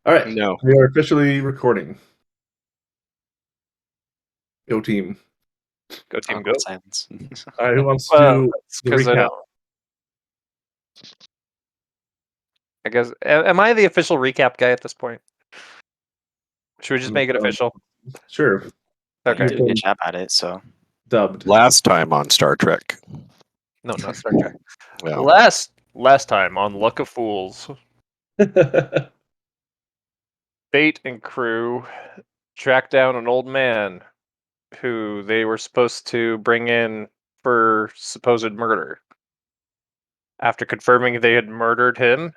All right, No. we are officially recording. Go team. Go team, go. Awkward silence. All right, who wants to Well, do it's the because I recap? don't. I guess. Am I the official recap guy at this point? Should we just make it official? Sure. You Okay. did a good job at it, so Dubbed. last time on Star Trek. No, not Star Trek. Well, Last time on Luck of Fools, Bait and crew tracked down an old man who they were supposed to bring in for supposed murder. After confirming they had murdered him,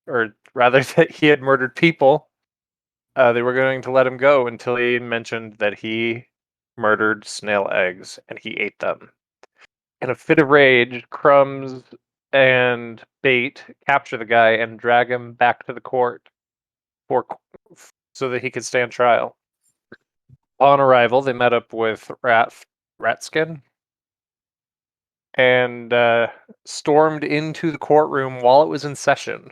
or rather that he had murdered people, they were going to let him go until he mentioned that he murdered snail eggs and he ate them. In a fit of rage, Crumbs and Bait capture the guy and drag him back to the court for so that he could stand trial. On arrival, they met up with Ratskin and stormed into the courtroom while it was in session,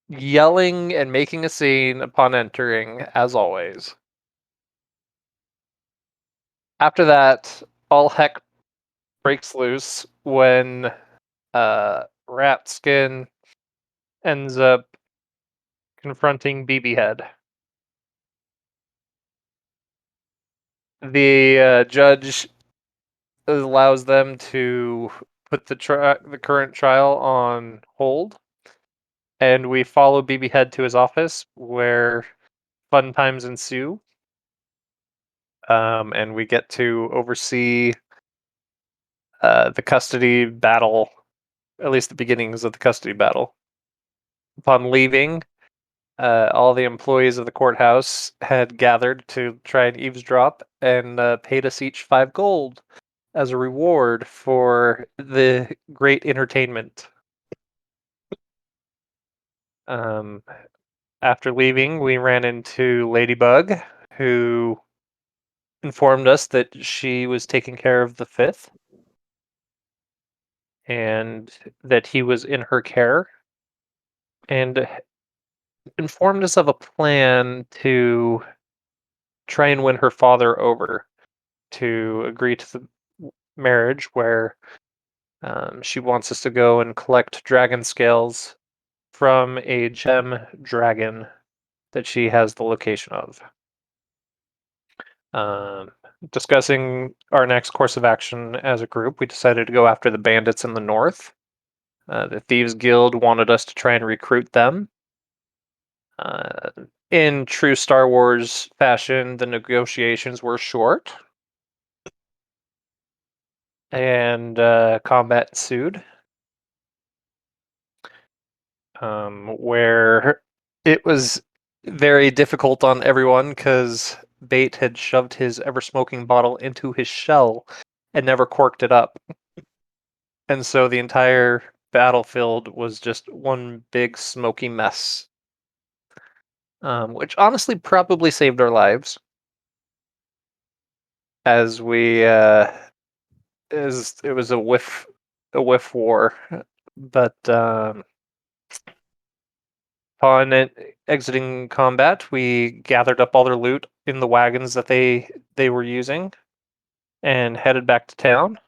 yelling and making a scene upon entering, as always. After that, all heck breaks loose when Ratskin ends up confronting BB Head. The judge allows them to put the current trial on hold, and we follow BB Head to his office where fun times ensue. And we get to oversee the custody battle, at least the beginnings of the custody battle. Upon leaving, all the employees of the courthouse had gathered to try and eavesdrop and paid us each 5 gold as a reward for the great entertainment. Um, After leaving, we ran into Ladybug, who informed us that she was taking care of the fifth and that he was in her care, and informed us of a plan to try and win her father over to agree to the marriage where she wants us to go and collect dragon scales from a gem dragon that she has the location of. Um, Discussing our next course of action as a group, we decided to go after the bandits in the north. The Thieves Guild wanted us to try and recruit them. Uh, in true Star Wars fashion, the negotiations were short, and combat ensued, where it was very difficult on everyone because Bait had shoved his ever smoking bottle into his shell and never corked it up. And so the entire battlefield was just one big smoky mess, which honestly probably saved our lives as we as it was a whiff war. But upon exiting combat, we gathered up all their loot in the wagons that they were using and headed back to town.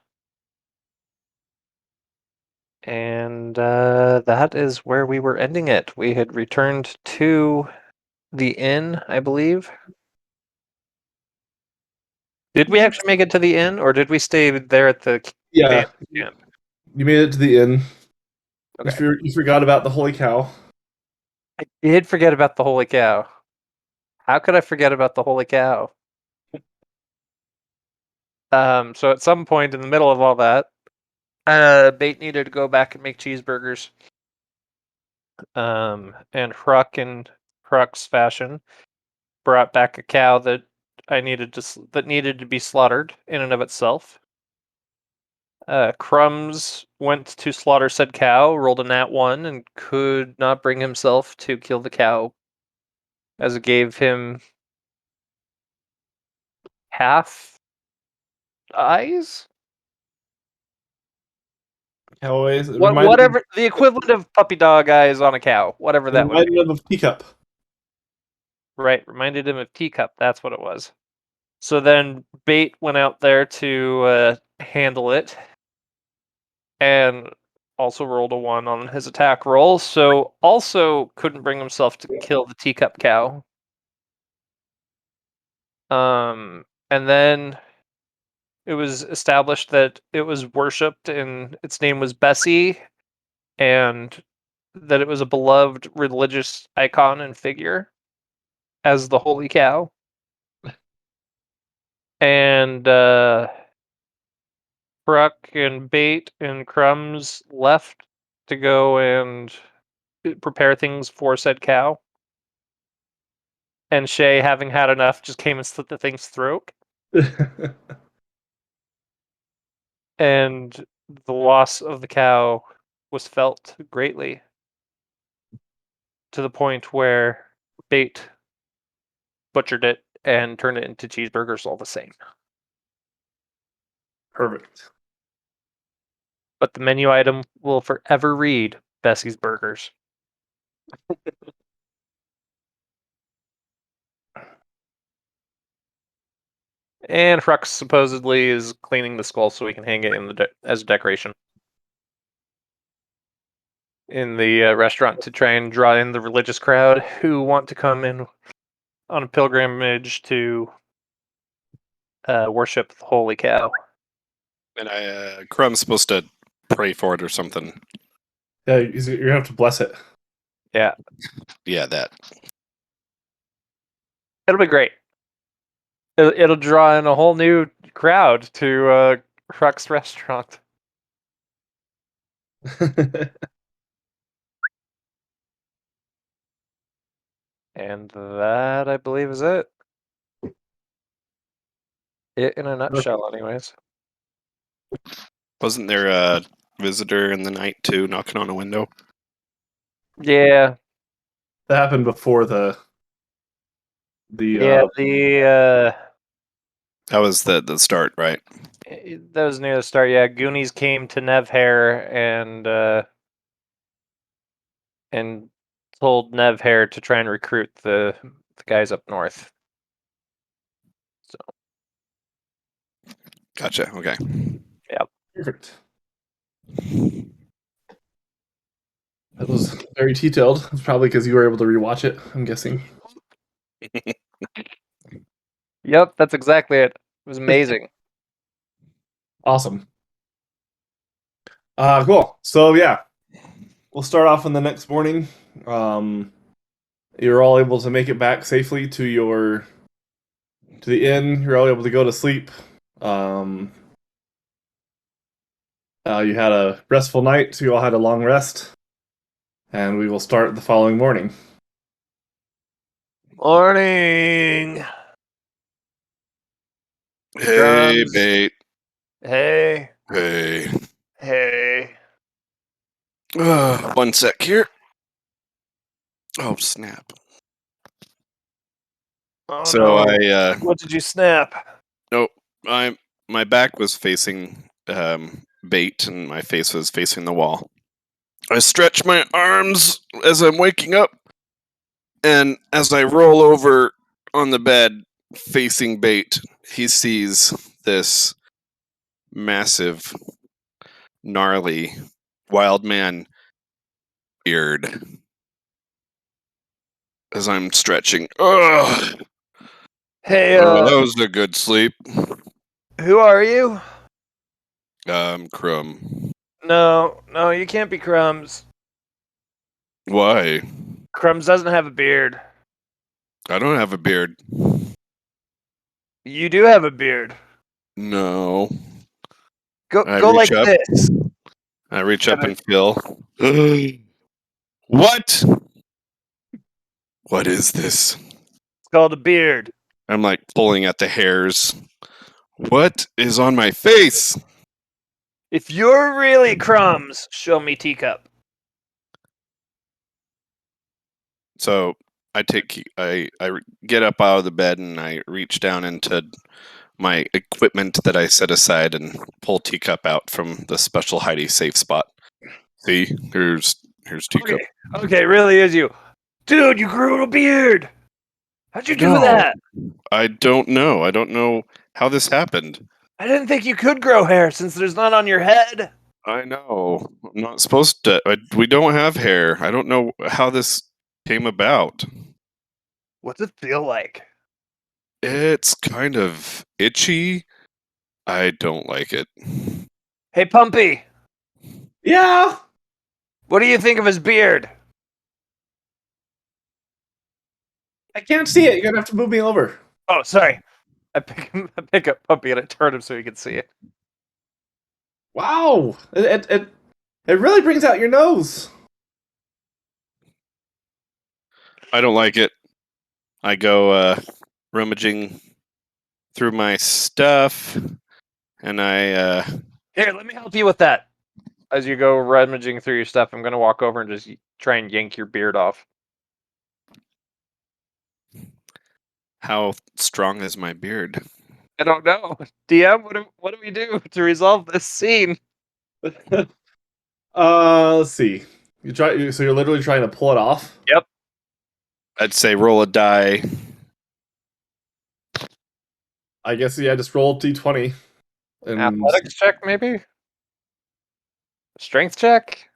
And that is where we were ending it. We had returned to the inn, I believe. Did we actually make it to the inn, or did we stay there at the Yeah, band camp? you made it to the inn. Okay. You forgot about the holy cow. I did forget about the holy cow. How could I forget about the holy cow? So at some point in the middle of all that, Bait needed to go back and make cheeseburgers. And Hruck in Hruck's fashion brought back a cow that that needed to be slaughtered in and of itself. Crumbs went to slaughter said cow, rolled a nat 1, and could not bring himself to kill the cow, as it gave him half eyes. Cowboys. Whatever the equivalent of puppy dog eyes on a cow, whatever that would be. Reminded him of Teacup. Right, reminded him of Teacup. That's what it was. So then Bait went out there to handle it, and also rolled a 1 on his attack roll. So also couldn't bring himself to kill the Teacup cow. And then it was established that it was worshipped and its name was Bessie, and that it was a beloved religious icon and figure as the holy cow. And Bruck and Bait and Crumbs left to go and prepare things for said cow. And Shay, having had enough, just came and slit the thing's throat. And the loss of the cow was felt greatly, to the point where Bait butchered it and turned it into cheeseburgers all the same. Perfect. But the menu item will forever read Bessie's Burgers. And Frux supposedly is cleaning the skull so we can hang it in the as a decoration in the restaurant to try and draw in the religious crowd who want to come in on a pilgrimage to worship the holy cow. And Crumb's supposed to pray for it or something. Yeah, you're gonna have to bless it. Yeah, that. It'll be great. It'll draw in a whole new crowd to Frux restaurant. And that, I believe, is it. It in a nutshell, anyways. Wasn't there a visitor in the night too, knocking on a window? Yeah, That happened before the yeah. That was the start, right? That was near the start. Yeah, Goonies came to Nevhair and told Nevhair to try and recruit the guys up north. So Gotcha. Okay. perfect. That was very detailed. It's probably because you were able to rewatch it, I'm guessing. Yep, that's exactly it. It was amazing. Awesome. Cool. So yeah, we'll start off in the next morning. You're all able to make it back safely to the inn. You're all able to go to sleep. You had a restful night, so you all had a long rest. And we will start the following morning. Morning. Hey, Crumbs. Bait. Hey. Hey. Hey. 1 sec here. Oh, snap. Oh, So no. What did you snap? my back was facing Bait and my face was facing the wall. I stretch my arms as I'm waking up, and as I roll over on the bed facing Bait, he sees this massive, gnarly, wild man beard as I'm stretching. Ugh! Hey, That was a good sleep. who are you? Crumb. No, you can't be Crumbs. Why? Crumbs doesn't have a beard. I don't have a beard. You do have a beard. No. Go I go reach like up. this. I reach up and feel. What? What is this? It's called a beard. I'm like pulling at the hairs. What is on my face? If you're really Crumbs, show me Teacup. So I get up out of the bed and I reach down into my equipment that I set aside and pull Teacup out from the special Heidi safe spot. See, here's Teacup. Okay, really is you. Dude, you grew a beard! How'd you do No. that? I don't know. I don't know how this happened. I didn't think you could grow hair since there's none on your head. I know. I'm not supposed to. We don't have hair. I don't know how this came about. What's it feel like? It's kind of itchy. I don't like it. Hey, Pumpy, Yeah. what do you think of his beard? I can't see it. You're gonna have to move me over. Oh, sorry. I pick up Pumpy and I turn him so he can see it. Wow. It really brings out your nose. I don't like it. I go rummaging through my stuff, and I Here, let me help you with that. As you go rummaging through your stuff, I'm going to walk over and just try and yank your beard off. how strong is my beard? I don't know. DM, what do we do to resolve this scene? Let's see. So you're literally trying to pull it off? Yep. I'd say roll a die. I guess just roll D20. And Athletics check, maybe? Strength check?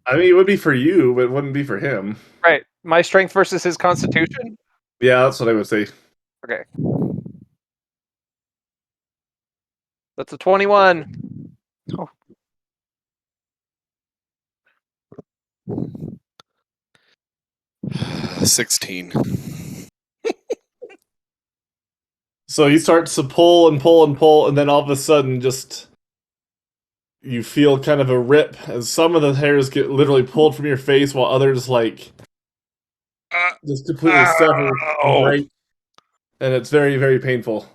I mean, it would be for you, but it wouldn't be for him. Right. My strength versus his constitution? Yeah, that's what I would say. Okay. That's a 21. Oh. $16. So he starts to pull and pull and pull, and then all of a sudden, just you feel kind of a rip as some of the hairs get literally pulled from your face, while others just completely sever right, and it's very, very painful.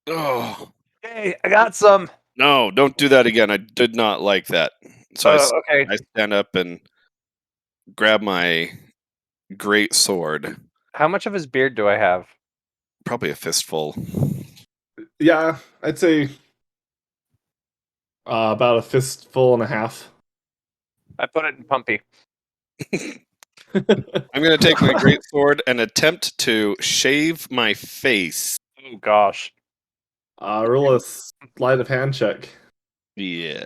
Oh Hey, I got some. no! Don't do that again. I did not like that. So Okay. I stand up and grab my great sword. How much of his beard do I have? Probably a fistful. Yeah, I'd say about a fistful and a half. I put it in Pumpy. I'm going to take my great sword and attempt to shave my face. Oh, gosh. Roll a sleight of hand check. Yeah.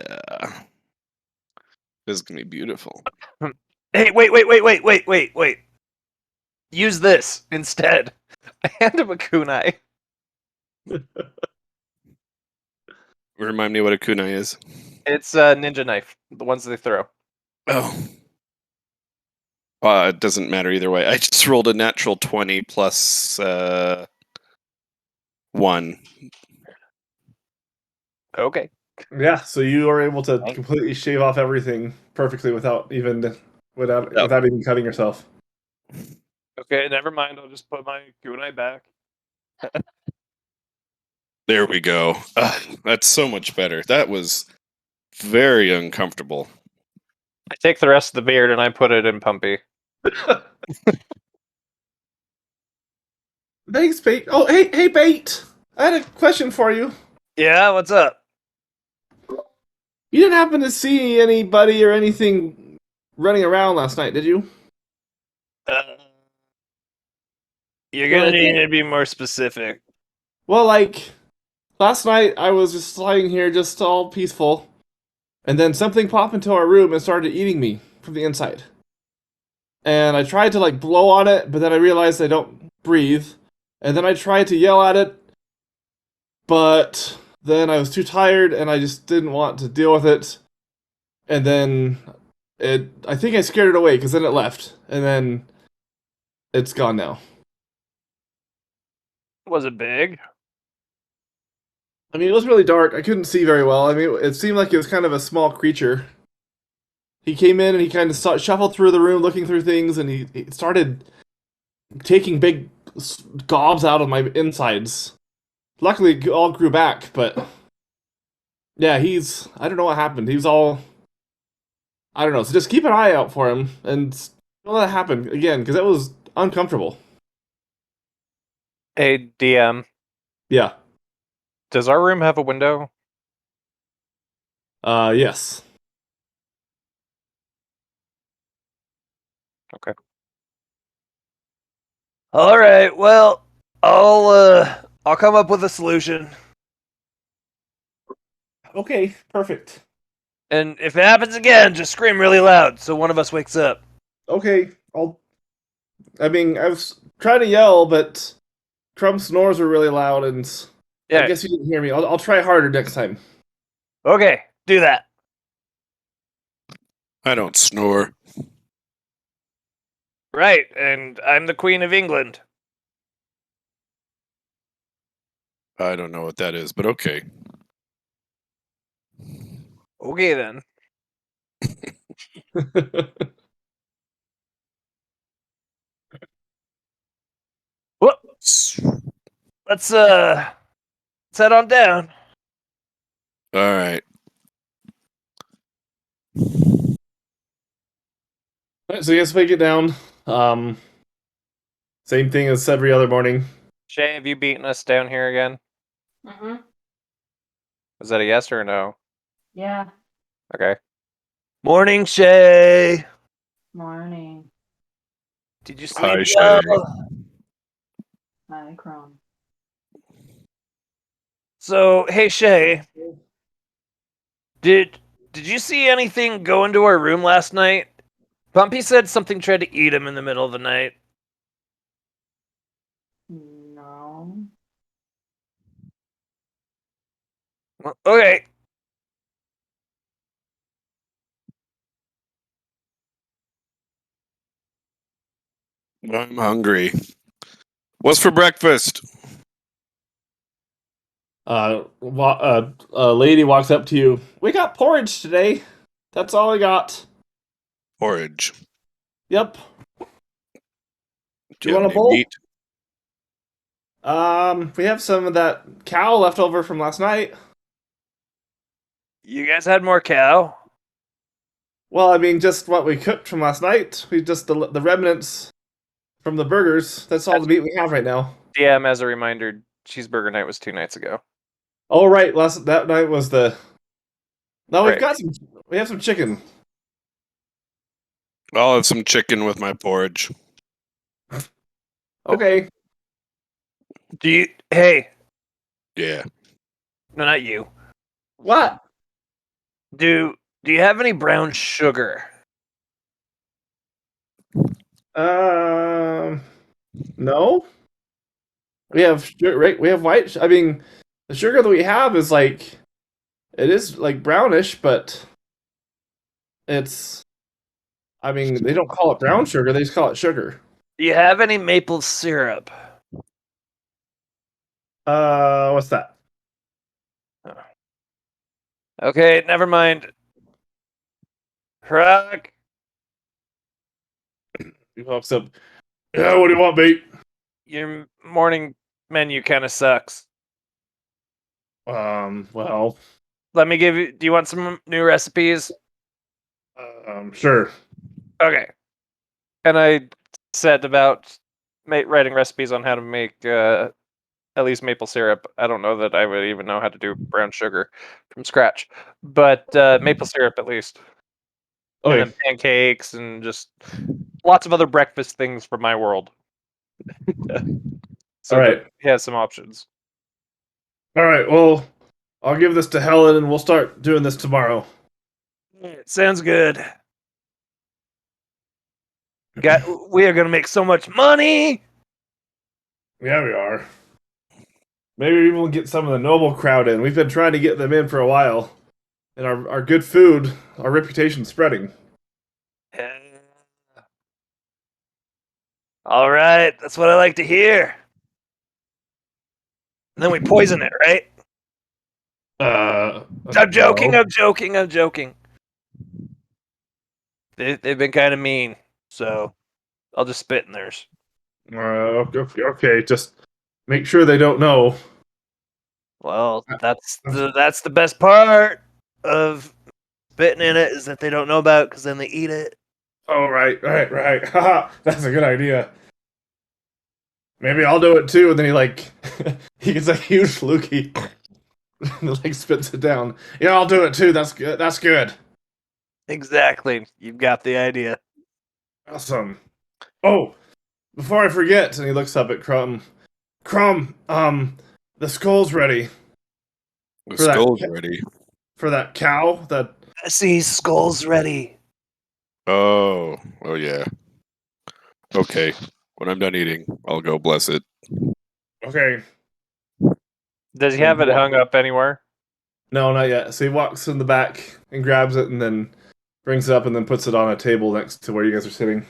This is going to be beautiful. Hey, wait. Use this instead. I hand him a kunai. Remind me what a kunai is. It's a ninja knife, the ones they throw. Oh. It doesn't matter either way. I just rolled a natural 20 plus 1. Okay. Yeah, so you are able to completely shave off everything perfectly without even cutting yourself. Okay, never mind. I'll just put my kunai back. There we go. That's so much better. That was very uncomfortable. I take the rest of the beard and I put it in Pumpy. Thanks, Bait. Oh, hey, Bait! I had a question for you. Yeah, what's up? You didn't happen to see anybody or anything running around last night, did you? You're gonna need to be more specific. Well, last night I was just lying here, just all peaceful, and then something popped into our room and started eating me from the inside. And I tried to blow on it, but then I realized I don't breathe. And then I tried to yell at it, but then I was too tired and I just didn't want to deal with it. And then I think I scared it away because then it left. And then it's gone now. Was it big? I mean, it was really dark. I couldn't see very well. I mean, it seemed like it was kind of a small creature. He came in and he kind of shuffled through the room looking through things, and he started taking big gobs out of my insides. Luckily, it all grew back, but yeah, I don't know what happened. He was all, I don't know. So just keep an eye out for him and don't let that happen again, because that was uncomfortable. Hey, DM. Yeah. Does our room have a window? Yes. Okay. All right. Well, I'll come up with a solution. Okay, perfect. And if it happens again, just scream really loud so one of us wakes up. Okay, I was trying to yell, but Trump's snores were really loud, and I Yeah. guess you didn't hear me. I'll try harder next time. Okay, do that. I don't snore. Right, and I'm the Queen of England. I don't know what that is, but okay. Okay then. Whoops. Let's head on down. All right. Alright, so yes, we get down. Same thing as every other morning. Shay, have you beaten us down here again? Mm-hmm. Was that a yes or a no? Yeah. Okay. Morning, Shay. Morning. Did you Hi, sleep Shay. well? Hi, Chrome. So, hey Shay, did you see anything go into our room last night? Bumpy said something tried to eat him in the middle of the night. No. Well, okay. I'm hungry. What's for breakfast? A lady walks up to you. We got porridge today. That's all I got. Porridge. Yep. Do You have want a any bowl? meat? We have some of that cow left over from last night. You guys had more cow? Well, I mean, just what we cooked from last night. We just the remnants from the burgers. That's all the meat we have right now. DM, as a reminder, cheeseburger night was 2 nights ago. Oh right, that night was the. No, we've Right. got some. We have some chicken. I'll have some chicken with my porridge. Okay. Do you? Hey, Yeah. no, not you. What? Do you have any brown sugar? No. We have right. We have white. I mean, the sugar that we have is like, it is like brownish, but it's. I mean, they don't call it brown sugar. They just call it sugar. Do you have any maple syrup? What's that? Okay, never mind. Rock. He pops up. Yeah, what do you want, mate? Your morning menu kind of sucks. Well, Let me give you. Do you want some new recipes? sure. Okay. And I said about writing recipes on how to make at least maple syrup. I don't know that I would even know how to do brown sugar from scratch, but maple syrup at least. And Okay. then pancakes and just lots of other breakfast things from my world. So All right. he has some options. All right. Well, I'll give this to Helen, and we'll start doing this tomorrow. Sounds good. We are gonna make so much money. Yeah, we are. Maybe we'll get some of the noble crowd in. We've been trying to get them in for a while, and our good food, our reputation's spreading. All right, that's what I like to hear. And then we poison it, right? I'm joking. no. I'm joking. I'm joking. They've been kind of mean, so I'll just spit in theirs. Okay, just make sure they don't know. Well, that's the best part of spitting in it is that they don't know about, because then they eat it. Oh, right. Haha, that's a good idea. Maybe I'll do it too. And then he he gets a huge loogie. Like spits it down. Yeah, I'll do it too. That's good. That's good. Exactly. You've got the idea. Awesome. Oh, before I forget, and he looks up at Crumb. Crumb, the skull's ready The For that skull's ca- ready. for that cow. That I see skull's ready. Oh yeah. Okay. When I'm done eating, I'll go bless it. okay. Does he have it hung up anywhere? No, not yet. So he walks in the back and grabs it, and then brings it up, and then puts it on a table next to where you guys are sitting.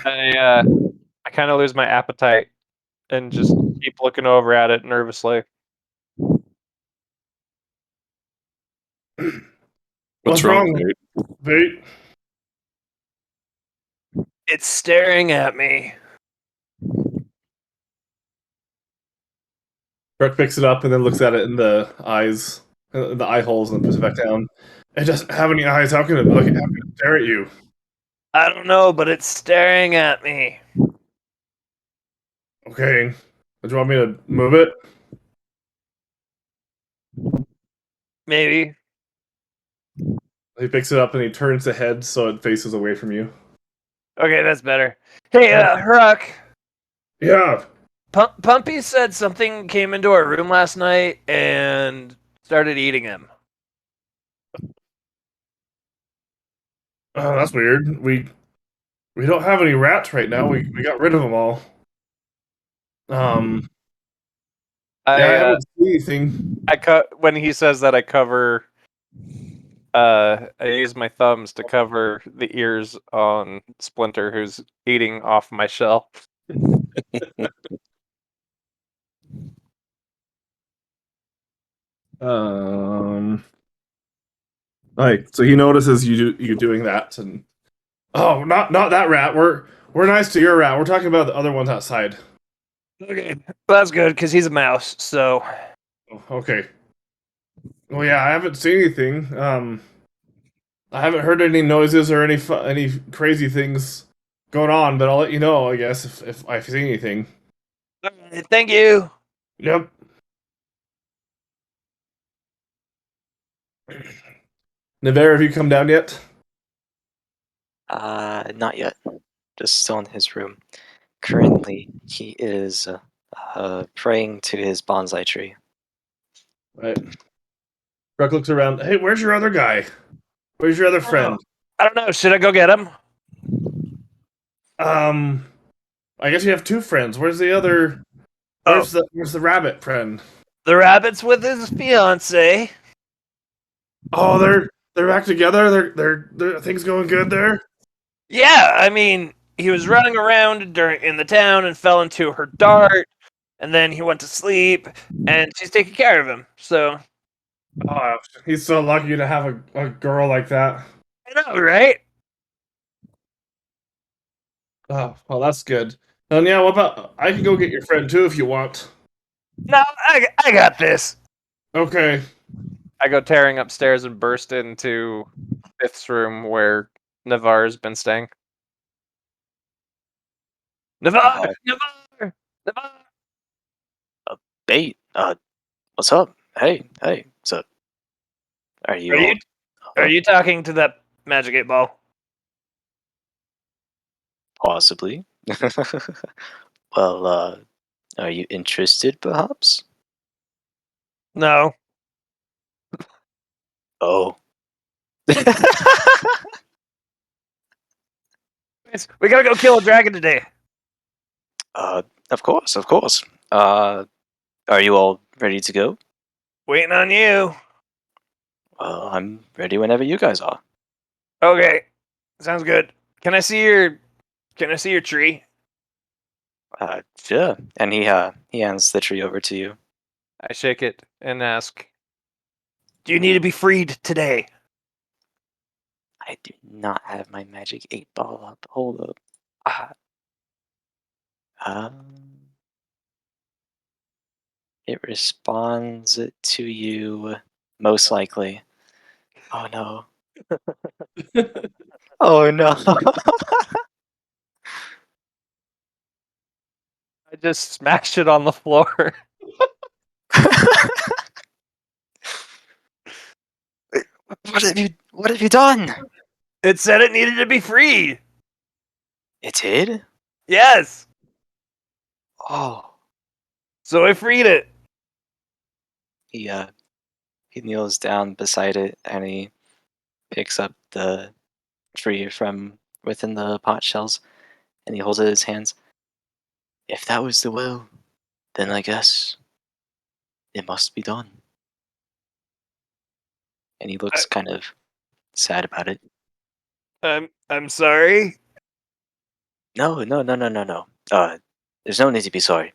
I kind of lose my appetite and just keep looking over at it nervously. What's wrong, Nate? Vate? It's staring at me. Brooke picks it up and then looks at it in the eyes, the eye holes, and puts it back down. It doesn't have any eyes. How can it look? How can it stare at you? I don't know, but it's staring at me. Okay. Do you want me to move it? Maybe. He picks it up and he turns the head so it faces away from you. Okay, that's better. Hey, Huck. Yeah. Pumpy said something came into our room last night and started eating him. Oh, that's weird. We don't have any rats right now. We got rid of them all. I Yeah, I haven't seen anything. when he says that I cover. I use my thumbs to cover the ears on Splinter, who's eating off my shelf. Like, so he notices you doing that, and oh, not that rat. We're nice to your rat. We're talking about the other ones outside. Okay, well, that's good because he's a mouse. So Oh, okay. Well, yeah, I haven't seen anything. I haven't heard any noises or any crazy things going on, but I'll let you know, I guess, if I see anything. thank you. Yep. Nevera, have you come down yet? Not yet. Just still in his room. Currently, he is praying to his bonsai tree. Right. Ruck looks around. Hey, where's your other guy? Where's your other friend? I don't know. Should I go get him? I guess you have two friends. Where's the other? Where's the rabbit friend? The rabbit's with his fiance. Oh, they're back together. They're things going good there. Yeah, I mean, he was running around in the town and fell into her dart, and then he went to sleep, and she's taking care of him. So Oh, he's so lucky to have a girl like that. I know, right? Oh, well, that's good. And yeah, what about I can go get your friend too if you want. No, I got this. Okay. I go tearing upstairs and burst into Fifth's room where Navarre's been staying. Navarre! Navarre! Navarre! Bait, what's up? Hey, what's up? Are you? Are you talking to that Magic 8 Ball? Possibly. Well, are you interested, perhaps? No. Oh. We gotta go kill a dragon today. Of course, of course. Are you all ready to go? Waiting on you. Well, I'm ready whenever you guys are. Okay. Sounds good. Can I see your tree? Sure. And he hands the tree over to you. I shake it and ask, Do you need to be freed today? I do not have my magic 8 ball up. Hold up. It responds to you most likely. Oh no. Oh no. just smashed it on the floor. What have you done? It said it needed to be freed. It did? Yes. Oh. So I freed it. He kneels down beside it and he picks up the tree from within the pot shells and he holds it in his hands. If that was the will, then I guess it must be done. And he looks kind of sad about it. I'm sorry. No. There's no need to be sorry.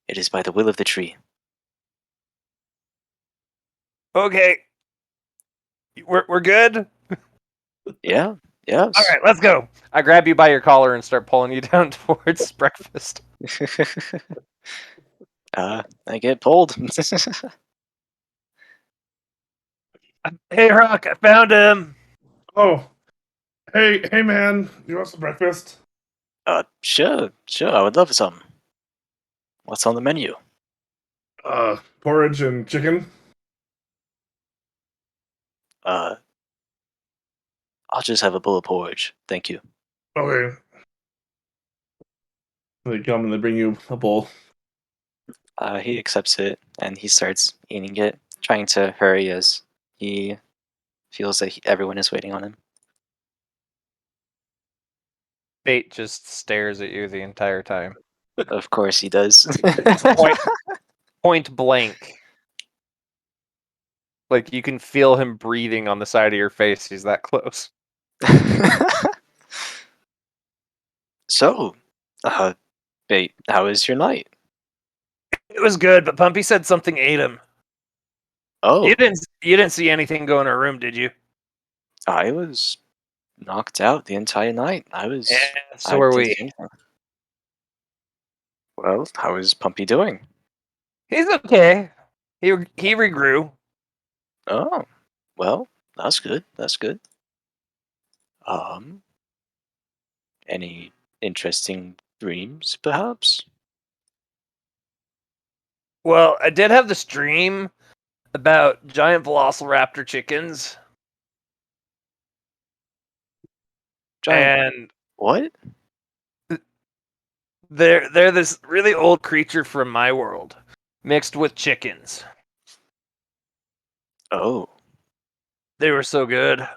It is by the will of the tree. Okay. We're good. Yeah. Yes. All right, let's go. I grab you by your collar and start pulling you down towards breakfast. I get pulled. Hey, Rock, I found him. Oh, hey, man, you want some breakfast? Sure. I would love some. What's on the menu? Porridge and chicken. I'll just have a bowl of porridge. Thank you. Okay. They come and they bring you a bowl. He accepts it and he starts eating it, trying to hurry as he feels that everyone is waiting on him. Bait just stares at you the entire time. Of course he does. Point blank. Like you can feel him breathing on the side of your face. He's that close. So, Bait, how was your night? It was good, but Pumpy said something ate him. Oh, You didn't see anything go in her room, did you? I was knocked out the entire night. So I are didn't we. see anything. Well, how is Pumpy doing? He's okay. He regrew. Oh, well, that's good. That's good. Any interesting dreams, perhaps? Well, I did have this dream about giant velociraptor chickens, Giant and what? they're this really old creature from my world, mixed with chickens. Oh, They were so good.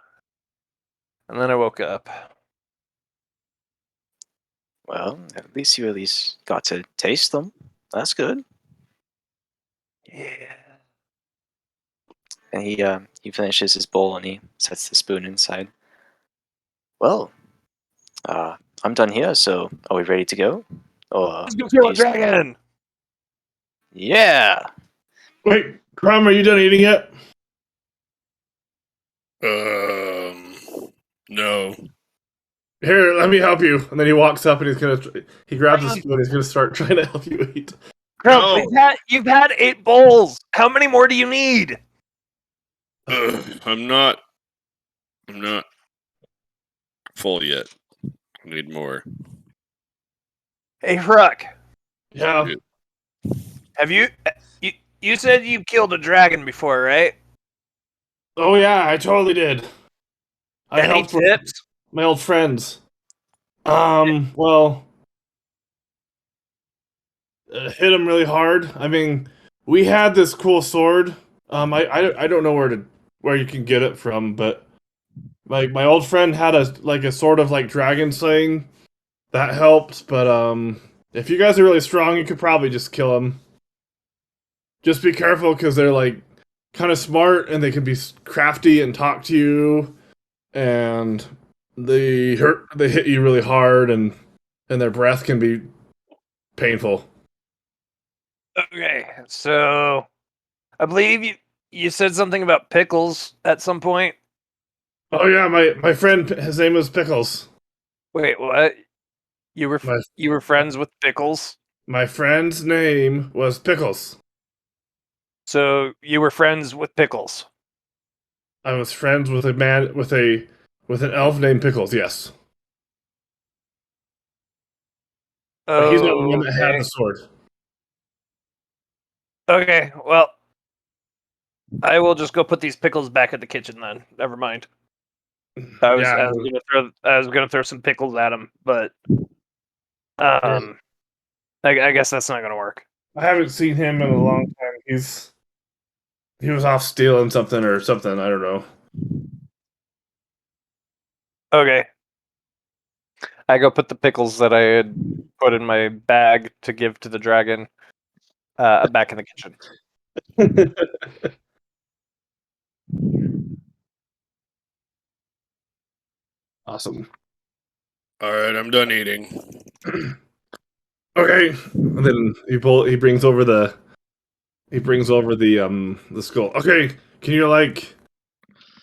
And then I woke up. well, at least got to taste them. That's good. Yeah. And he finishes his bowl and he sets the spoon inside. Well, I'm done here. So, are we ready to go? Or Let's go kill a dragon! yeah. Wait, Crumb, are you done eating yet? No. Here, let me help you. And then he walks up and he grabs a spoon. He's gonna start trying to help you eat. Crump, No. you've had 8 bowls. How many more do you need? I'm not full yet. I need more. Hey, Ruck, Yeah. have you said you killed a dragon before, right? Oh yeah, I totally did. I Any helped with tips? my old friends. Well, hit him really hard. I mean, we had this cool sword. I don't know where you can get it from, but my old friend had a sort of like dragon slaying that helped. But if you guys are really strong, you could probably just kill him. Just be careful because they're like kind of smart and they can be crafty and talk to you, and they hit you really hard, and their breath can be painful. Okay, so I believe you said something about pickles at some point. Oh yeah, my friend, his name was Pickles. Wait, what? You were friends with Pickles? My friend's name was Pickles. So you were friends with Pickles? I was friends with a man with an elf named Pickles. Yes. But he's not the one that had Okay. the sword. Okay, well, I will just go put these pickles back in the kitchen then. Never mind. I was gonna throw some pickles at him, but I guess that's not gonna work. I haven't seen him in a long time. He was off stealing something or something. I don't know. Okay. I go put the pickles that I had put in my bag to give to the dragon back in the kitchen. Awesome. All right, I'm done eating. Okay. And then he brings over the the skull. Okay, can you like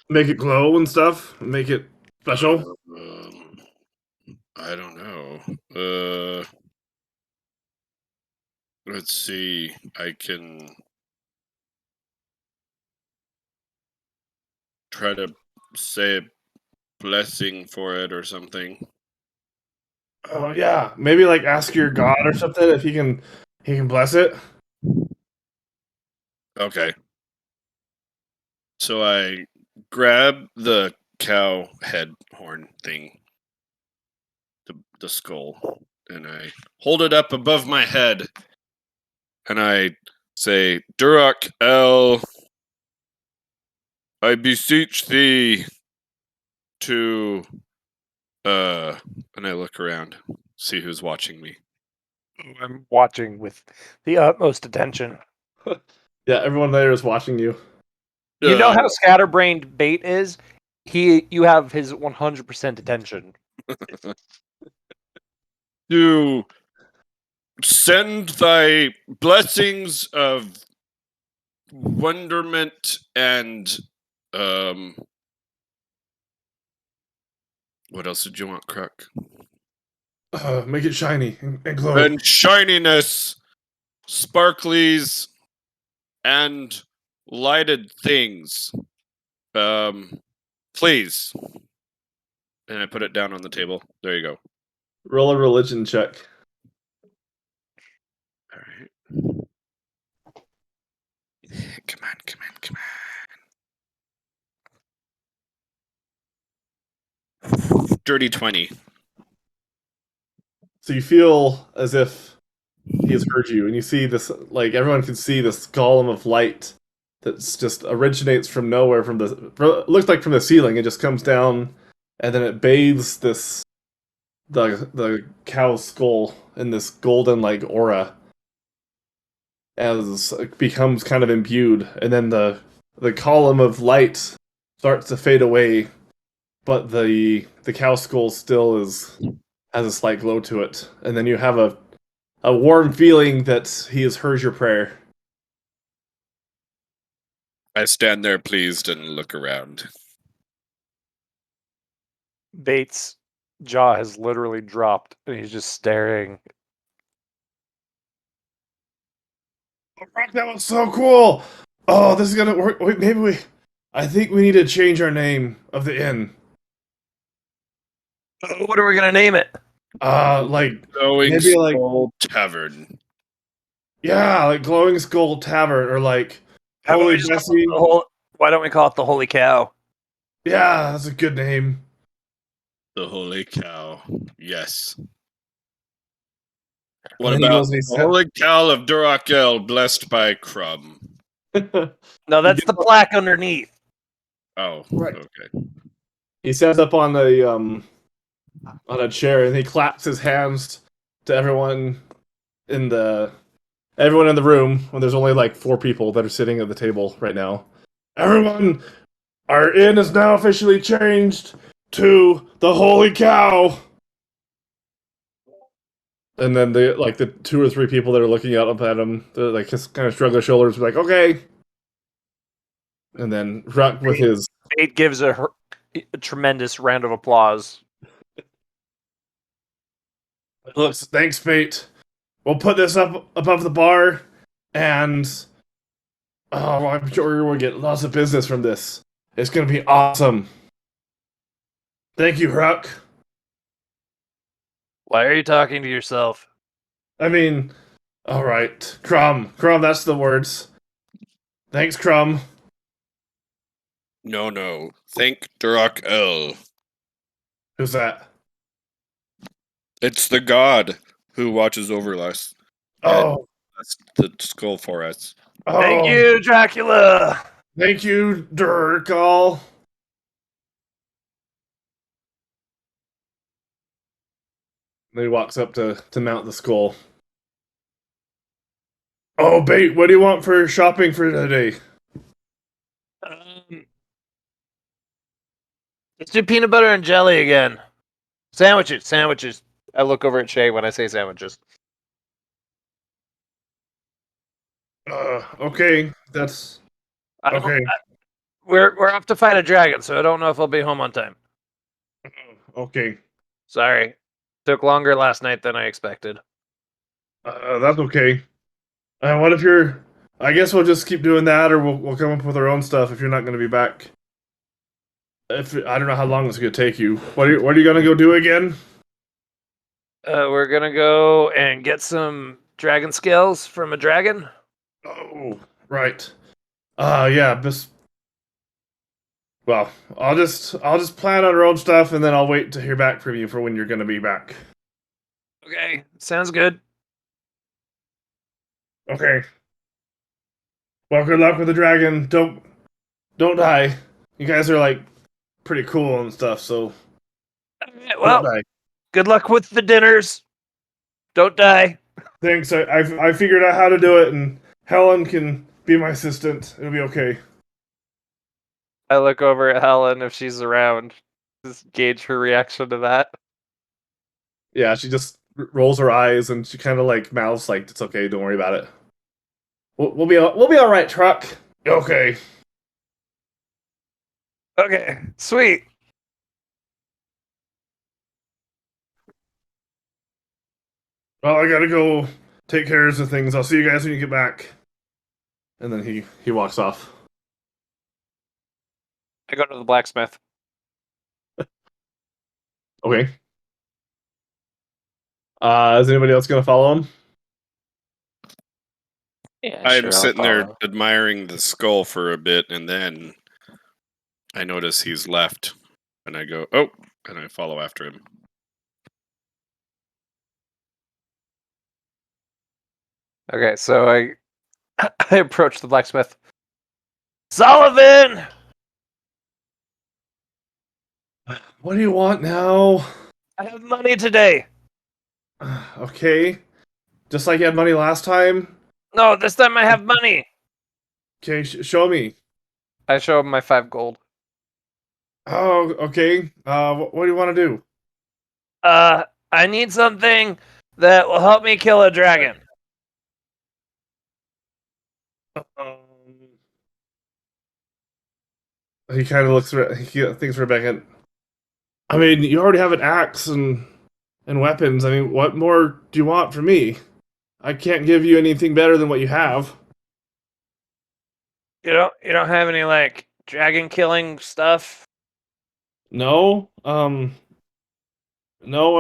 make it glow and stuff? Make it special? I don't know. Let's see. I can try to say a blessing for it or something. Oh yeah. Maybe like ask your god or something if he can bless it. Okay. So I grab the cow head horn thing, the skull, and I hold it up above my head, and I say, Durak El, I beseech thee to, and I look around, see who's watching me. I'm watching with the utmost attention. Yeah, everyone there is watching you. You know how scatterbrained Bait is? You have his 100% attention. To send thy blessings of wonderment and what else did you want, Crook? Make it shiny and glow. And shininess, sparklies, and lighted things. Please. And I put it down on the table. There you go. Roll a religion check. All right. Come on, come on, come on. Dirty 20. So you feel as if he has heard you, and you see this, like everyone can see this golem of light that's just originates from nowhere, looks like from the ceiling. It just comes down, and then it bathes the cow's skull in this golden like aura, as it becomes kind of imbued, and then the column of light starts to fade away, but the cow skull still has a slight glow to it, and then you have a warm feeling that he has heard your prayer. I stand there pleased and look around. Bait's jaw has literally dropped, and he's just staring. Oh, Rock, that was so cool! Oh, this is gonna work. Wait, I think we need to change our name of the inn. What are we gonna name it? Like Glowing maybe like Skull Tavern. yeah, like Glowing Skull Tavern or like How about we Holy just call it Jesse. why don't we call it the Holy Cow? Yeah, that's a good name. The Holy Cow. Yes. And What then he about goes and he the Holy Cow of Durakel, blessed by Crumb? No, that's the plaque underneath. Oh, Right. okay. He stands up on a chair and he claps his hands to everyone in the room when there's only like 4 people that are sitting at the table right now. Everyone, our inn is now officially changed to the Holy Cow. And then the 2 or 3 people that are looking up at him, they're like just kind of shrug their shoulders, like okay. And then Ruck with his Bait gives a tremendous round of applause. looks, thanks, Fate. We'll put this up above the bar, and oh, I'm sure we'll get lots of business from this. It's gonna be awesome. Thank you, Ruck. Why are you talking to yourself? I mean, all right, Crumb. Crumb, that's the words. Thanks, Crumb. No. Thank Durak El. Who's that? It's the god who watches over us. Oh, That's the skull for us. Thank oh, you, Dracula. thank you, Durkal. Then he walks up to mount the skull. Oh, Bait, what do you want for shopping for today? Let's do peanut butter and jelly again. Sandwiches. I look over at Shay when I say sandwiches. Okay, that's I don't- okay. We're off to fight a dragon, so I don't know if I'll be home on time. Okay, Sorry. Took longer last night than I expected. that's okay. What if you're? I guess we'll just keep doing that, or we'll come up with our own stuff if you're not going to be back. If I don't know how long it's going to take you. What are you going to go do again? We're gonna go and get some dragon scales from a dragon. Oh, right. Yeah. Well, I'll just plan on our own stuff, and then I'll wait to hear back from you for when you're going to be back. Okay, sounds good. Okay. Well, good luck with the dragon. Don't die. You guys are like pretty cool and stuff, so Alright, well, don't die. good luck with the dinners. Don't die. Thanks. I figured out how to do it, and Helen can be my assistant. It'll be okay. I look over at Helen if she's around. Just gauge her reaction to that. Yeah, she just rolls her eyes and she kind of like mouths like, "It's okay. Don't worry about it. We'll be all right, truck." Okay. Okay, sweet. Well, I gotta go take care of some things. I'll see you guys when you get back. And then he walks off. I go to the blacksmith. Okay. Is anybody else gonna follow him? Yeah, I'm sure, I'll sitting there follow. admiring the skull for a bit, and then I notice he's left, and I go, "Oh!" and I follow after him. Okay, so I I approach the blacksmith. Sullivan! What do you want now? I have money today. Okay. Just like you had money last time? No, this time I have money. Okay, show me. I show him my 5 gold. Oh, okay. What do you want to do? I need something that will help me kill a dragon. He kind of looks. He thinks for a second. I mean, you already have an axe and weapons. I mean, what more do you want from me? I can't give you anything better than what you have. You don't have any like dragon killing stuff? No. No.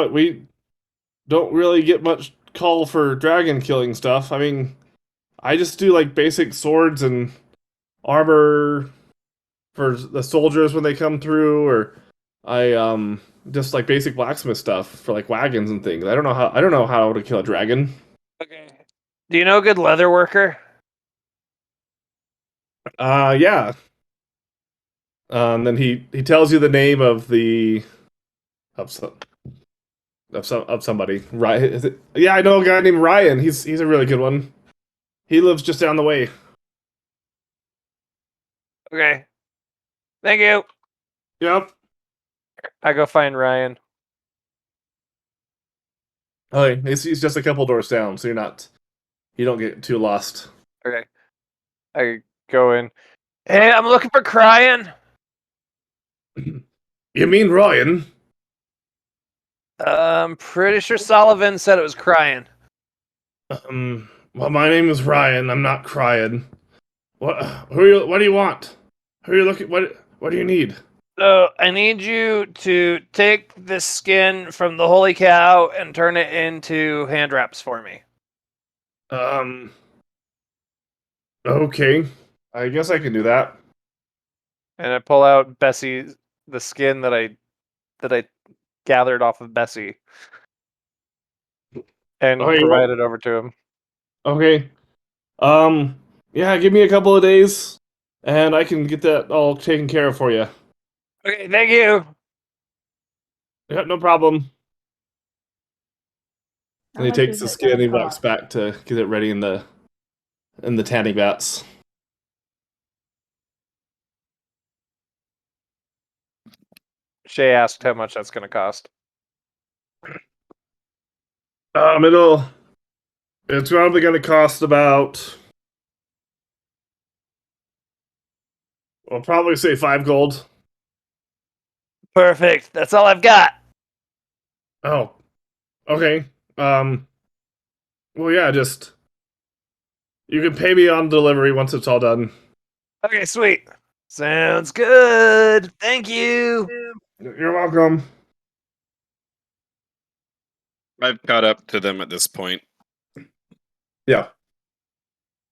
We don't really get much call for dragon killing stuff. I mean, I just do like basic swords and armor for the soldiers when they come through, or I just like basic blacksmith stuff for like wagons and things. I don't know how to kill a dragon. Okay. Do you know a good leather worker? Yeah. And then he tells you the name of the of somebody. Right? Is it? Yeah, I know a guy named Ryan. He's a really good one. He lives just down the way. Okay. Thank you. Yep. I go find Ryan. Oh, he's just a couple doors down, so you don't get too lost. Okay. I go in. Hey, I'm looking for crying. You mean Ryan? I'm pretty sure Sullivan said it was crying. Well, my name is Ryan. I'm not crying. What? What do you want? Who are you looking? What do you need? So I need you to take this skin from the holy cow and turn it into hand wraps for me. Um. Okay. I guess I can do that. And I pull out Bessie, the skin that I gathered off of Bessie, and Oh, you provide want- it over to him. Okay. Yeah, give me a couple of days, and I can get that all taken care of for you. Okay, thank you. Yeah, no problem. How And he much takes is the it skin and gonna he walks cost? back to get it ready in the tanning vats. Shay asked how much that's going to cost. It's probably going to cost about, I'll probably say 5 gold. Perfect. That's all I've got. Oh, okay. Well, yeah, just you can pay me on delivery once it's all done. Okay, sweet. Sounds good. Thank you. You're welcome. I've caught up to them at this point, Yeah.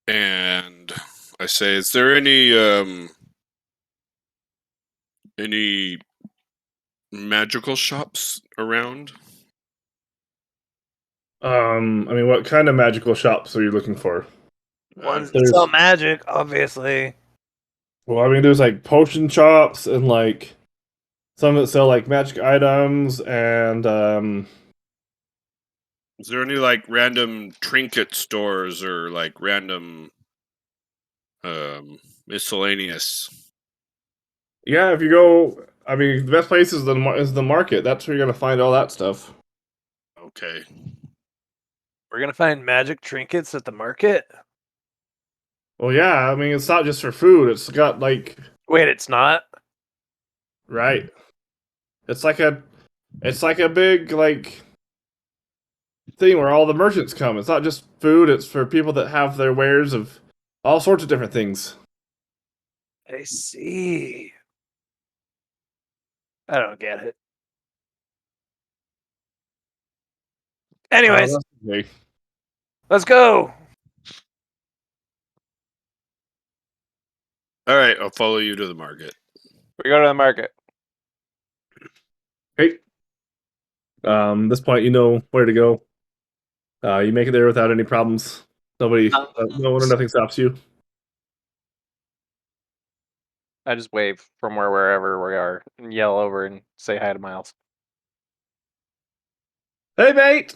and I say, "Is there any magical shops around?" I mean, what kind of magical shops are you looking for? Ones that There's- sell magic, obviously. Well, I mean, there's like potion shops and like some that sell like magic items and Is there any like random trinket stores or like random miscellaneous? yeah, if you go, I mean, the best place is the market. That's where you're gonna find all that stuff. Okay. We're gonna find magic trinkets at the market. Well, yeah, I mean, it's not just for food. It's got like Wait, it's not. right. It's like a big like thing where all the merchants come. It's not just food. It's for people that have their wares of all sorts of different things. I see. I don't get it. Anyways, That's okay. let's go. All right, I'll follow you to the market. We go to the market. Okay. This point, you know where to go. You make it there without any problems. Nobody, no one or nothing stops you. I just wave from wherever we are and yell over and say hi to Miles. Hey, mate!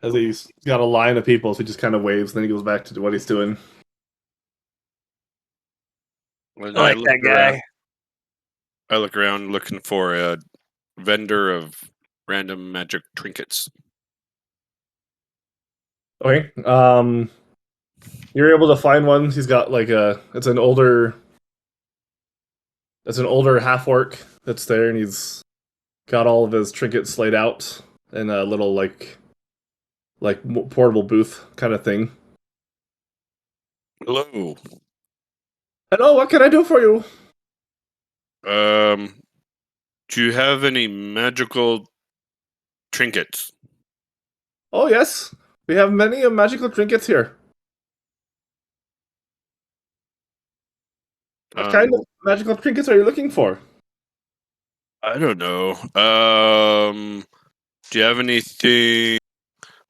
As he's got a line of people, so he just kind of waves, then he goes back to what he's doing. When I like look that around- guy. I look around looking for a vendor of random magic trinkets. Okay. You're able to find one. He's got like it's an older half orc that's there, and he's got all of his trinkets laid out in a little like portable booth kind of thing. Hello. Hello, what can I do for you? Do you have any magical trinkets? Oh yes, we have many magical trinkets here. What kind of magical trinkets are you looking for? I don't know. Do you have anything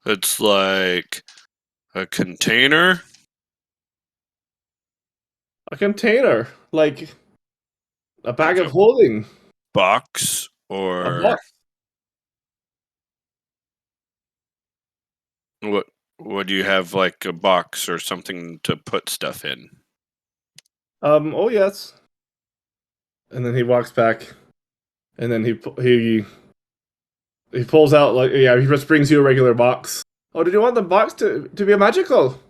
that's like a container? A container, like a bag Like of a holding. box A or box. what do you have, like a box or something to put stuff in? Oh yes. And then he walks back, and then he pulls out like yeah he just brings you a regular box. Oh, did you want the box to be a magical?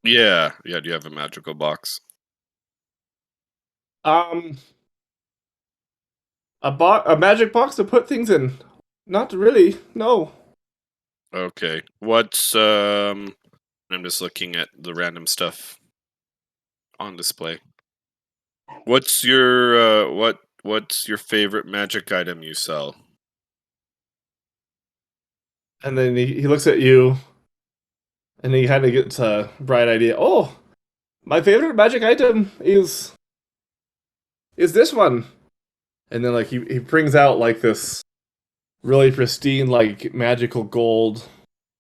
Yeah, do you have a magical box? Um, a magic box to put things in? Not really. No. Okay. What's I'm just looking at the random stuff on display. What's your what's your favorite magic item you sell? And then he looks at you, and he kind of gets a bright idea. Oh, my favorite magic item is this one. And then like he brings out like this really pristine like magical gold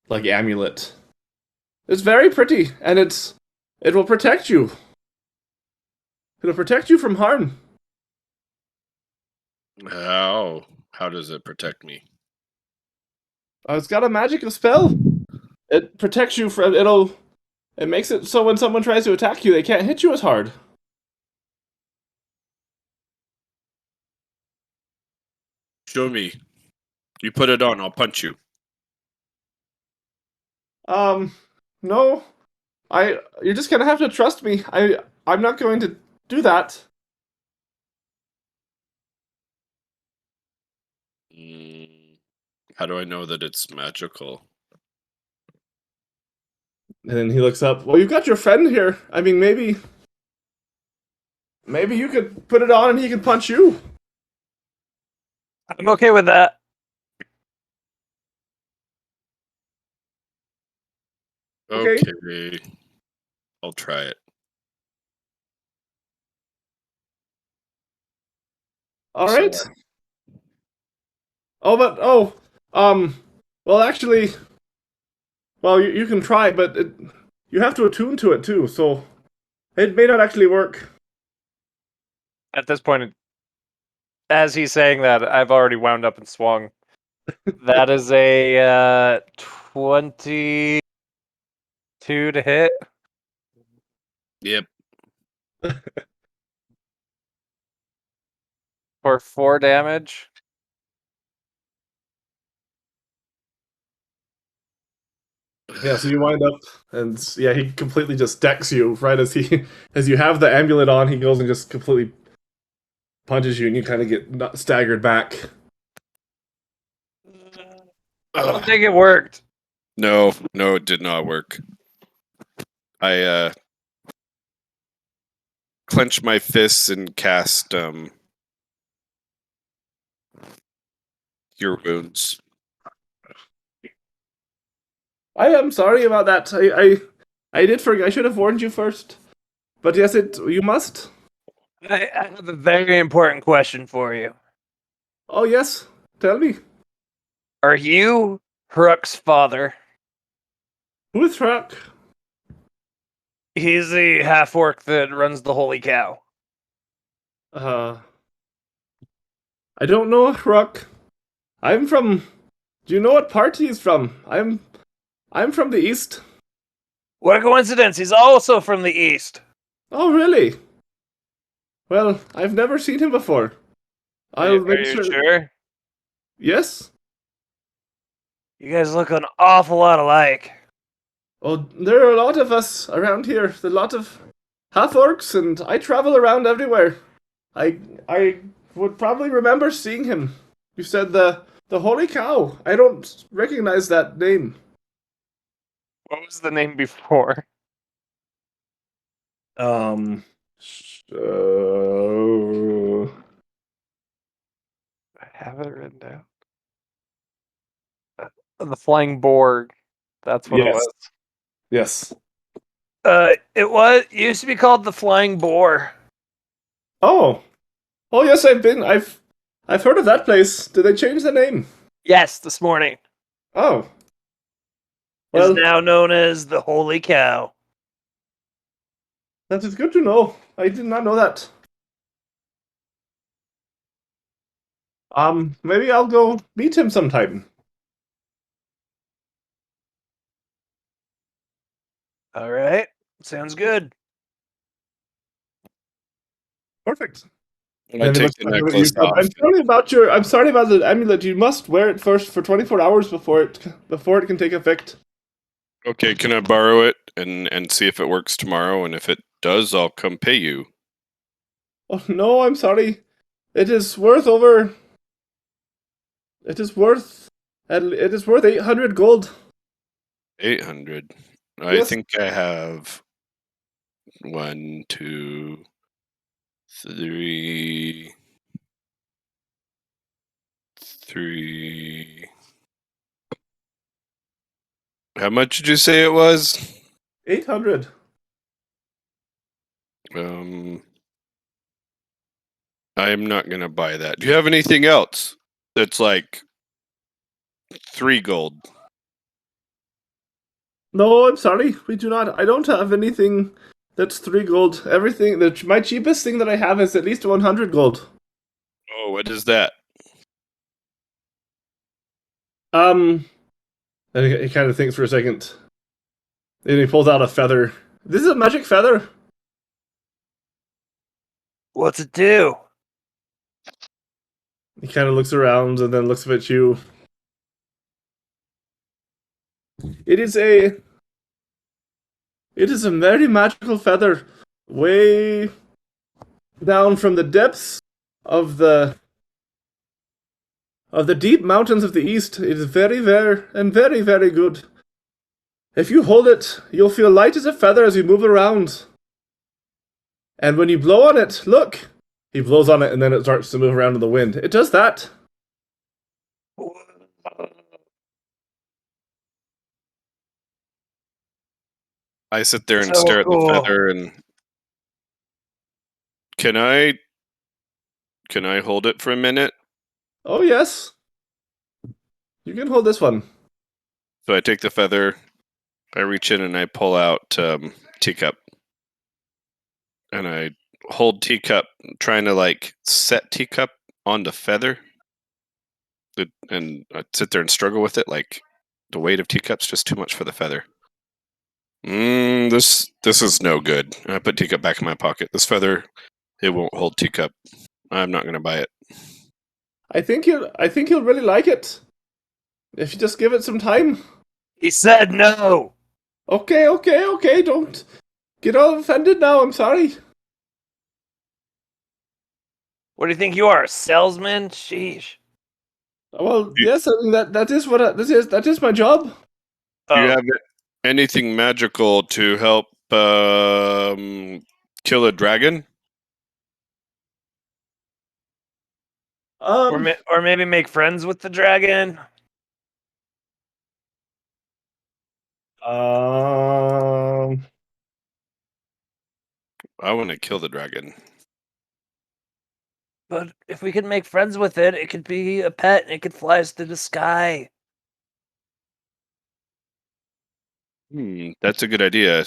like amulet. It's very pretty, and it will protect you. It'll protect you from harm. How does it protect me? It's got a magical spell. It protects you from it makes it so when someone tries to attack you, they can't hit you as hard. Show me. You put it on, I'll punch you. No. You're just gonna have to trust me. I'm not going to do that. How do I know that it's magical? And then he looks up. Well, you've got your friend here. I mean, maybe you could put it on and he can punch you. I'm okay with that. Okay. Okay. I'll try it. All right. So- well, actually, well, you can try, but you have to attune to it too, so it may not actually work. At this point, as he's saying that, I've already wound up and swung. That is a 22 to hit. Yep. For 4 damage. Yeah, so you wind up, and yeah, he completely just decks you right as as you have the amulet on. He goes and just completely punches you, and you kind of get staggered back. I don't think it worked. No, it did not work. I clenched my fists and cast Cure Wounds. I am sorry about that. I did forget. I should have warned you first. But yes, you must. I have a very important question for you. Oh yes, tell me. Are you Hruk's father? Who is Hruk? He's the half orc that runs the Holy Cow. I don't know Hruk. I'm from. Do you know what part he's from? I'm from the east. What a coincidence! He's also from the east. Oh really? Well, I've never seen him before. I'll Are make you sure. sure? Yes. You guys look an awful lot alike. Oh, there are a lot of us around here. There's a lot of half orcs, and I travel around everywhere. I would probably remember seeing him. You said the Holy Cow. I don't recognize that name. What was the name before? Um. I have it written down. The Flying Borg. That's what it Yes. was. Yes. It used to be called the Flying Boar. Oh. Oh yes, I've heard of that place. Did they change the name? Yes, this morning. Oh. Is Well, now known as the Holy Cow. that is good to know. I did not know that. Maybe I'll go meet him sometime. All right, sounds good. Perfect. And I And he take looks the back at you. necklace off. I'm sorry about the amulet. You must wear it first for 24 hours before it can take effect. Okay, can I borrow it and see if it works tomorrow? And if it does, I'll come pay you. Oh no, I'm sorry. It is worth over. It is worth 800 gold. 800. I Yes. think I have 1, 2, 3, 3. How much did you say it was? 800. I'm not gonna buy that. Do you have anything else that's like 3 gold? No, I'm sorry. We do not. I don't have anything that's 3 gold. Everything. My cheapest thing that I have is at least 100 gold. Oh, what is that? And he kind of thinks for a second. Then he pulls out a feather. This is a magic feather. What's it do? He kind of looks around and then looks up at you. It is a very magical feather. Way down from the depths of the deep mountains of the east. It is very rare and very, very good. If you hold it, you'll feel light as a feather as you move around. And when you blow on it, look! He blows on it and then it starts to move around in the wind. It does that. I sit there and So stare at the cool. feather and can I hold it for a minute? Oh, yes. You can hold this one. So I take the feather, I reach in and I pull out Teacup. And I hold Teacup, trying to like set Teacup on the feather. And I sit there and struggle with it, like the weight of Teacup's just too much for the feather. This is no good. And I put Teacup back in my pocket. This feather, it won't hold Teacup. I'm not going to buy it. I think you'll really like it. If you just give it some time. He said no. Okay. Don't get all offended now. I'm sorry. What do you think you are, a salesman? Sheesh. Well, yes, I mean, that is my job. Do you have anything magical to help kill a dragon? Or maybe make friends with the dragon. I want to kill the dragon. But if we could make friends with it, it could be a pet and it could fly us through the sky. That's a good idea.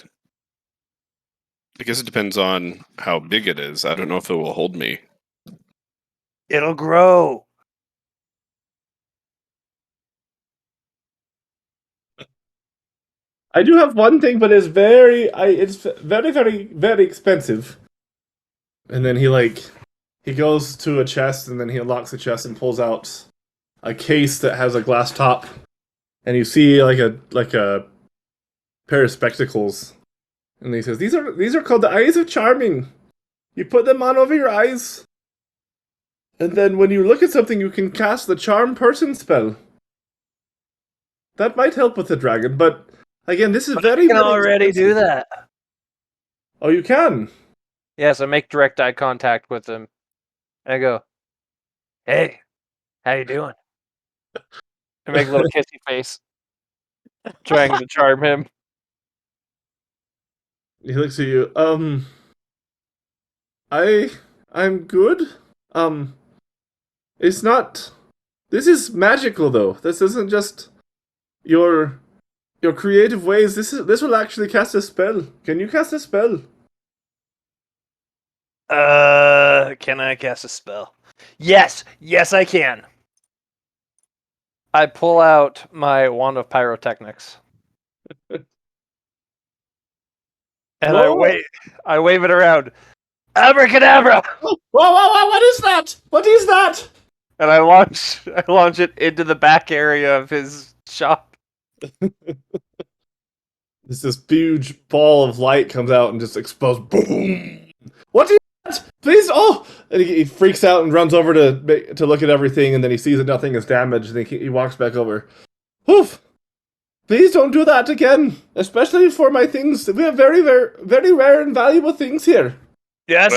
I guess it depends on how big it is. I don't know if it will hold me. It'll grow. I do have one thing, but it's very, very, very expensive. And then he goes to a chest, and then he unlocks the chest and pulls out a case that has a glass top, and you see like a pair of spectacles. And he says, "These are called the Eyes of Charming. You put them on over your eyes, and then when you look at something, you can cast the Charm Person spell. That might help with the dragon, but again, this is very. You can very already do expensive." that. Oh, you can. Yes, I make direct eye contact with him. I go, Hey, how you doing? I make a little kissy face, trying to charm him. He looks at you. I'm good. It's not. This is magical, though. This isn't just your creative ways. This will actually cast a spell. Can you cast a spell? Can I cast a spell? Yes, I can. I pull out my wand of pyrotechnics. And Whoa. I wave it around. Abracadabra! Whoa! What is that? What is that? And I launch it into the back area of his shop. This huge ball of light comes out and just explodes. Boom! What is that? Please! Oh! And he freaks out and runs over to look at everything, and then he sees that nothing is damaged, and he walks back over. Oof! Please don't do that again, especially for my things. We have very, very, very rare and valuable things here. You asked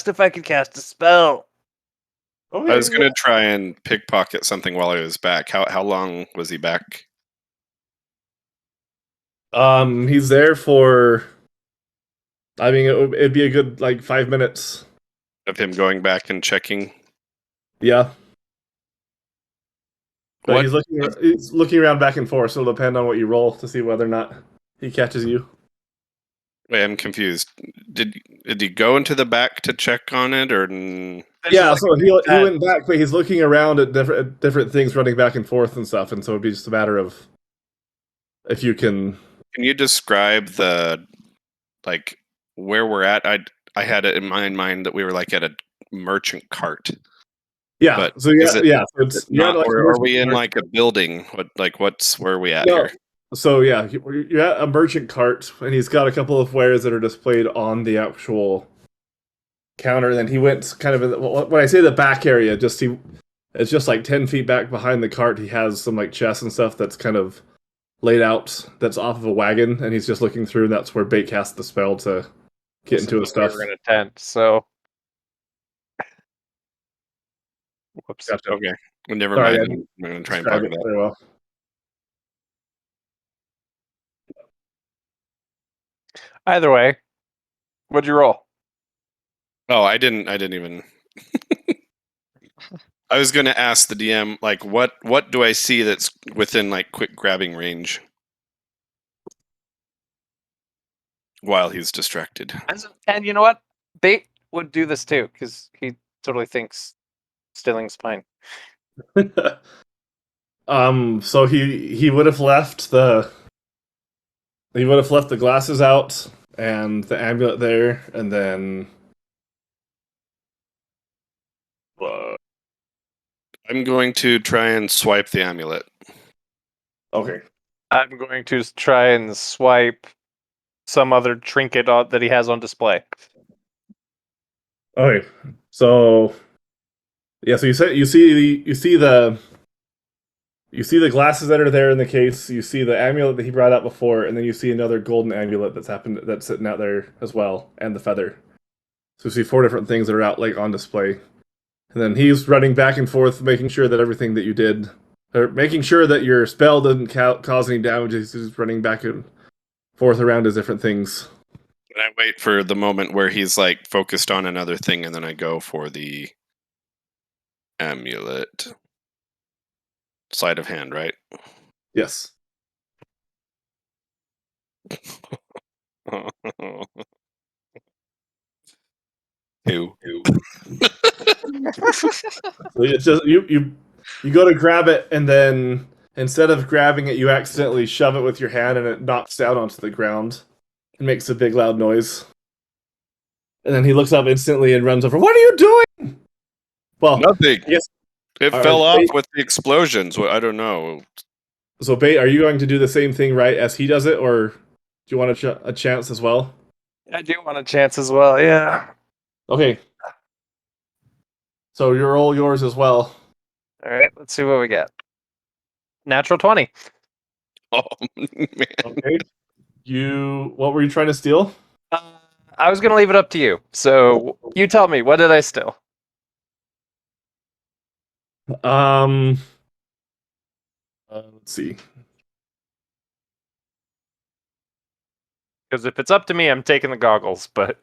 if I could cast a spell. Okay, I was going to try and pickpocket something while I was back. How long was he back? He's there for. I mean, it'd be a good like 5 minutes. Of him going back and checking. Yeah, but What? he's looking around back and forth. So it'll depend on what you roll to see whether or not he catches you. Wait, I'm confused. Did he go into the back to check on it, or Yeah, so he went back, but he's looking around at different things, running back and forth and stuff, and so it'd be just a matter of if you can. can you describe the like where we're at? I had it in my mind that we were like at a merchant cart. Yeah, But so is it- yeah, so it's Not, like or a are we in merchant like a building? Where are we at No. here? So yeah, you're at a merchant cart, and he's got a couple of wares that are displayed on the actual counter. And then he went kind of in when I say the back area, it's just like 10 feet back behind the cart. He has some like chests and stuff that's kind of laid out that's off of a wagon, and he's just looking through. And that's where Bait cast the spell to get into his stuff. We're in a tent, so. Whoops. Gotcha. Okay, well, never Sorry, I mind. didn't I'm gonna try and describe bug it that. very well. Either way, what'd you roll? Oh, I didn't even. I was gonna ask the DM like what do I see that's within like quick grabbing range while he's distracted. And you know what? Bait would do this too, because he totally thinks stealing's fine. So he would have left the glasses out and the amulet there, and then I'm going to try and swipe the amulet. okay. I'm going to try and swipe some other trinket that he has on display. Okay, so yeah, so you see the glasses that are there in the case. You see the amulet that he brought out before, and then you see another golden amulet that's sitting out there as well, and the feather. So you see 4 different things that are out like on display, and then he's running back and forth, making sure that everything that you did, or making sure that your spell doesn't cause any damage. He's just running back and forth around his different things. And I wait for the moment where he's like focused on another thing, and then I go for the amulet. Sleight of hand, right? Yes. Two. So it's just you go to grab it, and then instead of grabbing it, you accidentally shove it with your hand, and it knocks down onto the ground and makes a big loud noise. And then he looks up instantly and runs over. What are you doing? Well, Nothing. I guess. It All fell right, off Bait- with the explosions. Well, I don't know. So, Bait, are you going to do the same thing right as he does it, or do you want a chance as well? I do want a chance as well, yeah. Okay. So you roll yours as well. Alright, let's see what we get. Natural 20. Oh man. Okay. What were you trying to steal? I was going to leave it up to you. So you tell me, what did I steal? Let's see. Because if it's up to me, I'm taking the goggles, but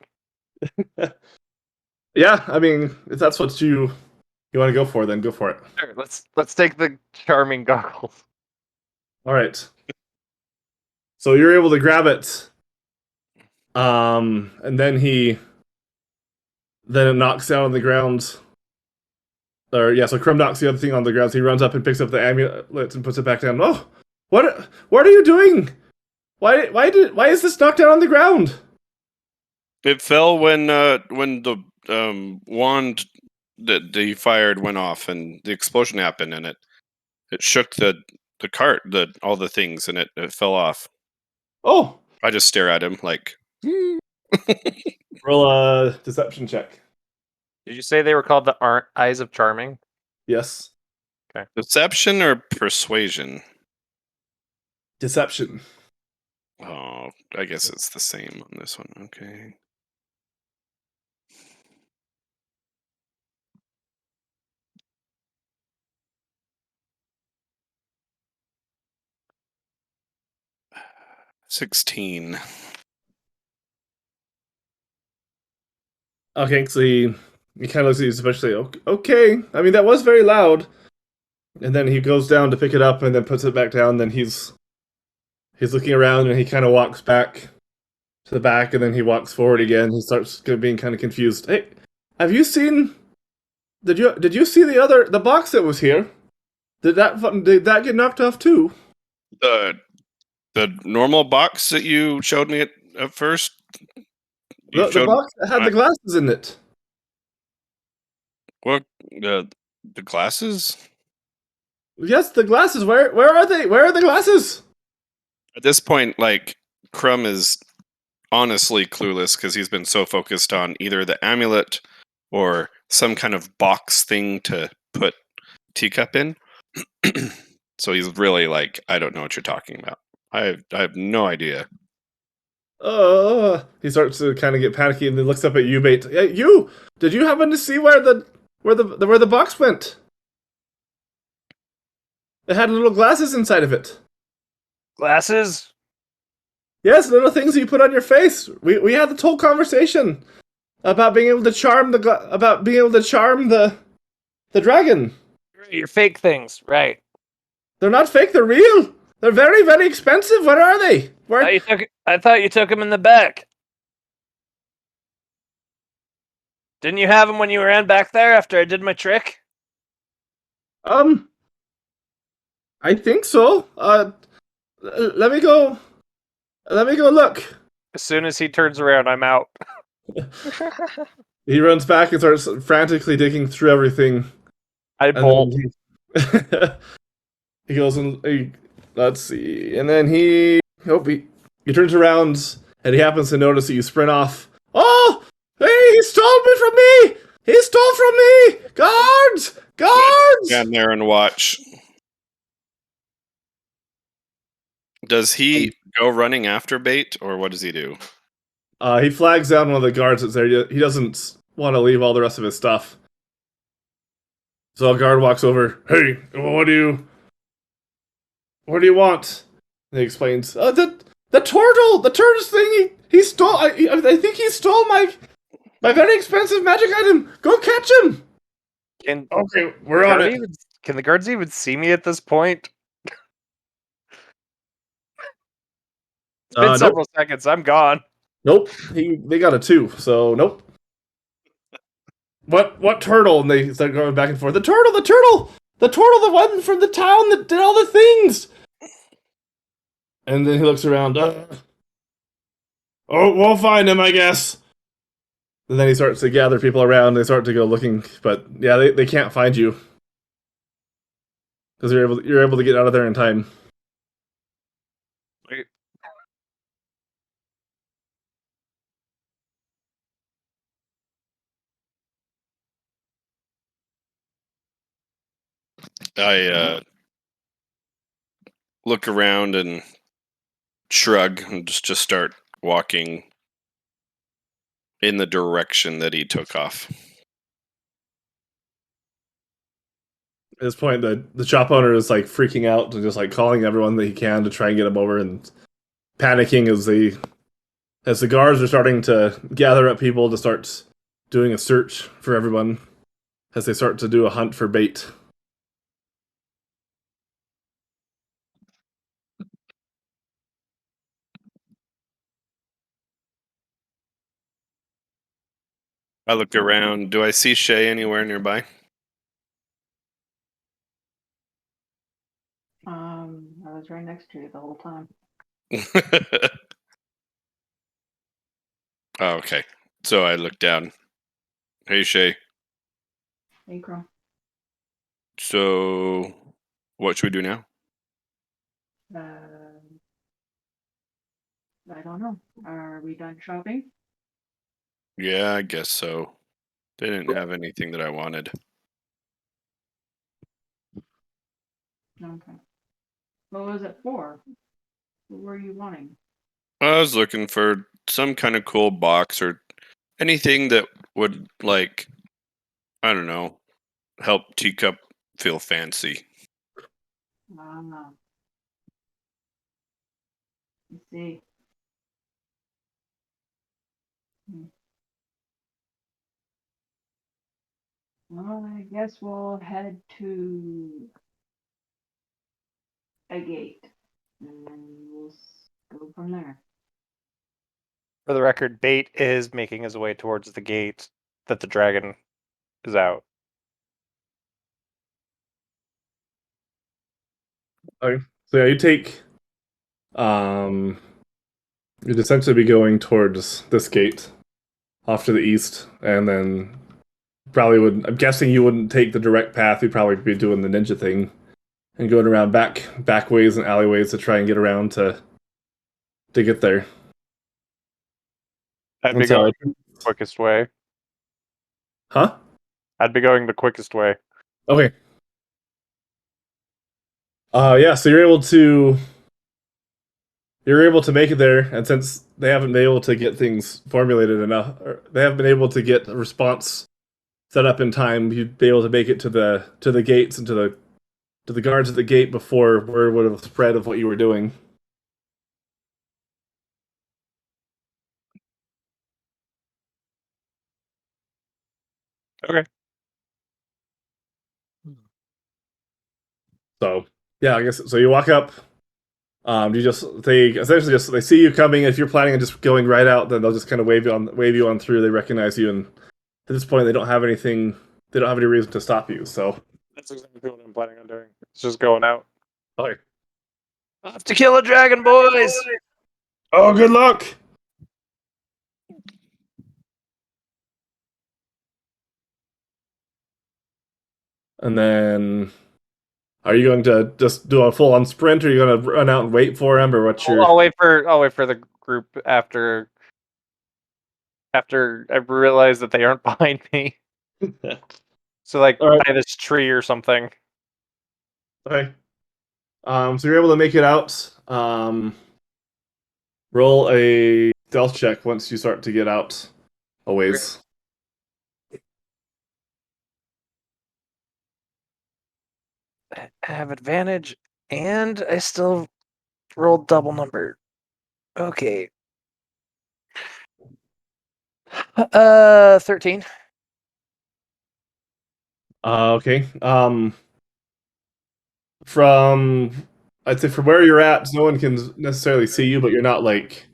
Yeah, I mean, if that's what you want to go for, then go for it. sure, let's take the charming goggles. All right. So you're able to grab it, and then it knocks down on the ground. Or yeah, so Crumb knocks the other thing on the ground. So he runs up and picks up the amulet and puts it back down. Oh, what are you doing? Why is this knocked down on the ground? It fell when the wand that he fired went off, and the explosion happened, and it shook the cart, all the things, and it fell off. Oh, I just stare at him like. roll a deception check. Did you say they were called the Eyes of Charming? Yes, Deception or persuasion? deception. Oh, I guess it's the same on this one. Okay. 16. Okay, so he kind of looks at you, especially. Okay, I mean that was very loud. And then he goes down to pick it up and then puts it back down. Then he's looking around and he kind of walks back to the back and then he walks forward again. He starts being kind of confused. Hey, have you seen? Did you see the box that was here? Did that get knocked off too? The normal box that you showed me at first. The box that had the glasses in it. What the glasses? Yes, the glasses. Where are they? Where are the glasses? At this point, like Crumb is honestly clueless because he's been so focused on either the amulet or some kind of box thing to put Teacup in. So he's really like, I don't know what you're talking about. I have no idea. He starts to kind of get panicky and then looks up at you, Bait. Hey, you! Did you happen to see where the box went? It had little glasses inside of it. Glasses? Yes, little things you put on your face. We had this whole conversation about being able to charm the dragon. Your fake things, right? They're not fake. They're real. They're very, very expensive. Where are they? Where? I thought you took them in the back. Didn't you have them when you ran back there after I did my trick? I think so. Let me go look. As soon as he turns around, I'm out. He runs back and starts frantically digging through everything. I And bolt. then he goes and let's see. And then he turns around and he happens to notice that you sprint off. Oh! Hey, he stole me from me! He stole from me! Guards! Guards! Stand there and watch. Does he go running after Bait, or what does he do? He flags down one of the guards that's there. He doesn't want to leave all the rest of his stuff. So a guard walks over. Hey, what do you want? And he explains. The tortoise thing. He stole. I think he stole my very expensive magic item. Go catch him. Okay, we're on it. Can the guards even see me at this point? It's been several seconds. I'm gone. Nope. They got a 2, so nope. What turtle? And they start going back and forth. The turtle, the one from the town that did all the things. And then he looks around. We'll find him, I guess. And then he starts to gather people around. They start to go looking, but yeah, they can't find you because you're able to get out of there in time. Wait. I look around and shrug and just start walking in the direction that he took off. At this point, the shop owner is like freaking out and just like calling everyone that he can to try and get him over and panicking as the guards are starting to gather up people to start doing a search for everyone as they start to do a hunt for Bait. I look around. Do I see Shay anywhere nearby? I was right next to you the whole time. Oh, okay. So I look down. Hey, Shay. Hey, Chrome. So what should we do now? I don't know. Are we done shopping? Yeah, I guess so. They didn't have anything that I wanted. Okay. What was it for? What were you wanting? I was looking for some kind of cool box or anything that would, like, I don't know, help Teacup feel fancy. I see. Well, I guess we'll head to a gate, and then we'll go from there. For the record, Bait is making his way towards the gate that the dragon is out. Okay. So yeah, you take you'd essentially be going towards this gate off to the east, and then probably would. I'm guessing you wouldn't take the direct path. You'd probably be doing the ninja thing and going around back ways and alleyways to try and get around to get there. I'd be And so- going the quickest way. Huh? I'd be going the quickest way. Okay. Yeah, so you're able to make it there, and since they haven't been able to get things formulated enough, or they haven't been able to get a response set up in time, you'd be able to make it to the gates and to the guards at the gate before word would have spread of what you were doing. Okay. So yeah, I guess so. You walk up. They essentially just they see you coming. If you're planning on just going right out, then they'll just kind of wave you on through. They recognize you, and at this point, they don't have anything. They don't have any reason to stop you. So That's exactly what I'm planning on doing. It's just going out. okay. Off to kill a dragon, boys! Oh, good luck. And then, are you going to just do a full-on sprint, or are you going to run out and wait for him, or what's your? I'll wait for the group after I realize that they aren't behind me. So like All right. by this tree or something. Okay. So you're able to make it out. Roll a stealth check once you start to get out a ways. I have advantage, and I still rolled double number. Okay. 13. Okay. I'd say from where you're at, no one can necessarily see you, but you're not like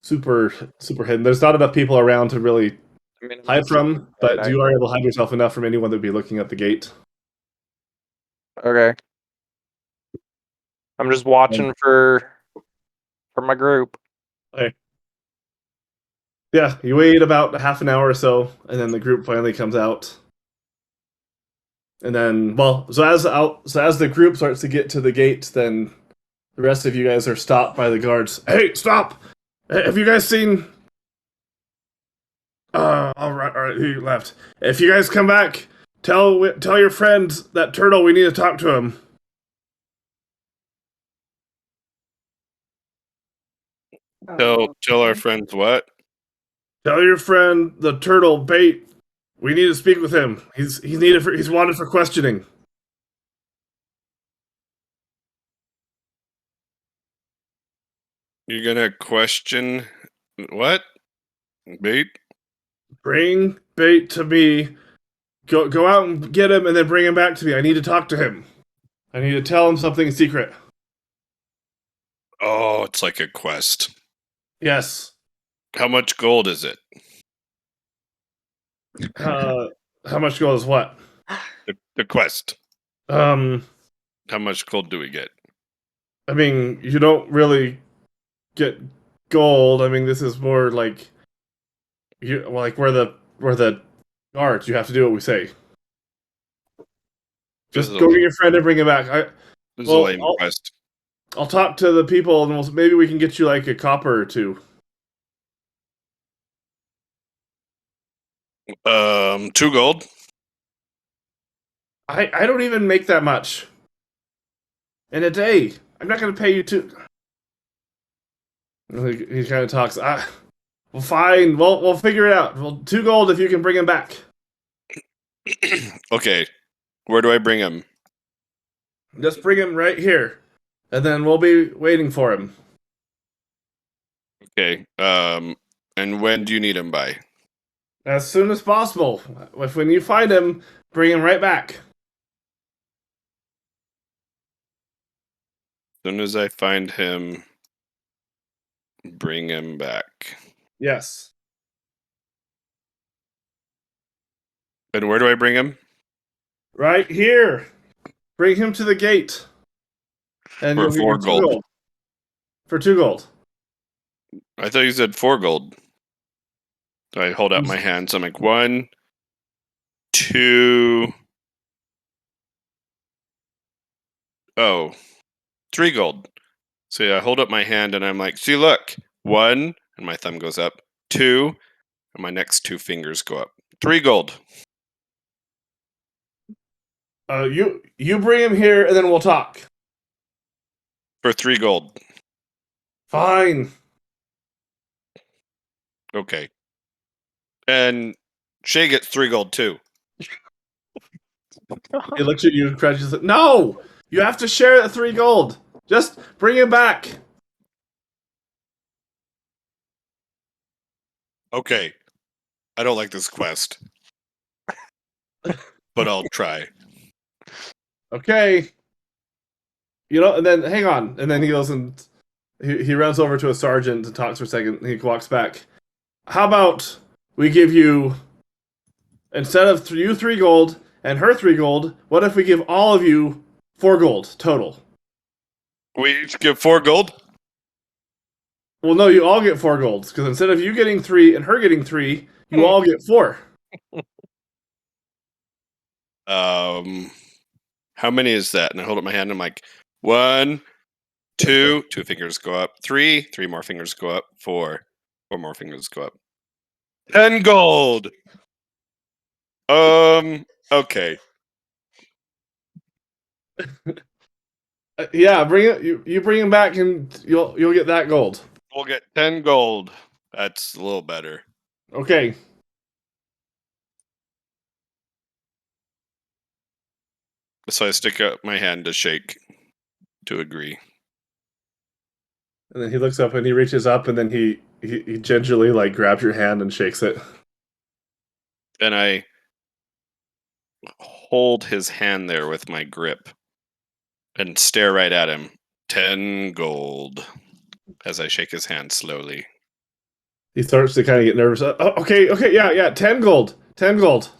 super hidden. There's not enough people around to really I mean, hide from, but I- you are able to hide yourself enough from anyone that'd be looking at the gate. Okay. I'm just watching for my group. Okay. Yeah, you wait about half an hour or so, and then the group finally comes out. And then, so as the group starts to get to the gate, then the rest of you guys are stopped by the guards. Hey, stop! Have you guys seen? All right, he left. If you guys come back, tell your friends that turtle we need to talk to him. Tell our friends what? Tell your friend the turtle Bait. We need to speak with him. He's wanted for questioning. You're gonna question what? Bait? Bring Bait to me. Go out and get him, and then bring him back to me. I need to talk to him. I need to tell him something secret. Oh, it's like a quest. Yes. How much gold is it? How much gold is what? The quest. How much gold do we get? I mean, you don't really get gold. I mean, this is more like we're the guards. You have to do what we say. Just go get your friend and bring him back. This is a lame quest. I'll talk to the people, and maybe we can get you like a copper or two. 2 gold. I don't even make that much in a day. I'm not going to pay you two. He kind of talks. Well, fine. We'll figure it out. Well, 2 gold if you can bring him back. Okay, where do I bring him? Just bring him right here, and then we'll be waiting for him. Okay. And when do you need him by? As soon as possible. When you find him, bring him right back. As soon as I find him, bring him back. Yes. And where do I bring him? Right here. Bring him to the gate. And For you'll get 4 your 2 gold. gold. For 2 gold. I thought you said 4 gold. I hold out my hands. I'm like 1, 2. Oh, 3 gold. So yeah, I hold up my hand and I'm like, see, look, 1, and my thumb goes up. 2, and my next 2 fingers go up. 3 gold. You bring him here, and then we'll talk. For 3 gold. Fine. Okay. And Shay gets 3 gold too. He looks at you and crunches it. No! You have to share the 3 gold. Just bring him back. Okay. I don't like this quest. But I'll try. Okay. You know, and then hang on. And then he goes and he runs over to a sergeant and talks for a second. And he walks back. How about we give you, instead of you 3 gold and her 3 gold, what if we give all of you 4 gold total? We each give 4 gold? Well, no, you all get 4 golds, because instead of you getting 3 and her getting 3, you all get 4. How many is that? And I hold up my hand and I'm like, 1, 2, 2 fingers go up, 3 more fingers go up, 4 more fingers go up. 10 gold. Okay. Yeah, bring it. You bring him back, and you'll get that gold. We'll get 10 gold. That's a little better. Okay. So I stick out my hand to shake to agree. And then he looks up and he reaches up, and then he gingerly like grabs your hand and shakes it. And I hold his hand there with my grip and stare right at him. 10 gold as I shake his hand slowly. He starts to kind of get nervous. Okay, yeah, 10 gold. 10 gold.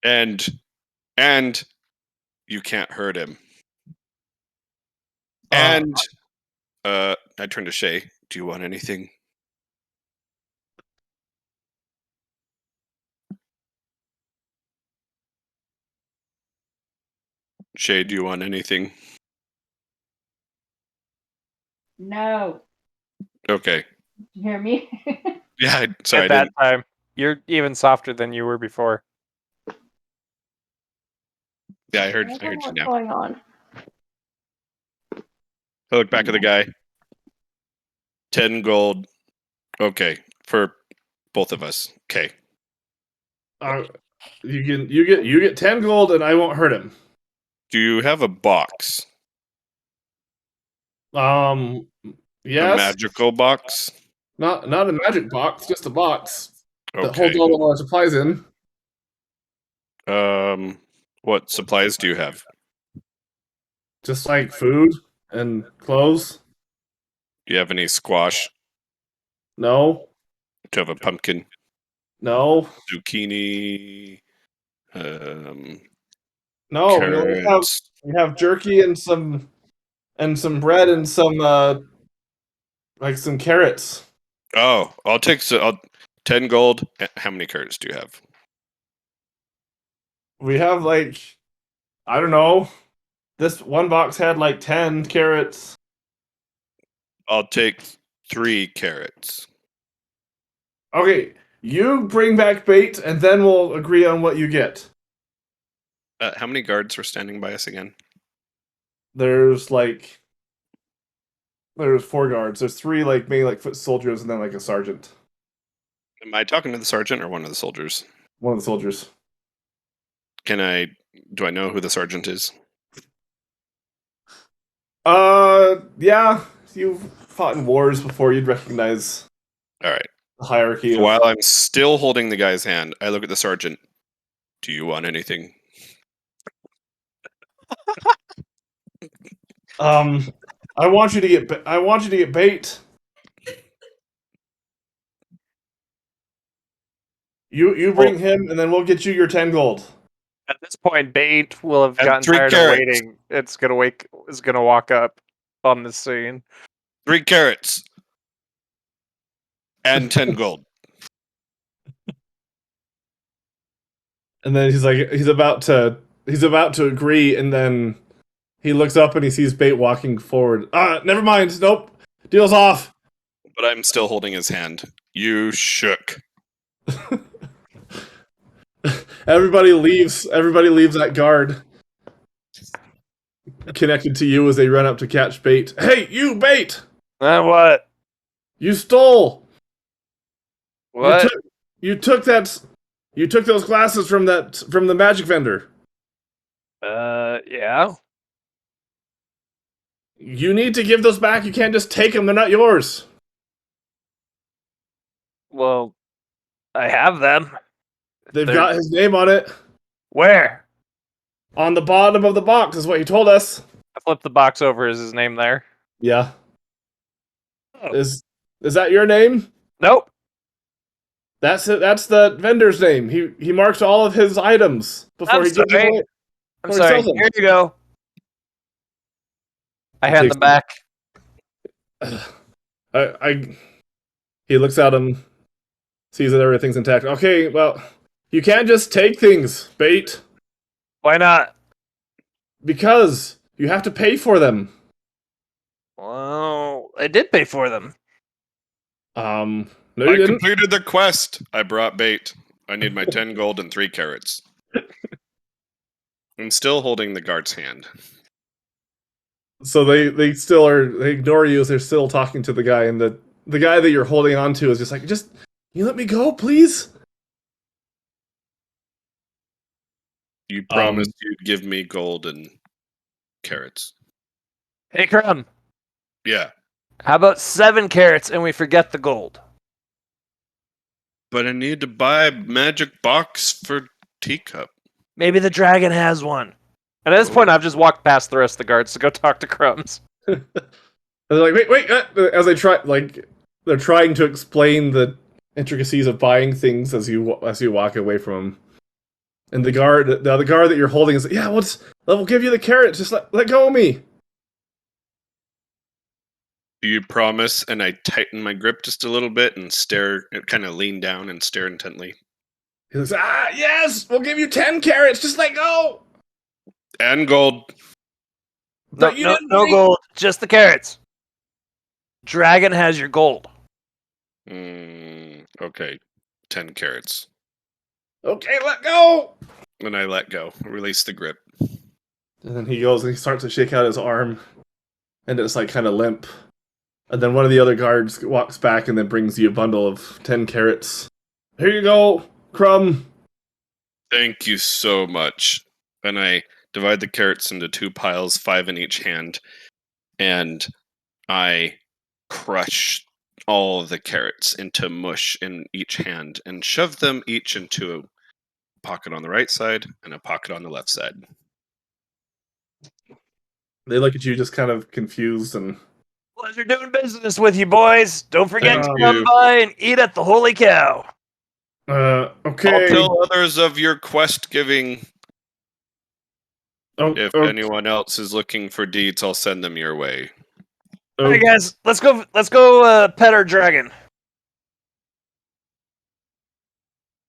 And you can't hurt him. And I turn to Shay. Do you want anything? Shay, do you want anything? No. Okay. You hear me? Yeah, sorry. At that time, you're even softer than you were before. Yeah, I heard I you don't know what's now. going on. I look back at the guy. 10 gold. Okay, for both of us. Okay. You get 10 gold, and I won't hurt him. Do you have a box? Yes. A magical box? Not a magic box, just a box that Okay. holds all of our supplies in. What supplies do you have? Just like food and clothes. Do you have any squash? No. Do you have a pumpkin? No. Zucchini? No. Carrots? We have jerky and some bread and some like some carrots. Oh, I'll take 10 gold. How many carrots do you have? We have like, I don't know. This one box had like 10 carrots. I'll take 3 carrots. Okay, you bring back bait, and then we'll agree on what you get. How many guards were standing by us again? There's 4 guards. There's 3 like main like foot soldiers, and then like a sergeant. Am I talking to the sergeant or one of the soldiers? One of the soldiers. Do I know who the sergeant is? Yeah. You fought in wars before, you'd recognize All right. the hierarchy. So while I'm still holding the guy's hand, I look at the sergeant. Do you want anything? I want you to get bait. You bring him, and then we'll get you your 10 gold. At this point, Bait will have And gotten 3 tired carrots. of waiting. It's gonna walk up on the scene. 3 carrots. And 10 gold. And then he's about to agree, and then he looks up and he sees Bait walking forward. Never mind. Nope. Deal's off. But I'm still holding his hand. You shook. Everybody leaves that guard connected to you as they run up to catch Bait. Hey, you Bait! What? You stole. What? You took those glasses from the magic vendor. Yeah. You need to give those back. You can't just take them. They're not yours. Well, I have them. They've They're- got his name on it. Where? On the bottom of the box is what he told us. I flip the box over. Is his name there? Yeah. Oh. Is that your name? Nope. That's it. That's the vendor's name. He marks all of his items before I'm he gives them sorry. away. I'm Or sorry. sells them. Here you go. I hand Takes them back. He looks at him, sees that everything's intact. Okay, well, you can't just take things, Bait, Why not? because you have to pay for them. Well, I did pay for them. No, you I didn't. completed the quest. I brought Bait. I need my 10 gold and 3 carrots. I'm still holding the guard's hand. So they ignore you as they're still talking to the guy, and the guy that you're holding on to is just like, you let me go, please. You promised you'd give me gold and carrots. Hey, Crumb. Yeah, How about 7 carrots and we forget the gold? but I need to buy a magic box for teacup. Maybe the dragon has one. And at this point, I've just walked past the rest of the guards to go talk to Crumbs. And they're like, wait, as they try, they're trying to explain the intricacies of buying things as you walk away from them. And the other guard that you're holding is like, yeah, we'll give you the carrot. Just let go of me. Do you promise? And I tighten my grip just a little bit and kind of lean down and stare intently. He goes, yes, we'll give you 10 carrots. Just let go. And gold. But you didn't No bring- gold, just the carrots. Dragon has your gold. Okay, 10 carrots. Okay, let go. And I let go. Release the grip. And then he goes and he starts to shake out his arm, and it's like kind of limp. And then one of the other guards walks back and then brings you a bundle of 10 carrots. Here you go, Crumb. Thank you so much. And I divide the carrots into 2 piles, 5 in each hand, and I crush all of the carrots into mush in each hand and shove them each into a pocket on the right side and a pocket on the left side. They look at you just kind of confused and Pleasure doing business with you, boys. Don't forget Thank to come you. by and eat at the Holy Cow. okay. I'll tell others of your quest giving. Oh, If okay. anyone else is looking for deeds, I'll send them your way. Oh, Hey guys, let's go pet our dragon.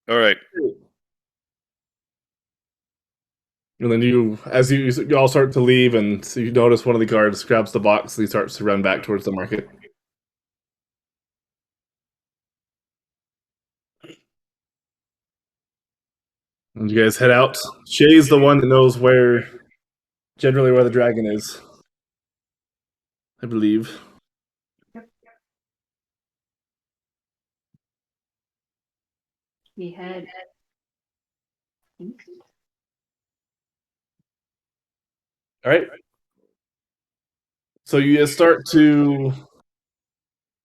All right. And then you all start to leave, and so you notice one of the guards grabs the box and he starts to run back towards the market. And you guys head out. Shay's the one that knows generally where the dragon is. I believe. He had. All right. So you start to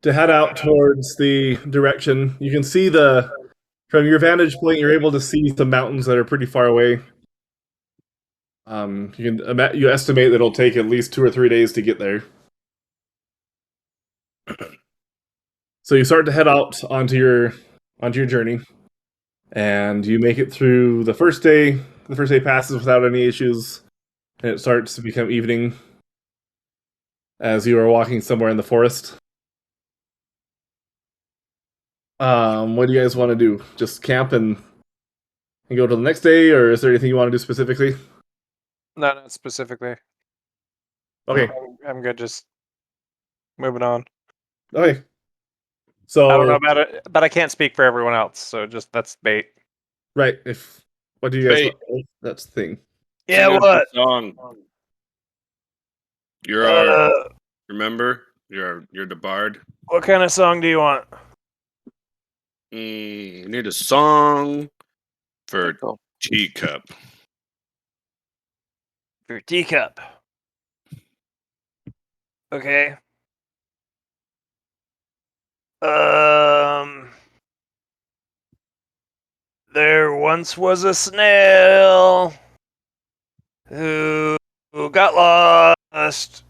to head out towards the direction. You can see from your vantage point, you're able to see some mountains that are pretty far away. You estimate that it'll take at least 2 or 3 days to get there. So you start to head out onto your journey, and you make it through the first day. The first day passes without any issues, and it starts to become evening as you are walking somewhere in the forest. What do you guys want to do? Just camp and go to the next day, or is there anything you want to do specifically? No, not specifically. Okay. I'm good. Just moving on. Okay. I So don't know about it, but I can't speak for everyone else. So just that's bait. right, what do you guys Bait. want? That's the thing. Yeah, Sing us what? a song. You're our. Uh, Remember, you're the bard. what kind of song do you want? We need a song for Cool. Teacup. For your teacup. Okay. There once was a snail who got lost,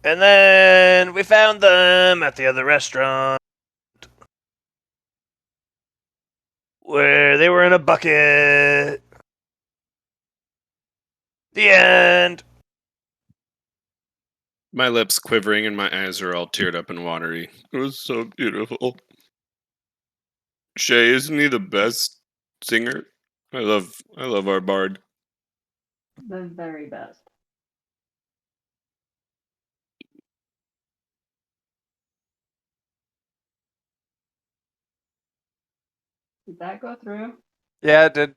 and then we found them at the other restaurant where they were in a bucket. The end. My lips quivering and my eyes are all teared up and watery. It was so beautiful. Shay, isn't he the best singer? I love our bard. The very best. Did that go through? Yeah, it did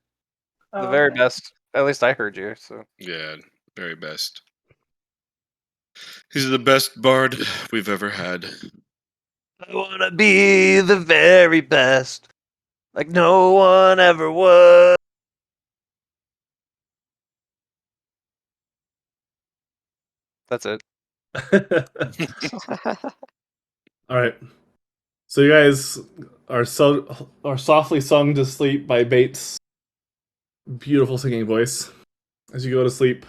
Oh, the very okay. best. At least I heard you. So Yeah, very best. He's the best bard we've ever had. I wanna be the very best, like no one ever was. that's it. All right. So you guys are softly sung to sleep by Bates' beautiful singing voice as you go to sleep.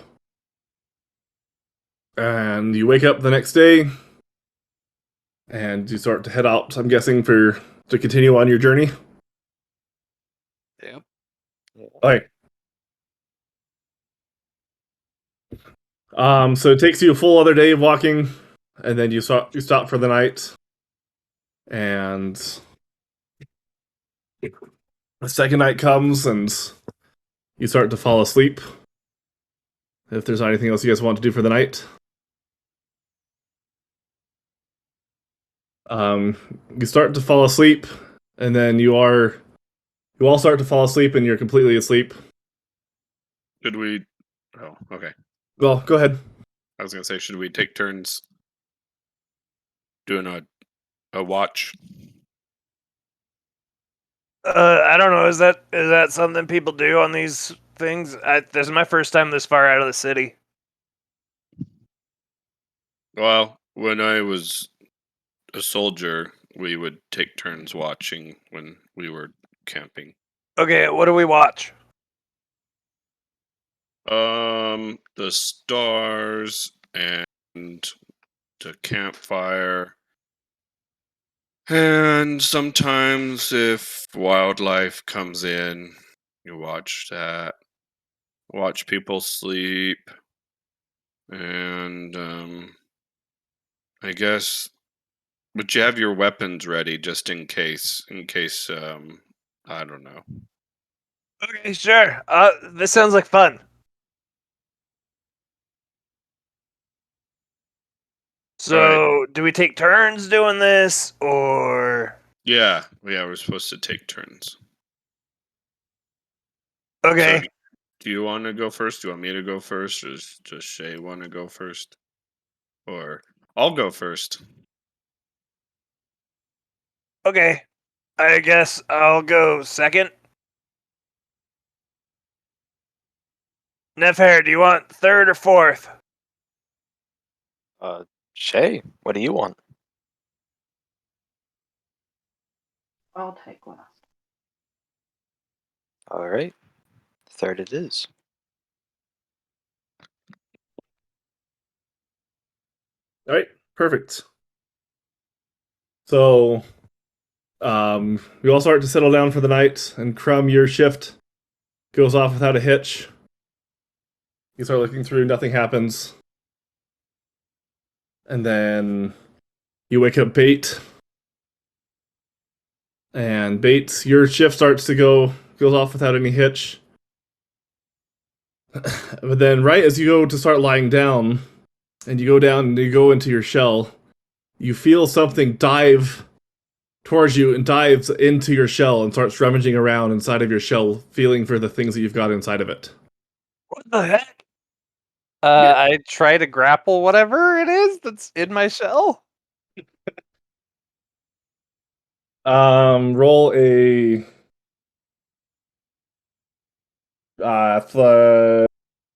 And you wake up the next day and you start to head out, I'm guessing, to continue on your journey. Yep. All right. So it takes you a full other day of walking, and then you stop for the night. And the second night comes and you start to fall asleep. If there's not anything else you guys want to do for the night. You start to fall asleep, and then you all start to fall asleep, and you're completely asleep. Should we? Oh, okay. Well, go ahead. I was gonna say, should we take turns doing a watch? I don't know. Is that something people do on these things? This is my first time this far out of the city. Well, when I was a soldier, we would take turns watching when we were camping. Okay, what do we watch? The stars and the campfire. And sometimes if wildlife comes in, you watch that. Watch people sleep. And I guess but you have your weapons ready just in case I don't know. Okay, sure. This sounds like fun. So, do we take turns doing this, or Yeah, we're supposed to take turns. okay? So, do you want to go first? Do you want me to go first? Or does Shay want to go first? Or I'll go first. Okay, I guess I'll go second. Nefhair, do you want third or fourth? Shay, what do you want? I'll take last. All right. Third it is. All right, perfect. So, you all start to settle down for the night, and Crumb, your shift goes off without a hitch. You start looking through, nothing happens. And then you wake up Bait. And Bait, your shift starts to goes off without any hitch. But then right as you go to start lying down, and you go down and you go into your shell, you feel something dive towards you and dives into your shell and starts rummaging around inside of your shell, feeling for the things that you've got inside of it. What the heck? I try to grapple whatever it is that's in my shell. Roll a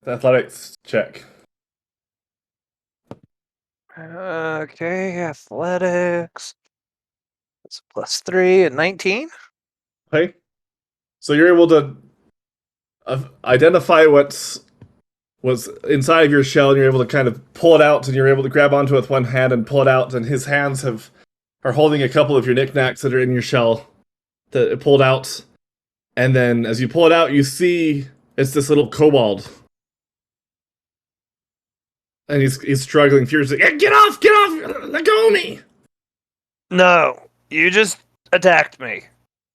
athletics check. Okay, athletics. That's a +3 and 19. Okay, so you're able to identify what's inside of your shell, and you're able to kind of pull it out, and you're able to grab onto it with one hand and pull it out, and his hands are holding a couple of your knickknacks that are in your shell that it pulled out. And then as you pull it out, you see it's this little kobold. And he's struggling furiously. Get off! Let go of me! No, you just attacked me.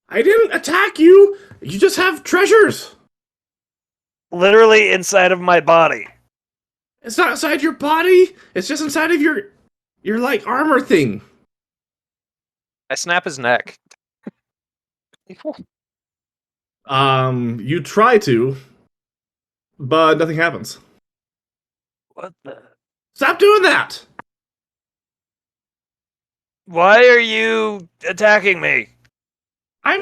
I didn't attack you! You just have treasures! Literally inside of my body. It's not inside your body! It's just inside of your like armor thing. I snap his neck. You try to, but nothing happens. What the? Stop doing that! Why are you attacking me? I'm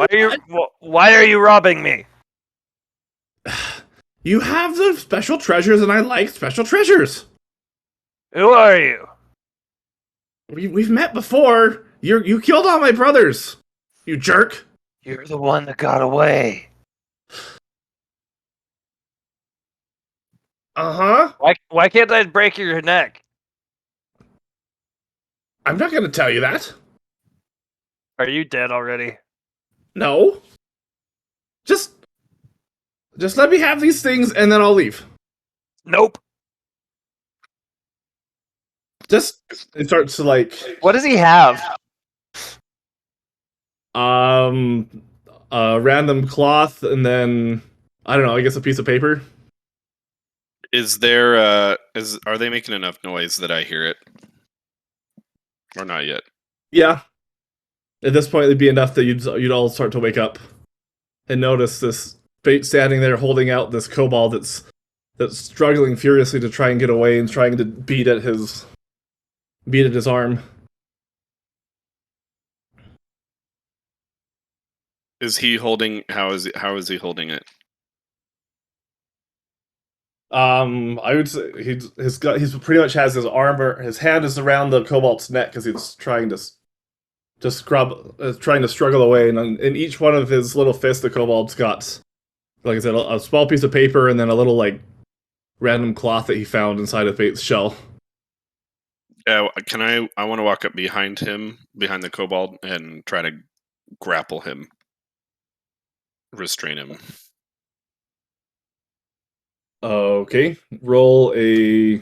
Why are you robbing me? You have the special treasures, and I like special treasures. Who are you? We've met before. You killed all my brothers. You jerk. You're the one that got away. Uh-huh. Why can't I break your neck? I'm not gonna tell you that. Are you dead already? No. Just let me have these things, and then I'll leave. Nope. It starts to like What does he have? a random cloth, and then I don't know, I guess a piece of paper. Is are they making enough noise that I hear it? Or not yet? Yeah. At this point, it'd be enough that you'd all start to wake up and notice this Bait standing there holding out this kobold that's struggling furiously to try and get away and trying to beat at his arm. Is he holding? How is he holding it? I would say he's pretty much has his armor. His hand is around the kobold's neck because he's trying to trying to struggle away. And in each one of his little fists, the kobold's got, like I said, a small piece of paper and then a little like random cloth that he found inside of Bait's shell. I want to walk up behind him, behind the kobold, and try to grapple him, restrain him. Okay, roll I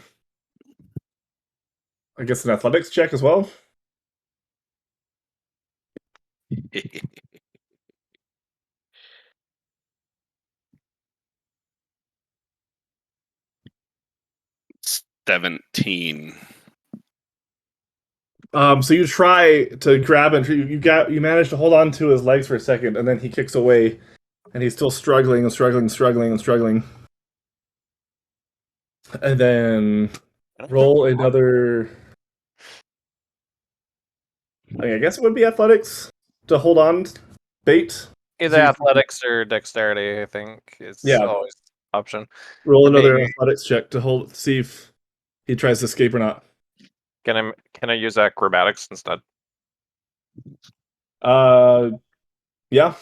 guess an athletics check as well. $17. So you try to grab him. You manage to hold on to his legs for a second, and then he kicks away, and he's still struggling. And then roll another. I guess it would be athletics to hold on. Bait. Either athletics or dexterity, I think. It's Yeah. always an option. Roll another Maybe. athletics check to see if he tries to escape or not. Can I use acrobatics instead? Yeah.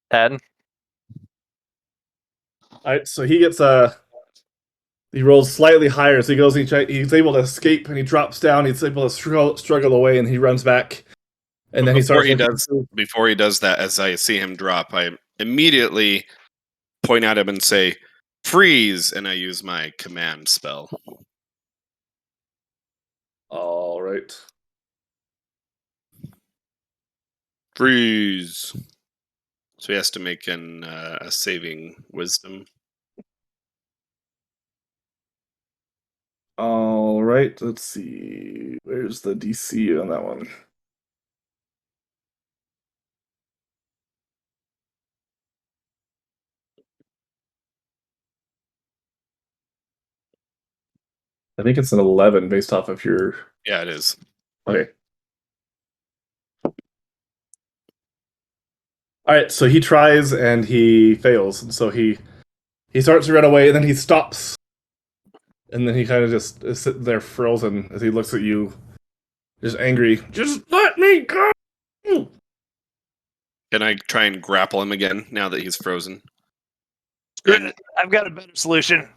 Ted? Alright, so he gets he rolls slightly higher, so he goes. He's able to escape, and he drops down. He's able to struggle away, and he runs back. And then he before starts. before he does that, as I see him drop, I immediately point at him and say, "Freeze!" and I use my command spell. All right. Freeze. So he has to make a saving wisdom. All right. Let's see. Where's the DC on that one? I think it's an 11 based off of your. Yeah, it is. Okay. All right. So he tries and he fails, and so he starts to run away, and then he stops, and then he kind of just is sitting there frozen as he looks at you, just angry. Just let me go. Can I try and grapple him again now that he's frozen? I've got a better solution.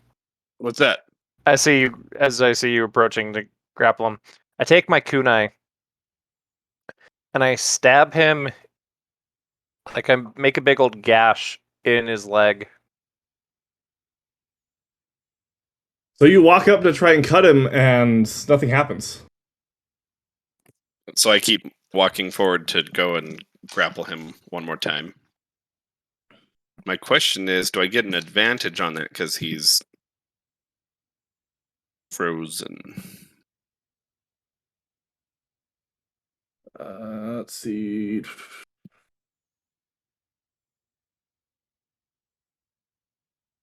What's that? I see you approaching to grapple him. I take my kunai and I stab him. Like I make a big old gash in his leg. So you walk up to try and cut him, and nothing happens. So I keep walking forward to go and grapple him one more time. My question is, do I get an advantage on that because he's frozen? Let's see.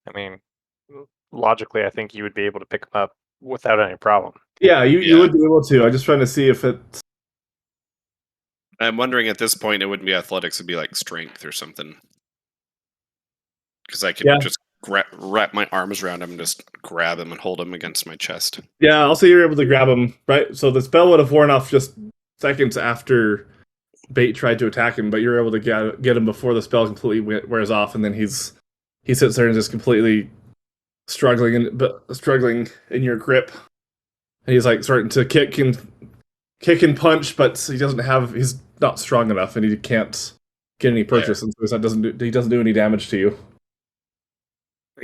I mean, logically, I think you would be able to pick him up without any problem. Yeah, you Yeah. would be able to. I'm just trying to see if it's. I'm wondering at this point it wouldn't be athletics, it'd be like strength or something. Because I could Yeah. just wrap my arms around him and just grab him and hold him against my chest. Yeah, also you're able to grab him, right? So the spell would have worn off just seconds after Bait tried to attack him, but you're able to get him before the spell completely wears off, and then he sits there and just completely struggling in your grip, and he's like starting to kick and punch, but he's not strong enough, and he can't get any purchase, and so he doesn't do any damage to you.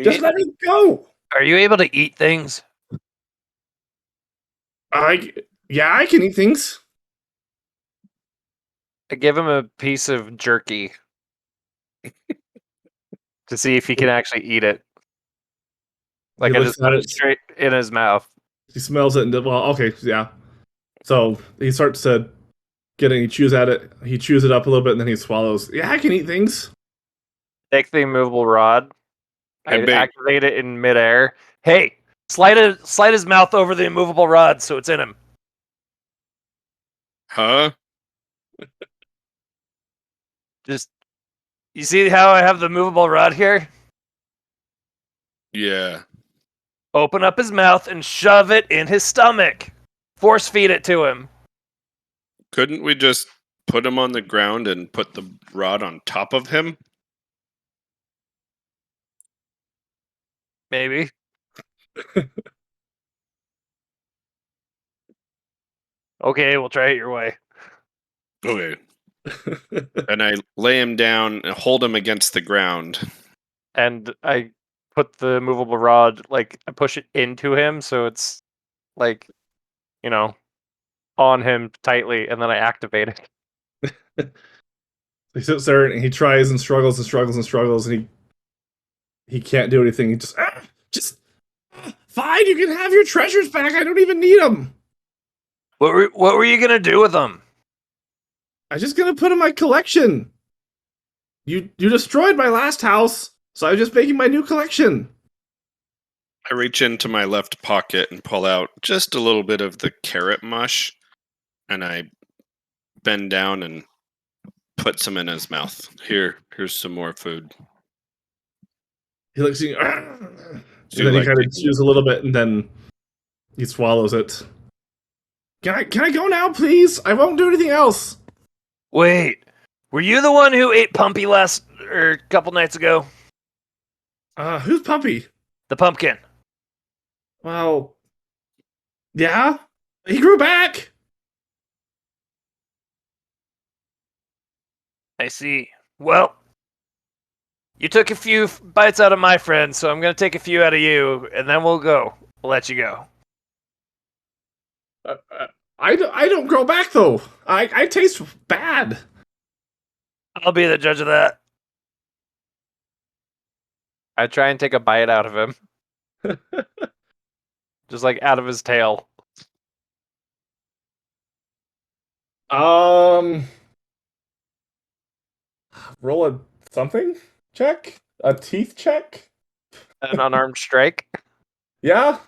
Just let me go. Are you able to eat things? I can eat things. I give him a piece of jerky to see if he can actually eat it. Like He I looks just at put it it. straight in his mouth. He smells it and okay, yeah. So he starts to get it. He chews at it. He chews it up a little bit, and then he swallows. Yeah, I can eat things. Take the immovable rod. I Hey, Bait. activate it in midair. Hey, slide his mouth over the immovable rod so it's in him. Huh? Just, you see how I have the movable rod here? Yeah. Open up his mouth and shove it in his stomach. Force feed it to him. Couldn't we just put him on the ground and put the rod on top of him? Maybe. Okay, we'll try it your way. Okay. And I lay him down and hold him against the ground. And I put the movable rod, like I push it into him so it's like, on him tightly, and then I activate it. He sits there and he tries and struggles and struggles and struggles, and he can't do anything. He just fine. You can have your treasures back. I don't even need them. What were you gonna do with them? I'm just gonna put in my collection. You destroyed my last house, so I'm just making my new collection. I reach into my left pocket and pull out just a little bit of the carrot mush, and I bend down and put some in his mouth. Here's some more food. He looks at you, and Do you then he like kind of taking- chews a little bit, and then he swallows it. Can I go now, please? I won't do anything else. Wait, were you the one who ate Pumpy last or a couple nights ago? Who's Puppy? The pumpkin. Well, yeah, he grew back. I see. Well, you took a few bites out of my friend, so I'm gonna take a few out of you, and then we'll go. We'll let you go. I don't grow back though. I taste bad. I'll be the judge of that. I try and take a bite out of him. Just like out of his tail. Roll a something check, a teeth check. An unarmed strike. Yeah.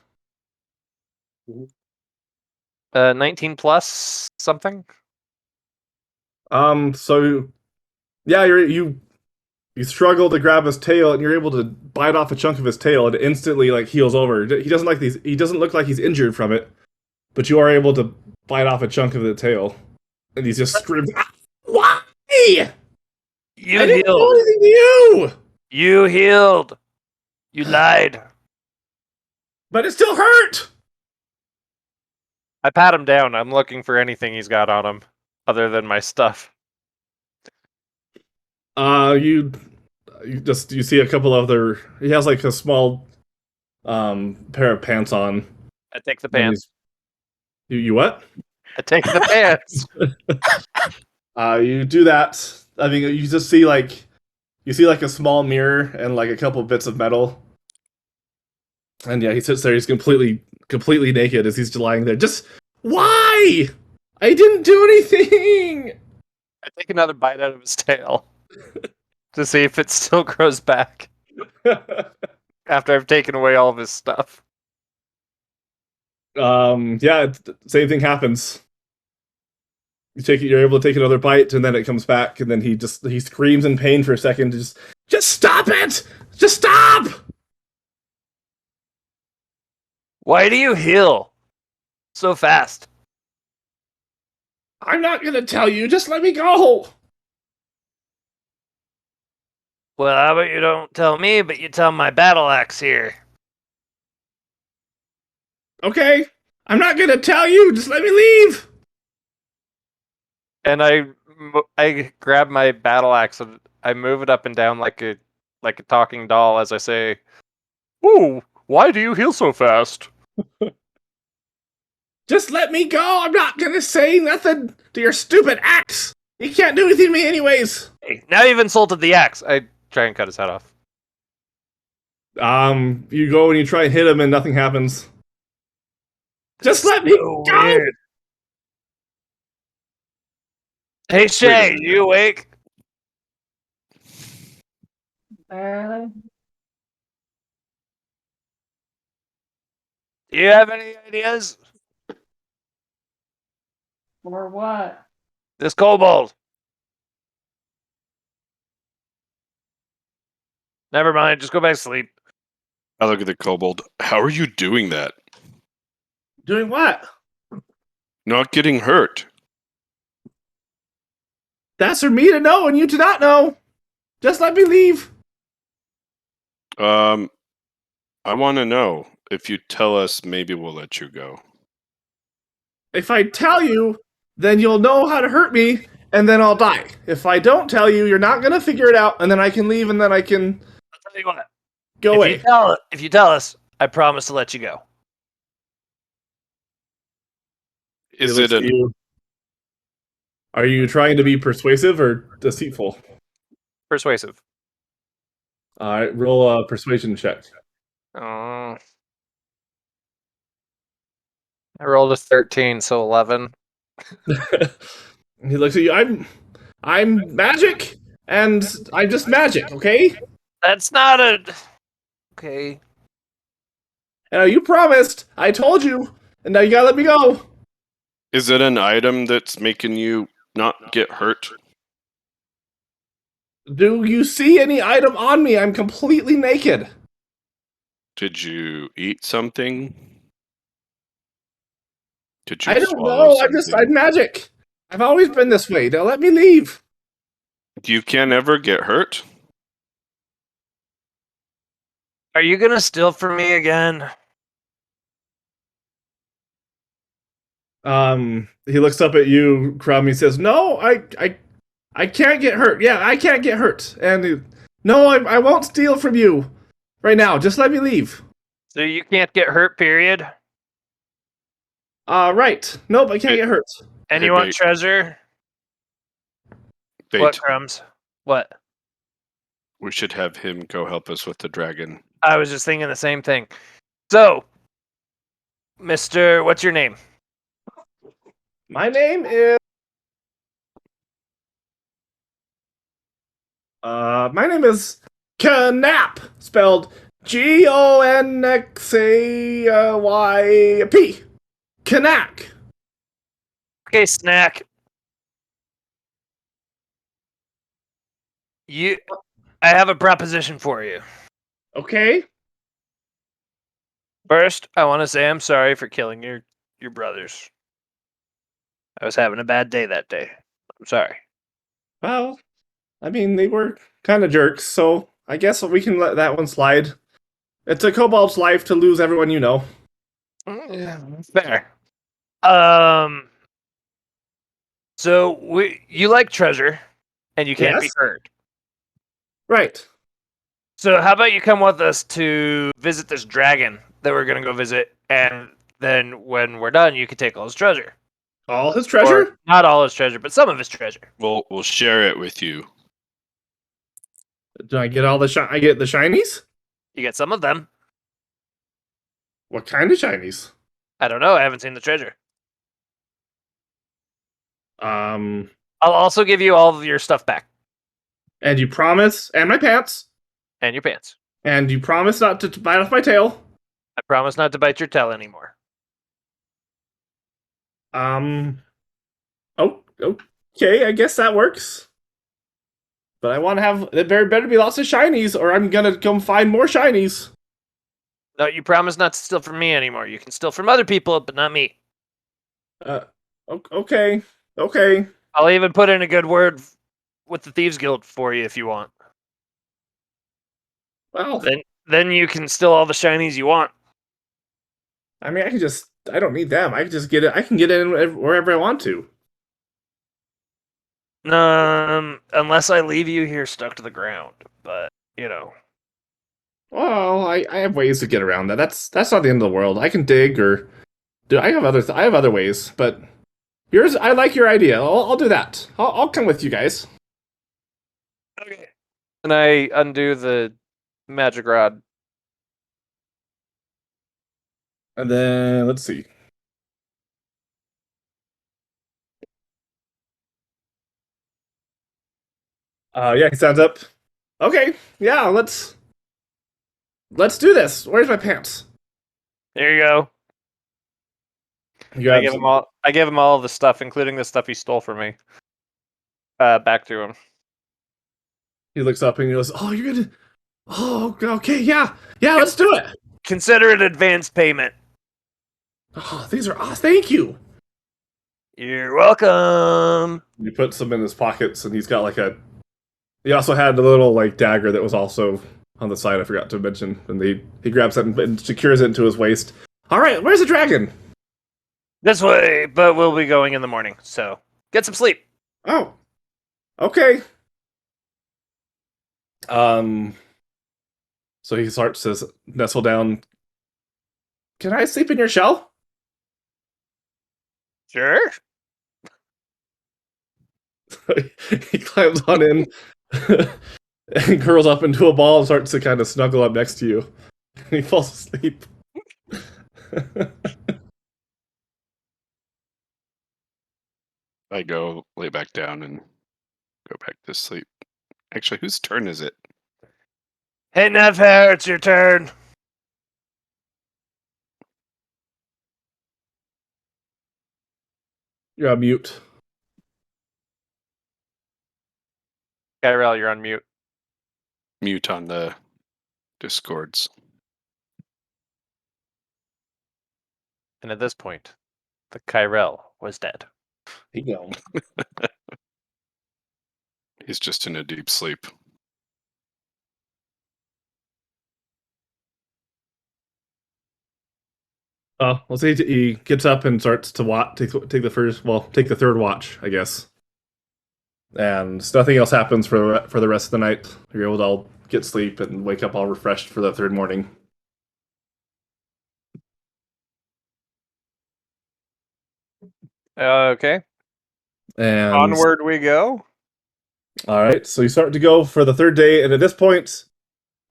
19 plus something. So, yeah, you struggle to grab his tail, and you're able to bite off a chunk of his tail, and it instantly like heals over. He doesn't look like he's injured from it, but you are able to bite off a chunk of the tail, and he's just screaming, "Why? You I didn't do healed. anything to you!" You healed. You lied. But it still hurt. I pat him down. I'm looking for anything he's got on him other than my stuff. You see a couple other. He has like a small pair of pants on. I take the And pants. You what? I take the pants. You do that. I mean, you just see like a small mirror and like a couple bits of metal. And yeah, he sits there. He's completely naked as he's lying there. Just why? I didn't do anything. I take another bite out of his tail to see if it still grows back after I've taken away all of his stuff. Yeah, same thing happens. You're able to take another bite, and then it comes back, and then he screams in pain for a second. Just stop it! Just stop! Why do you heal so fast? I'm not gonna tell you. Just let me go. Well, how about you don't tell me, but you tell my battle axe here. Okay, I'm not gonna tell you. Just let me leave. And I grab my battle axe and I move it up and down like a talking doll as I say, "Ooh, why do you heal so fast?" Just let me go. I'm not gonna say nothing to your stupid axe. You can't do anything to me anyways. Hey, now you've insulted the axe. I try and cut his head off. You go and you try and hit him, and nothing happens. Just let me So go. weird. Hey Shay, you awake? Barely. Do you have any ideas? Or what? This kobold. Never mind, just go back to sleep. I look at the kobold. How are you doing that? Doing what? Not getting hurt. That's for me to know and you to not know. Just let me leave. I want to know. If you tell us, maybe we'll let you go. If I tell you, then you'll know how to hurt me, and then I'll die. If I don't tell you, you're not gonna figure it out, and then I can leave, and then I can I'll tell you what. go away. If you tell us, I promise to let you go. Is He it looks at you. Are you trying to be persuasive or deceitful? Persuasive. All right, roll a persuasion check. I rolled a 13, so 11. He looks at you. I'm magic, and I'm just magic. Okay. That's not a. Okay. You promised. I told you, and now you gotta let me go. Is it an item that's making you not get hurt? Do you see any item on me? I'm completely naked. Did you eat something? Did you I don't swallow know. something? I'm magic. I've always been this way. Now let me leave. You can never get hurt. Are you gonna steal from me again? He looks up at you, Crumb. He says, "No, I can't get hurt. Yeah, I can't get hurt. And no, I won't steal from you right now. Just let me leave." So you can't get hurt, period? Right. Nope, I can't get hurt. And Hey, you want Bait. treasure? Bait. What, Crumbs? What? We should have him go help us with the dragon. I was just thinking the same thing. So, Mr. What's your name? My name is. My name is Knap, spelled Gonxayp. Knack. Okay, Snack. I have a proposition for you. Okay. First, I want to say I'm sorry for killing your brothers. I was having a bad day that day. I'm sorry. Well, I mean, they were kind of jerks, so I guess we can let that one slide. It's a kobold's life to lose everyone you know. Yeah, fair. So you like treasure, and you can't be Yes. hurt. Right. So how about you come with us to visit this dragon that we're gonna go visit, and then when we're done, you can take all his treasure. All his treasure? Or not all his treasure, but some of his treasure. We'll share it with you. Do I get all the I get the shinies? You get some of them. What kind of shinies? I don't know. I haven't seen the treasure. I'll I'll also give you all of your stuff back and you promise, and my pants, and your pants. and you promise not to bite off my tail. I promise not to bite your tail anymore. Oh, okay, I guess that works. But I want to have, there better be lots of shinies, or I'm gonna come find more shinies. No, you promise not to steal from me anymore. You can steal from other people, but not me. Okay. I'll even put in a good word with the Thieves Guild for you if you want. Well, Then you can steal all the shinies you want. I mean, I don't need them. I can just get it. I can get it in wherever I want to. Unless I leave you here stuck to the ground. But, Well, I have ways to get around that. That's not the end of the world. I can dig or do. I have other ways, but yours. I like your idea. I'll do that. I'll come with you guys. Okay. And I undo the magic rod. And then let's see. Yeah, he stands up. Okay, yeah, let's do this. Where's my pants? There you go. You I have give him all. I give him all of the stuff, including the stuff he stole from me. Back to him. He looks up and he goes, "Oh, you're gonna. Oh, okay, yeah, let's do it. Consider it advance payment. Oh, these are. Oh, thank you." You're welcome. He puts them in his pockets, and he's got like a. He also had a little like dagger that was also on the side. I forgot to mention, and he grabs it and secures it into his waist. All right, where's the dragon? This way, but we'll be going in the morning, so get some sleep. Oh, okay. So he starts to nestle down. Can I sleep in your shell? Sure. He climbs on in and curls up into a ball and starts to kind of snuggle up next to you. He falls asleep. I go lay back down and go back to sleep. Actually, whose turn is it? Hey, Nevhair, it's your turn. You're on mute. Kyrell, you're on mute. Mute on the Discords. And at this point, The Kyrell was dead. He gone. He's just in a deep sleep. Let's say he gets up and starts to take the third watch, I guess. And nothing else happens for the rest of the night. You're able to all get sleep and wake up all refreshed for the third morning. Okay. And Onward we go. all right, so you start to go for the third day, and at this point,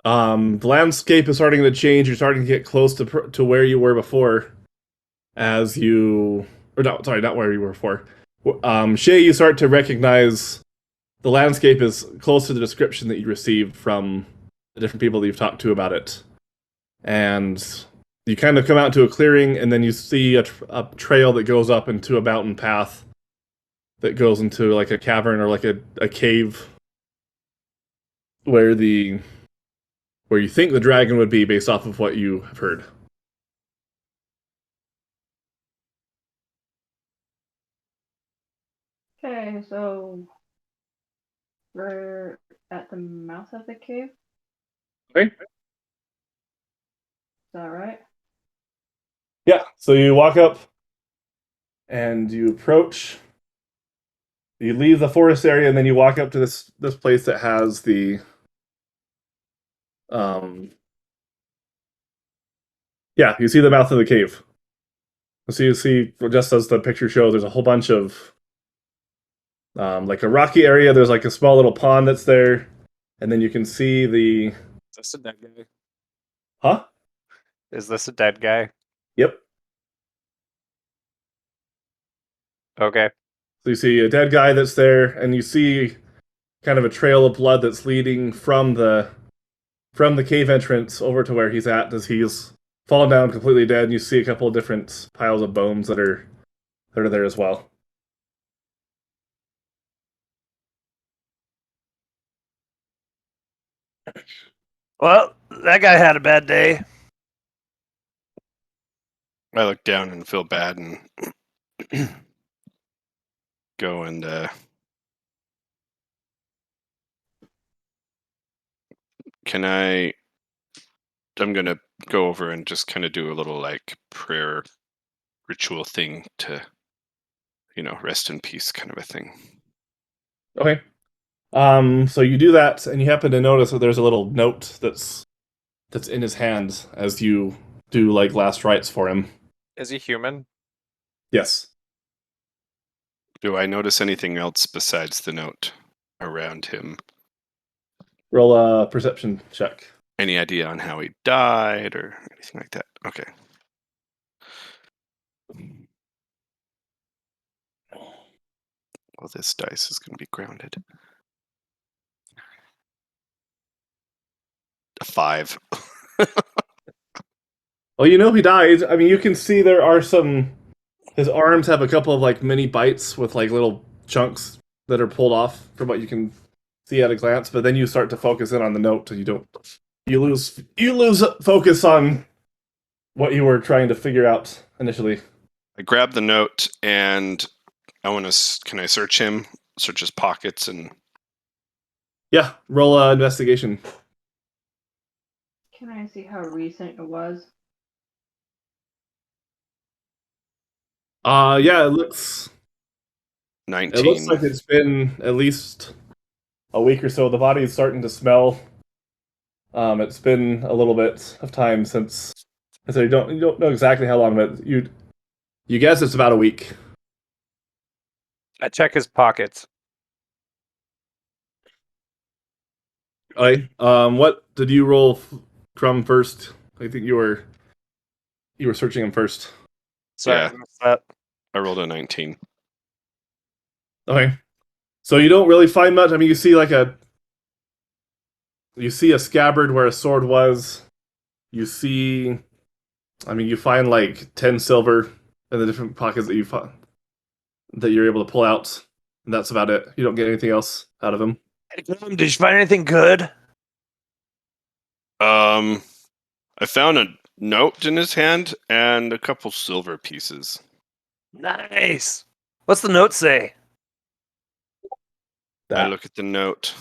the landscape is starting to change. You're starting to get close to where you were before, not where you were before. Shay, you start to recognize the landscape is close to the description that you received from the different people that you've talked to about it, and you kind of come out to a clearing, and then you see a trail that goes up into a mountain path that goes into like a cavern or like a cave where you think the dragon would be based off of what you have heard. Okay, so we're at the mouth of the cave. Okay. Is that right? Yeah, so you walk up and you approach. You leave the forest area and then you walk up to this place that has the you see the mouth of the cave. So you see, just as the picture shows, there's a whole bunch of like a rocky area. There's like a small little pond that's there, and then you can see the. Is this a dead guy? Huh? Is this a dead guy? Yep. Okay. So you see a dead guy that's there, and you see kind of a trail of blood that's leading from the cave entrance over to where he's at, as he's fallen down completely dead. And you see a couple of different piles of bones that are there as well. Well, that guy had a bad day. I look down and feel bad and go and I'm gonna go over and just kind of do a little like prayer ritual thing to, rest in peace kind of a thing. Okay. So you do that, and you happen to notice that there's a little note that's in his hand as you do like last rites for him. Is he human? Yes. Do I notice anything else besides the note around him? Roll a perception check. Any idea on how he died or anything like that? Okay. Well, this dice is going to be grounded. A 5. Well, he died. I mean, you can see there are his arms have a couple of like mini bites with like little chunks that are pulled off from what you can see at a glance, but then you start to focus in on the note and you lose focus on what you were trying to figure out initially. I grab the note and can I search him? Search his pockets and... Yeah, roll a investigation. Can I see how recent it was? Yeah, it looks 19. It looks like it's been at least a week or so. The body is starting to smell. It's been a little bit of time since. So you don't know exactly how long, but you guess it's about a week. I check his pockets. Okay. What did you roll from first? I think you were searching him first. Sorry, Yeah. I missed that. I rolled a 19. Okay. So you don't really find much. I mean, you see a scabbard where a sword was. You find like 10 silver in the different pockets that you're able to pull out. And that's about it. You don't get anything else out of him. Did you find anything good? I found a note in his hand and a couple silver pieces. Nice. What's the note say? I look at the note.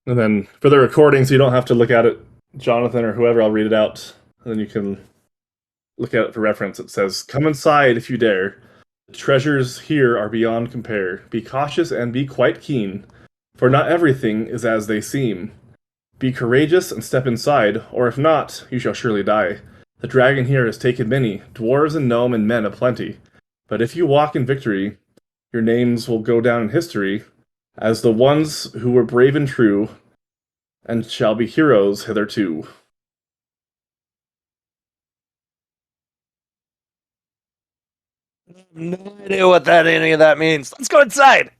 And then for the recording, so you don't have to look at it, Jonathan or whoever, I'll read it out. And then you can look at it for reference. It says, "Come inside if you dare. The treasures here are beyond compare. Be cautious and be quite keen, for not everything is as they seem. Be courageous and step inside, or if not, you shall surely die. The dragon here has taken many, dwarves and gnome and men aplenty. But if you walk in victory, your names will go down in history as the ones who were brave and true, and shall be heroes hitherto." No idea what any of that means. Let's go inside.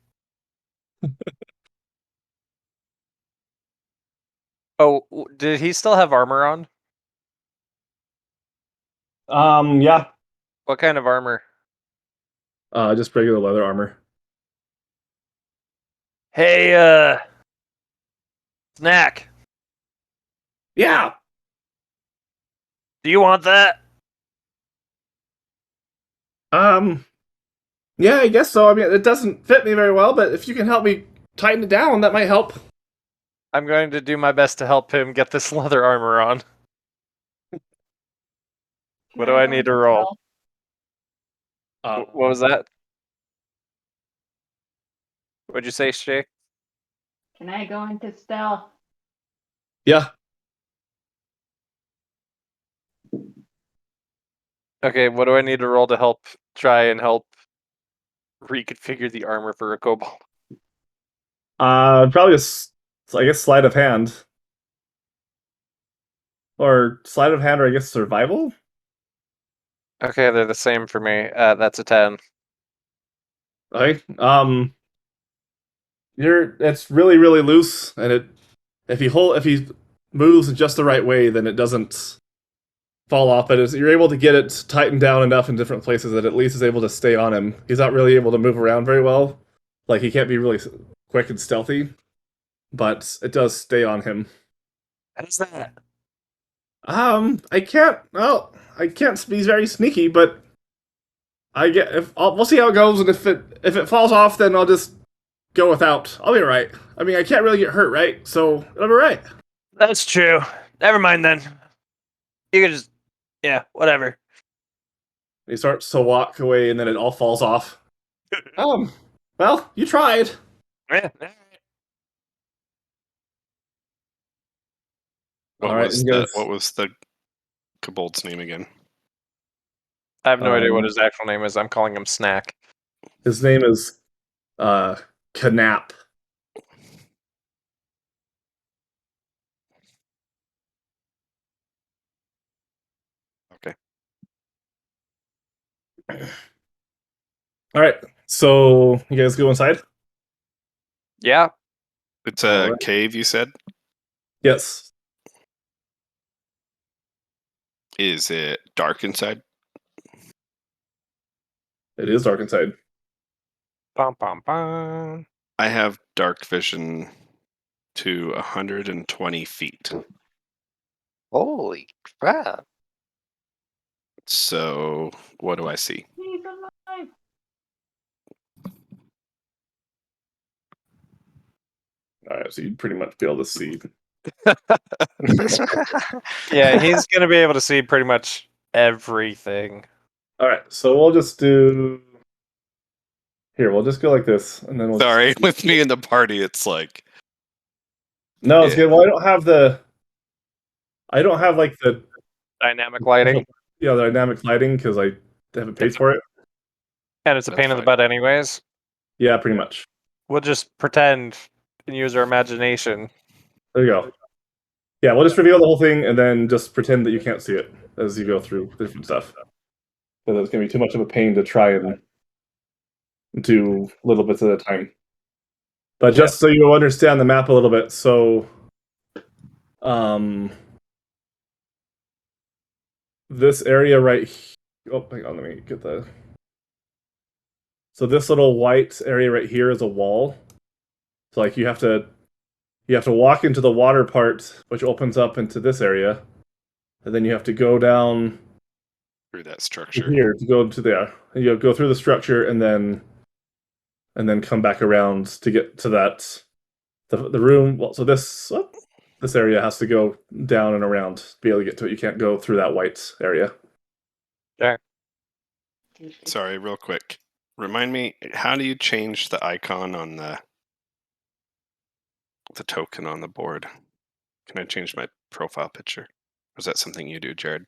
Oh, did he still have armor on? Yeah. What kind of armor? Just regular leather armor. Hey, Snack. Yeah. Do you want that? Yeah, I guess so. I mean, it doesn't fit me very well, but if you can help me tighten it down, that might help. I'm going to do my best to help him get this leather armor on. What do I need to roll? What was that? What'd you say, Shay? Can I go into stealth? Yeah. Okay, what do I need to roll to try and help reconfigure the armor for a kobold? Probably just, I guess, sleight of hand. Or sleight of hand, or I guess survival? Okay, they're the same for me. That's a 10. Okay. It's really, really loose, and if he moves in just the right way, then it doesn't fall off. But you're able to get it tightened down enough in different places that at least is able to stay on him. He's not really able to move around very well. Like, he can't be really quick and stealthy, but it does stay on him. How's that? I can't. Well, I can't be very sneaky, but we'll see how it goes, and if it falls off, then I'll just go without. I'll be alright. I mean, I can't really get hurt, right? So it'll be right. That's true. Never mind then. You can just, yeah, whatever. He starts to walk away, and then it all falls off. Well, you tried. Yeah. All right, What was the kobold's name again? I have no idea what his actual name is. I'm calling him Snack. His name is Knap. Okay. All right, so you guys go inside? Yeah. It's a Alright. cave, you said? Yes. Is it dark inside? It is dark inside. Bum, bum, bum. I have dark vision to 120 feet. Holy crap. So, what do I see? He's alive. All right, so you'd pretty much be able to see. Yeah, he's going to be able to see pretty much everything. All right, so we'll just do. Here, we'll just go like this, and then we'll. Sorry, with me in the party, it's like. No, it's Yeah. good. Well, I don't have like the Dynamic lighting. the dynamic lighting because I haven't paid for it. And it's a That's pain in the fine. butt anyways. Yeah, pretty much. We'll just pretend and use our imagination. There you go. Yeah, we'll just reveal the whole thing and then just pretend that you can't see it as you go through different stuff. Because it's going to be too much of a pain to try and do little bits at a time. But just so you understand the map a little bit, so this area right here, oh, hang on, let me get the. So this little white area right here is a wall. So like you have to walk into the water part, which opens up into this area, and then you have to go down through that structure. Here to go to the go through the structure and then come back around to get to that the room. Well, so this area has to go down and around to be able to get to it. You can't go through that white area. Sorry, real quick. Remind me, how do you change the icon on the token on the board? Can I change my profile picture? Or is that something you do, Jared?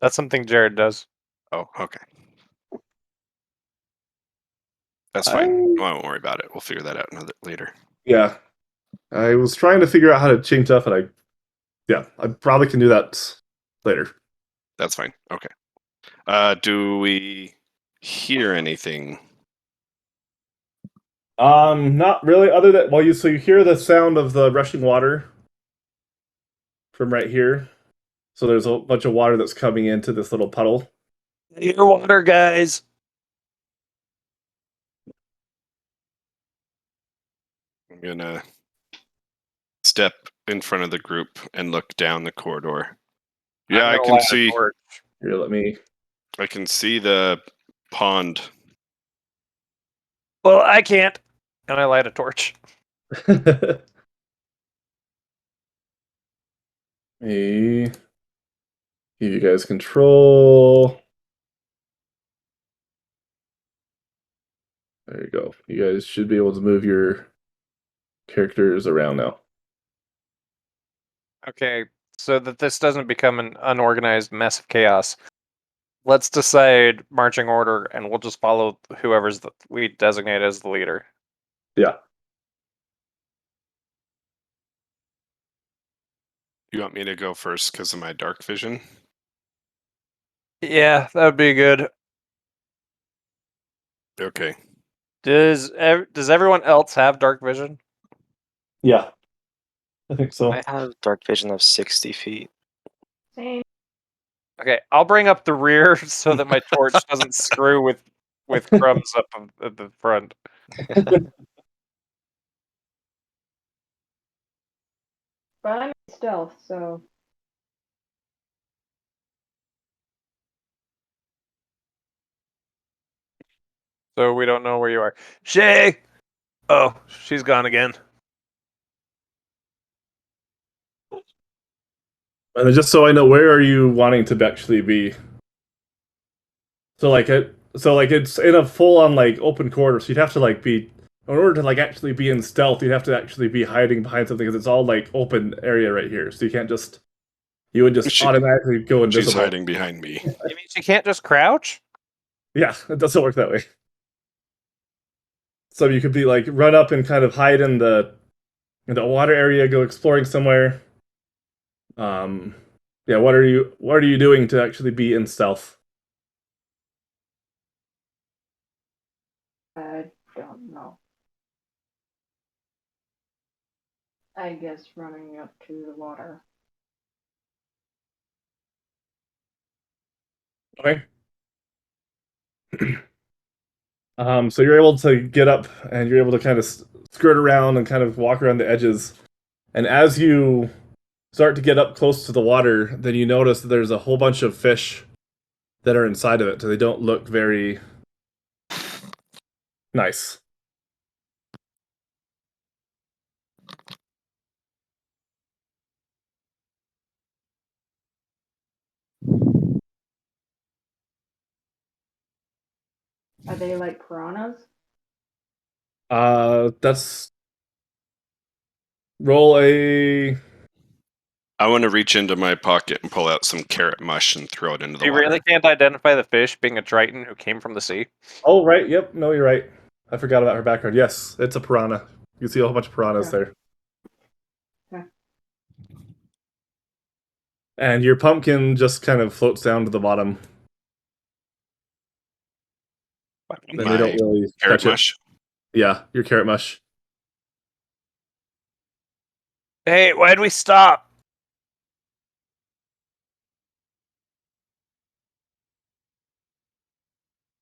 That's something Jared does. Oh, okay. That's fine. I won't worry about it. We'll figure that out later. Yeah, I was trying to figure out how to change stuff, and I probably can do that later. That's fine. Okay. Do we hear anything? Not really. Other than you hear the sound of the rushing water from right here. So there's a bunch of water that's coming into this little puddle. Your water, guys. I'm gonna step in front of the group and look down the corridor. Yeah, I can see. Here, let me. I can see the pond. Well, I can't. And I light a torch. Me give you guys control. There you go. You guys should be able to move your characters around now. Okay, so that this doesn't become an unorganized mess of chaos, let's decide marching order, and we'll just follow whoever's we designate as the leader. Yeah. You want me to go first because of my dark vision? Yeah, that would be good. Okay. Does everyone else have dark vision? Yeah. I think so. I have dark vision of 60 feet. Same. Okay, I'll bring up the rear so that my torch doesn't screw with crumbs up at the front. But I'm in stealth, so. So we don't know where you are. Shay! Oh, she's gone again. And then just so I know, where are you wanting to actually be? So it's in a full on open corridor, so you'd have to be in order to actually be in stealth, you'd have to actually be hiding behind something because it's all open area right here. So you would just automatically go invisible. She's hiding behind me. You mean she can't just crouch? Yeah, it doesn't work that way. So you could be run up and kind of hide in the water area, go exploring somewhere. Yeah, what are you doing to actually be in stealth? I don't know. I guess running up to the water. Okay. So you're able to get up and you're able to kind of skirt around and kind of walk around the edges. And as you start to get up close to the water, then you notice that there's a whole bunch of fish that are inside of it. So they don't look very nice. Are they like piranhas? That's roll a. I want to reach into my pocket and pull out some carrot mush and throw it into the You water. really can't identify the fish being a triton who came from the sea? Oh, right. Yep. No, you're right. I forgot about her background. Yes, it's a piranha. You can see a whole bunch of piranhas there. Okay. And your pumpkin just kind of floats down to the bottom. And they don't really carrot touch it. mush. Yeah, your carrot mush. Hey, why'd we stop?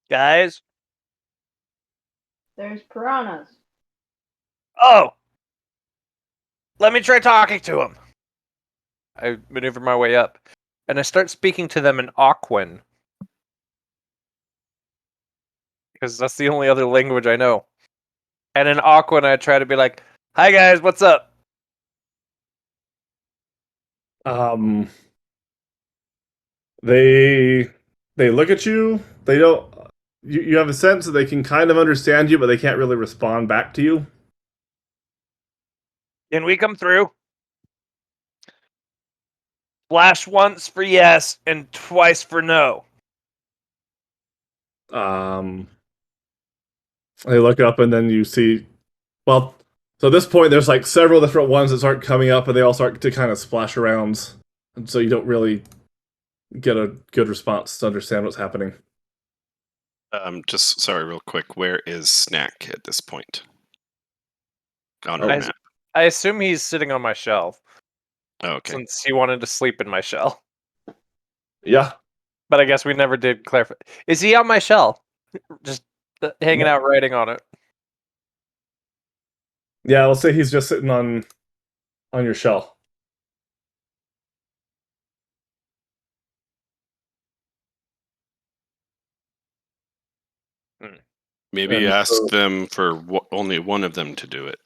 Guys? There's piranhas. Oh! Let me try talking to him. I maneuver my way up, and I start speaking to them in Aquan. Because that's the only other language I know. And in Aquan, I try to be like, "Hi guys, what's up?" They look at you. They don't. You have a sense that they can kind of understand you, but they can't really respond back to you. Can we come through? Flash once for yes and twice for no. They look up and then you see. Well, so at this point, there's like several different ones that start coming up, and they all start to kind of splash around, and so you don't really get a good response to understand what's happening. Just sorry, real quick. Where is Snack at this point? On Oh. our map. I assume he's sitting on my shelf Oh, okay. since he wanted to sleep in my shell. Yeah. But I guess we never did clarify. Is he on my shell? Just hanging out, writing on it. Yeah, let's say he's just sitting on your shell. Maybe And ask so- them for only one of them to do it.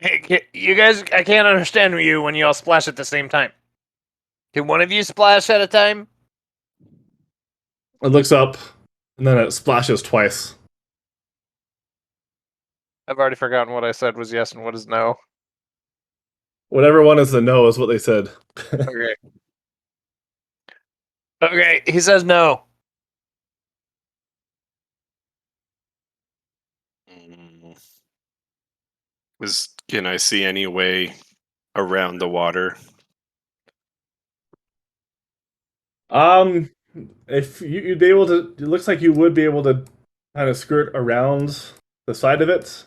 Hey, you guys, I can't understand you when you all splash at the same time. Can one of you splash at a time? It looks up, and then it splashes twice. I've already forgotten what I said was yes and what is no. Whatever one is the no is what they said. Okay. Okay, he says no. Can I see any way around the water? If you'd be able to, it looks like you would be able to kind of skirt around the side of it.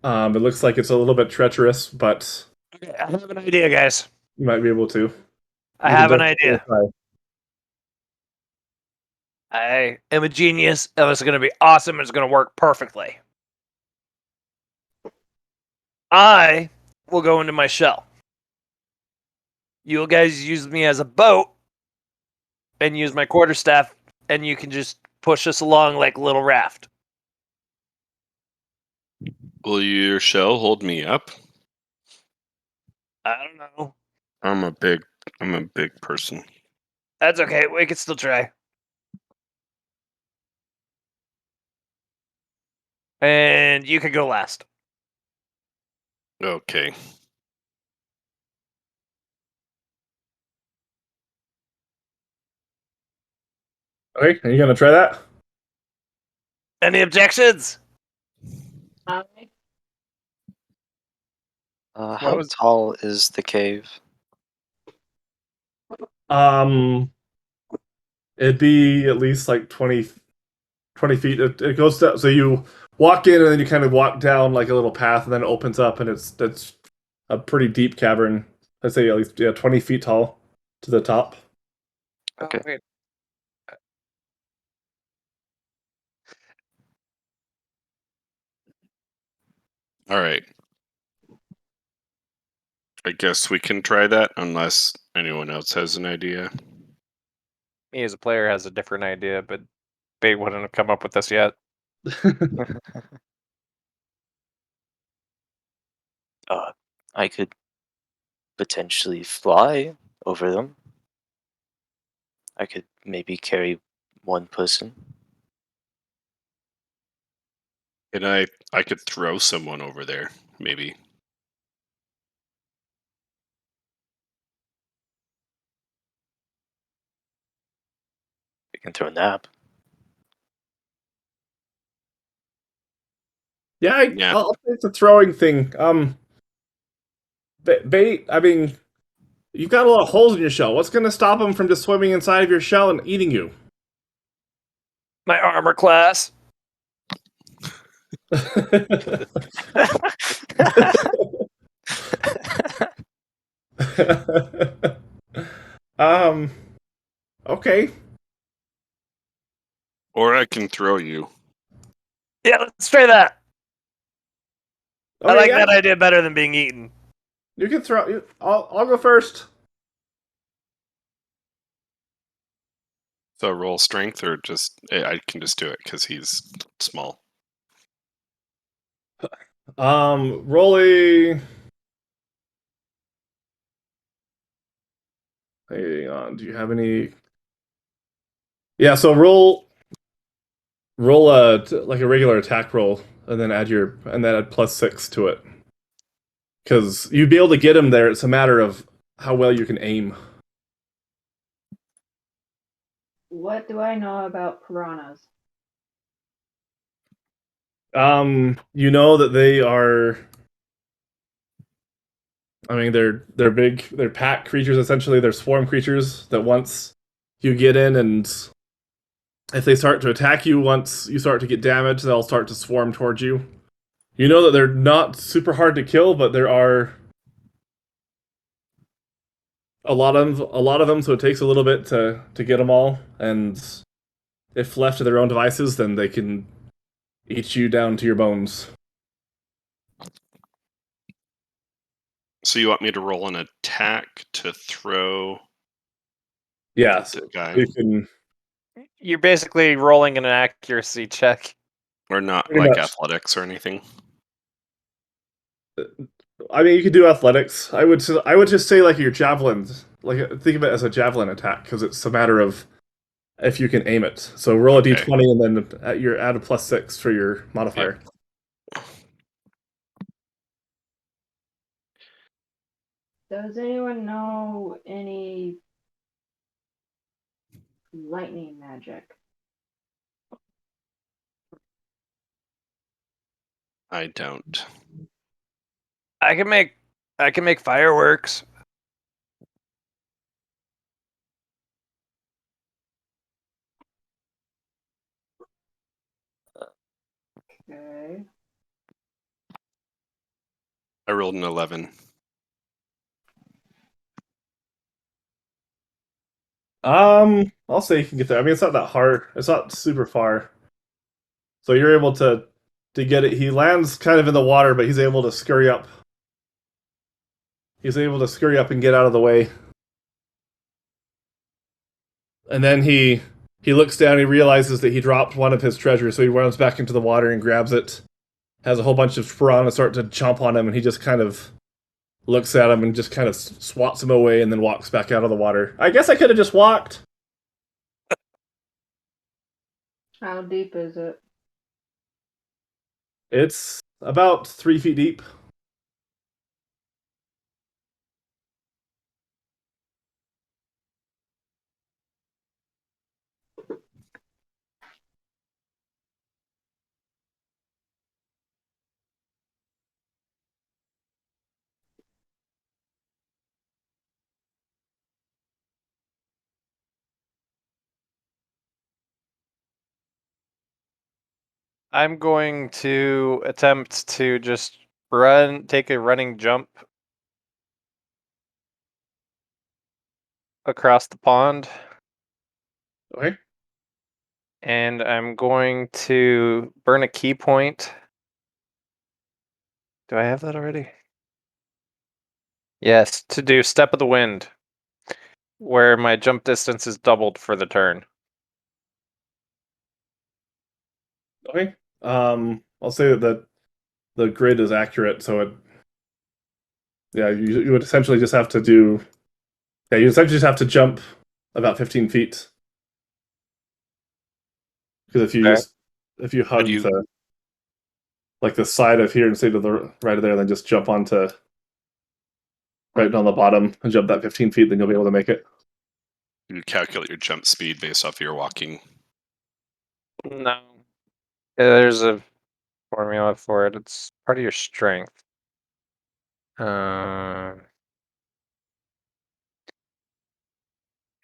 It looks like it's a little bit treacherous, but Okay, I have an idea, guys. you might be able to. I You have can an definitely idea. try. I am a genius, and it's going to be awesome, and it's going to work perfectly. I will go into my shell. You guys use me as a boat, and use my quarterstaff, and you can just push us along like a little raft. Will your shell hold me up? I don't know. I'm a big person. That's okay. We can still try. And you can go last. Okay. Okay, are you gonna try that? Any objections? I How was- tall is the cave? It'd be at least like 20 feet. It goes down, so you walk in and then you kind of walk down like a little path, and then it opens up, and it's a pretty deep cavern. I'd say at least 20 feet tall to the top. Okay. Oh, wait. All right. I guess we can try that unless anyone else has an idea. Me as a player has a different idea, but they wouldn't have come up with this yet. I could potentially fly over them. I could maybe carry one person. And I could throw someone over there, maybe. We can throw a nap. Yeah. I'll take the throwing thing. Bait. I mean, you've got a lot of holes in your shell. What's gonna stop them from just swimming inside of your shell and eating you? My armor class. Okay. Or I can throw you. Yeah, let's try that. I Okay, like yeah, that idea better than being eaten. You can throw. I'll go first. So roll strength, or just I can just do it because he's small. Rolly. Hang on. Do you have any? Yeah. So roll like a regular attack roll, and then add +6 to it. Because you'd be able to get him there. It's a matter of how well you can aim. What do I know about piranhas? You know that they are. I mean, they're big. They're pack creatures essentially. They're swarm creatures that once you get in, and if they start to attack you, once you start to get damaged, they'll start to swarm towards you. You know that they're not super hard to kill, but there are a lot of them, so it takes a little bit to get them all. And if left to their own devices, then they can eat you down to your bones. So you want me to roll an attack to throw Yes, the guy, you can You're basically rolling an accuracy check. or not pretty like much. athletics or anything? I mean, you could do athletics. I would just say like your javelin. Like think of it as a javelin attack because it's a matter of if you can aim it. So roll a Okay. d20 and then add a +6 for your modifier. Does anyone know any lightning magic? I don't. I can make fireworks. Okay. I rolled an 11. I'll say you can get there. I mean, it's not that hard. It's not super far. So you're able to get it. He lands kind of in the water, but he's able to scurry up. He's able to scurry up and get out of the way. And then he looks down. He realizes that he dropped one of his treasures, so he runs back into the water and grabs it. Has a whole bunch of piranhas start to chomp on him, and he just kind of looks at him and just kind of swats him away, and then walks back out of the water. I guess I could have just walked. How deep is it? It's about 3 feet deep. I'm going to attempt to just take a running jump across the pond, Okay. and I'm going to burn a key point. Do I have that already? Yes, to do Step of the Wind, where my jump distance is doubled for the turn. Okay. I'll say that the grid is accurate, so it. Yeah, you would essentially just have to do. Yeah, you essentially just have to jump about 15 feet. Because Okay. if you hug you- the like the side of here instead of the right of there, then just jump onto right on the bottom and jump that 15 feet, then you'll be able to make it. You calculate your jump speed based off your walking. No. There's a formula for it. It's part of your strength. I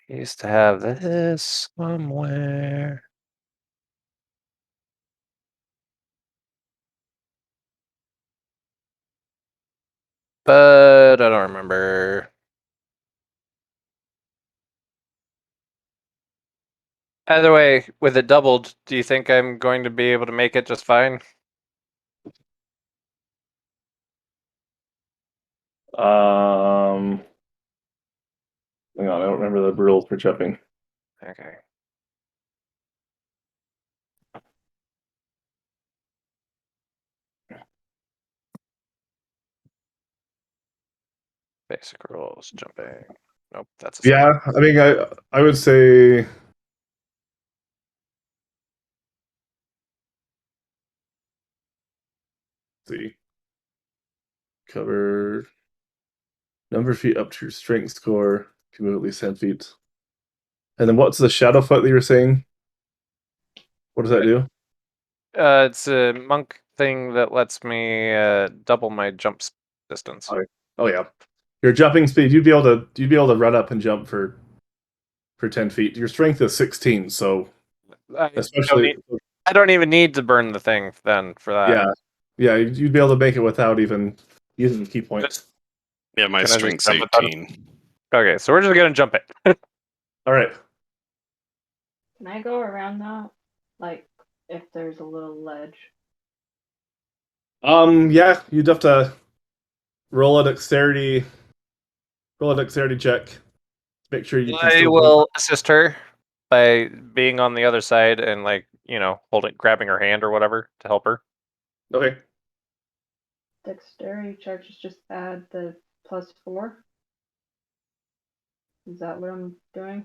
used to have this somewhere. But I don't remember. Either way, with it doubled, do you think I'm going to be able to make it just fine? Hang on, I don't remember the rules for jumping. Okay. Basic rules, jumping. Nope, that's a Yeah, I mean, I would say. Let's see. Cover number of feet up to your strength score. Can move at least 10 feet. And then what's the shadow foot that you were saying? What does that do? It's a monk thing that lets me double my jump distance. Okay. Oh yeah, your jumping speed. You'd be able to run up and jump for 10 feet. Your strength is 16, so especially I don't even need to burn the thing then for that. yeah, you'd be able to make it without even using key points. Yeah, my Can I just strength's jump without 18. Okay, so we're just gonna jump it. All right. Can I go around that? Like, if there's a little ledge. Yeah, you'd have to roll a dexterity check. Make sure you can I still will assist her by being on the other side and grabbing her hand or whatever to help her. Okay. Dexterity check is just add the +4. Is that what I'm doing?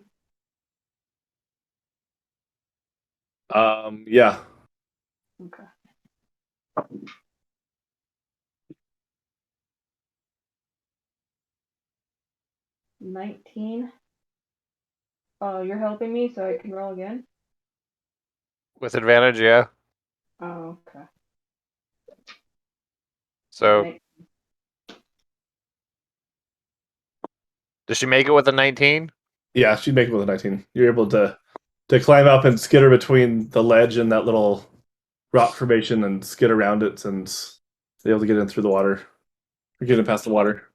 Yeah. Okay. $19. Oh, you're helping me, so I can roll again? With advantage, yeah. Oh, okay. So Right. does she make it with a 19? Yeah, she'd make it with a 19. You're able to climb up and skitter between the ledge and that little rock formation and skid around it and be able to get in through the water. Or get in past the water.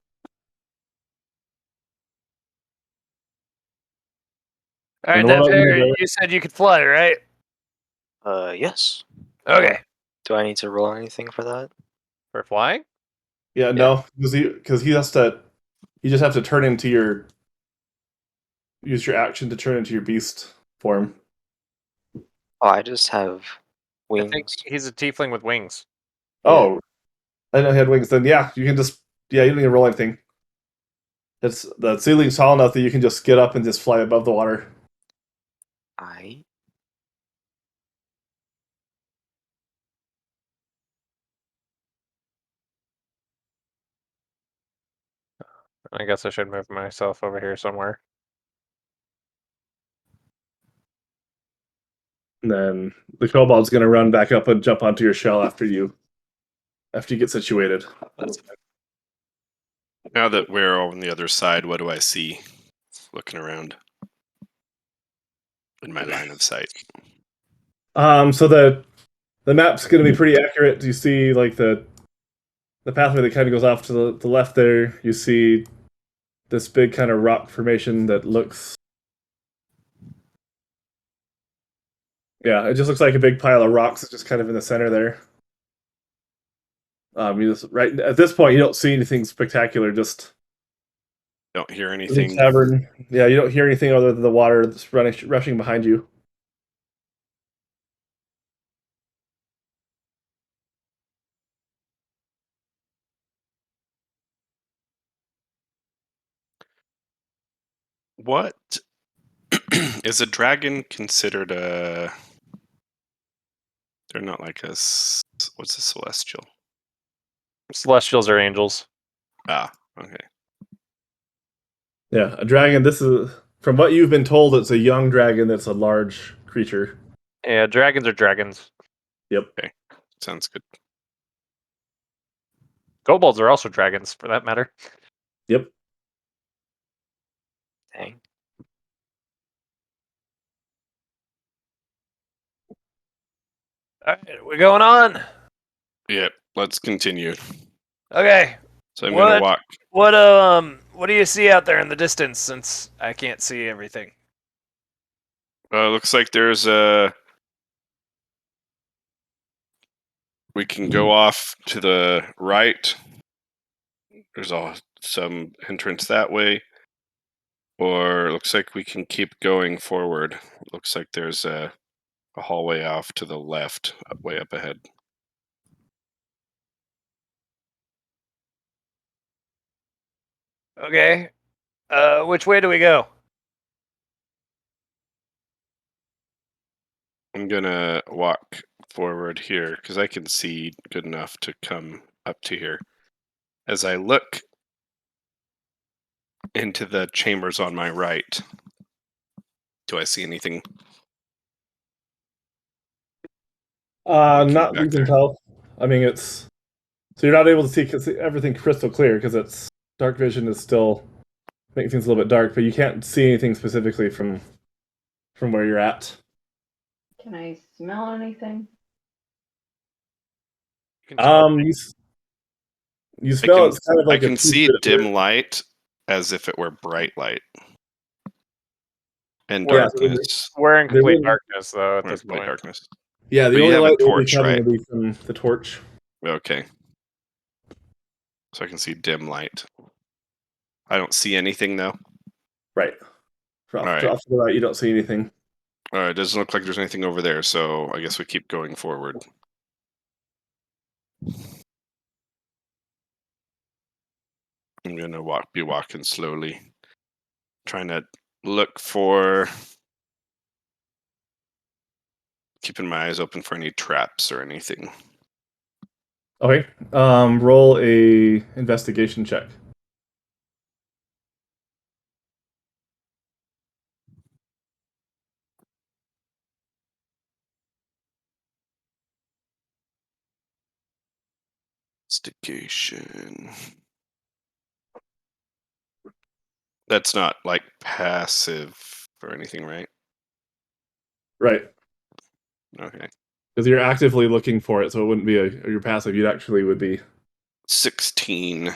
All right, And what about you, Netfair, Joey? you said you could fly, right? Yes. Okay. Do I need to roll anything for that? For flying? Yeah, no, because he has to. You just have to turn into use your action to turn into your beast form. Oh, I just have I think wings. he's a tiefling with wings. Oh, I didn't know he had wings. Then yeah, you can just you don't need to roll anything. It's the ceiling's tall enough that you can just get up and just fly above the water. I I guess I should move myself over here somewhere. And then the kobold's gonna run back up and jump onto your shell after you get situated. That's fine. Now that we're on the other side, what do I see? Looking around in my line of sight. So the map's gonna be pretty accurate. You see like the pathway that kind of goes off to the left there. You see this big kind of rock formation that looks. Yeah, it just looks like a big pile of rocks. It's just kind of in the center there. You just right at this point you don't see anything spectacular. Just Don't hear the anything. tavern. Yeah, you don't hear anything other than the water that's rushing behind you. What is a dragon considered a? They're not like what's a celestial? Celestials are angels. Ah, okay. Yeah, a dragon. This is from what you've been told. It's a young dragon that's a large creature. Yeah, dragons are dragons. Yep. Okay, sounds good. Kobolds are also dragons, for that matter. Yep. dang. All right, we're going on. Yeah, let's continue. Okay. So I'm gonna walk. What do you see out there in the distance? Since I can't see everything. Looks like there's a. We can go off to the right. There's some entrance that way. Or it looks like we can keep going forward. Looks like there's a hallway off to the left, way up ahead. Okay. Which way do we go? I'm gonna walk forward here because I can see good enough to come up to here. As I look into the chambers on my right, do I see anything? Looking Not back you can there. tell. I mean, it's so you're not able to see everything crystal clear because it's dark vision is still making things a little bit dark, but you can't see anything specifically from where you're at. Can I smell anything? You can smell You you I smell can it's kind of like I a can teeth see bit of dim light as if it were bright light and Well, yeah, so darkness. we're in they complete wouldn't- darkness though at Or this complete point. darkness. yeah. The But you only have a light that will be torch, coming right? will be from the torch. Okay. So I can see dim light. I don't see anything though. Right. Off, All right. off to the right, you don't see anything. All right. Doesn't look like there's anything over there, so I guess we keep going forward. I'm gonna be walking slowly, trying to look for, keeping my eyes open for any traps or anything. Okay. Roll a investigation check. Investigation. That's not like passive or anything, right? Right. Okay. Because you're actively looking for it, so it wouldn't be your passive. You'd actually would be 16.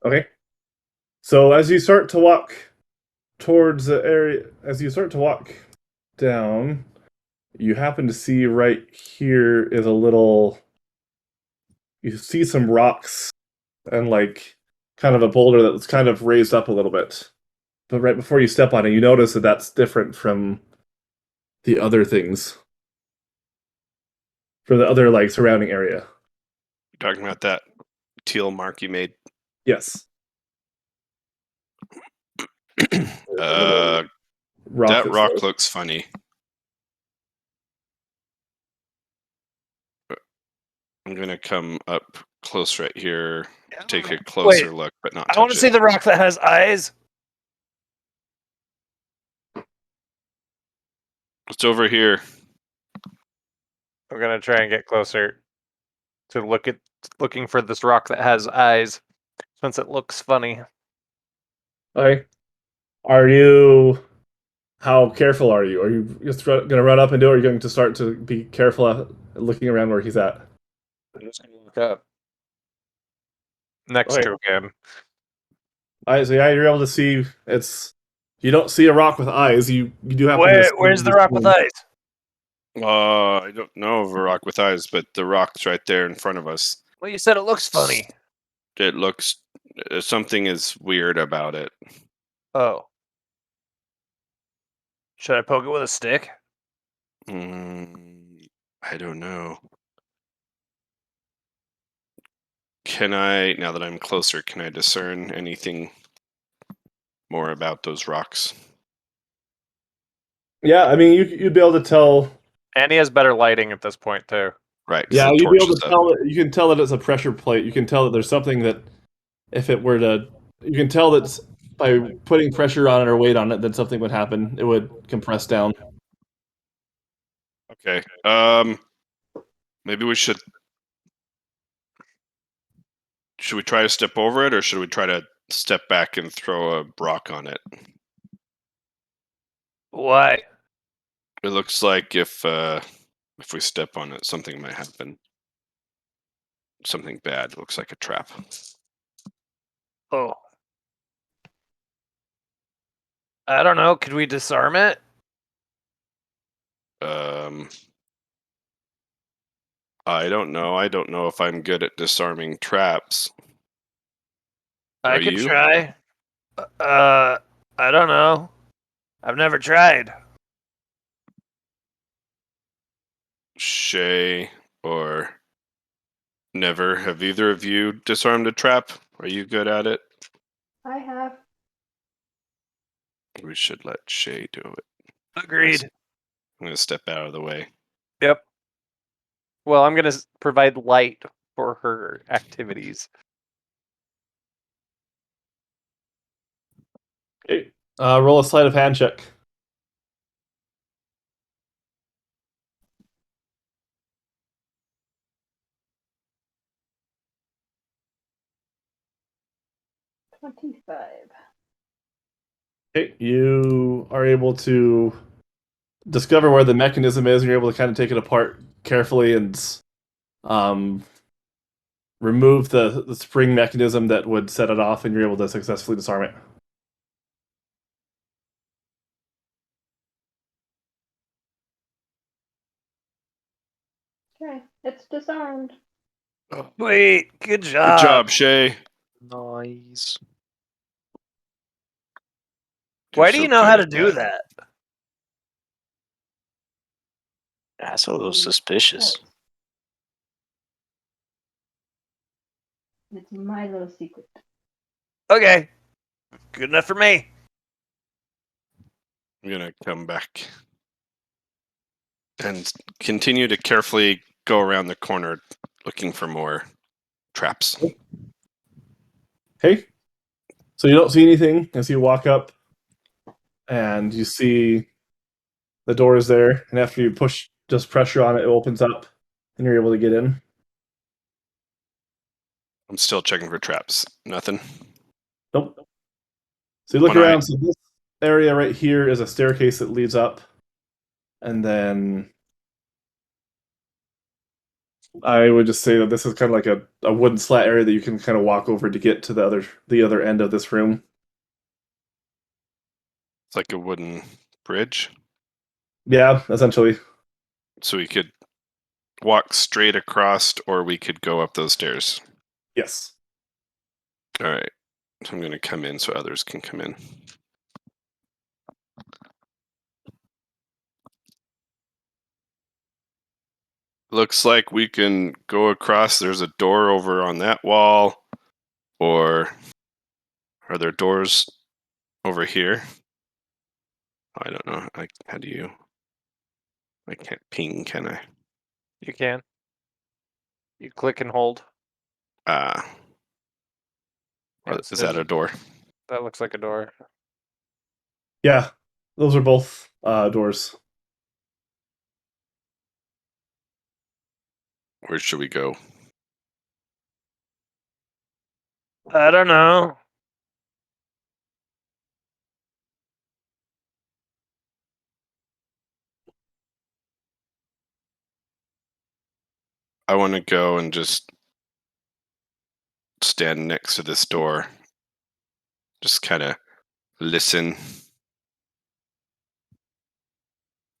okay. So as you start to walk towards the area, as you start to walk down, you happen to see right here is a little. You see some rocks and like kind of a boulder that's kind of raised up a little bit. But right before you step on it, you notice that that's different from the other things, for the other like surrounding area. You're talking about that teal mark you made? Yes. That Rock rock that's looks funny. I'm gonna come up close right here, take a closer look, but not I want touch to see it. the rock that has eyes. It's over here. I'm gonna try and get closer to looking for this rock that has eyes, since it looks funny. okay. Are you? How careful are you? Are you just going to run up and do it? Or are you going to start to be careful at looking around where he's at? I'm just gonna look up next Okay. to him. All right, so yeah, you're able to see. It's you don't see a rock with eyes. You do happen to. Where's the rock with eyes? I don't know of a rock with eyes, but the rock's right there in front of us. Well, you said it looks funny. It looks, something is weird about it. Oh. Should I poke it with a stick? I don't know. Can I, now that I'm closer, can I discern anything more about those rocks? Yeah, I mean, you'd be able to tell. And he has better lighting at this point too. Right. 'Cause Yeah, the you'd be torch able is to up. tell that. You can tell that it's a pressure plate. You can tell that there's something that, if it were to, you can tell that by putting pressure on it or weight on it, that something would happen. It would compress down. Okay. Maybe we should we try to step over it, or should we try to step back and throw a rock on it? Why? It looks like if we step on it, something might happen. Something bad. It looks like a trap. Oh. I don't know. Could we disarm it? I don't know. I don't know if I'm good at disarming traps. I Are could you? try. I don't know. I've never tried. Shay or Never. Have either of you disarmed a trap? Are you good at it? I have. We should let Shay do it. Agreed. I'm gonna step out of the way. Yep. Well, I'm gonna provide light for her activities. Okay. Roll a sleight of hand check. $25. Okay, you are able to discover where the mechanism is, and you're able to kind of take it apart carefully and remove the spring mechanism that would set it off, and you're able to successfully disarm it. Okay, it's disarmed. Sweet. Good job. Good job, Shay. Nice. Why You're do you so know good how to at do that? That's a little suspicious. It's my little secret. Okay. Good enough for me. I'm gonna come back and continue to carefully go around the corner looking for more traps. Okay, so you don't see anything as you walk up, and you see the door is there, and after you push just pressure on it, it opens up, and you're able to get in. I'm still checking for traps. Nothing. Nope. So you look One eye. around. So this area right here is a staircase that leads up, and then I would just say that this is kind of like a wooden slat area that you can kind of walk over to get to the other end of this room. It's like a wooden bridge. Yeah, essentially. So we could walk straight across, or we could go up those stairs. Yes. All right. So I'm going to come in so others can come in. Looks like we can go across. There's a door over on that wall. Or are there doors over here? I don't know. How do you... I can't ping, can I? You can. You click and hold. Ah. Yes, Is that a door? That looks like a door. Yeah, those are both doors. Where should we go? I don't know. I want to go and just stand next to this door. Just kind of listen.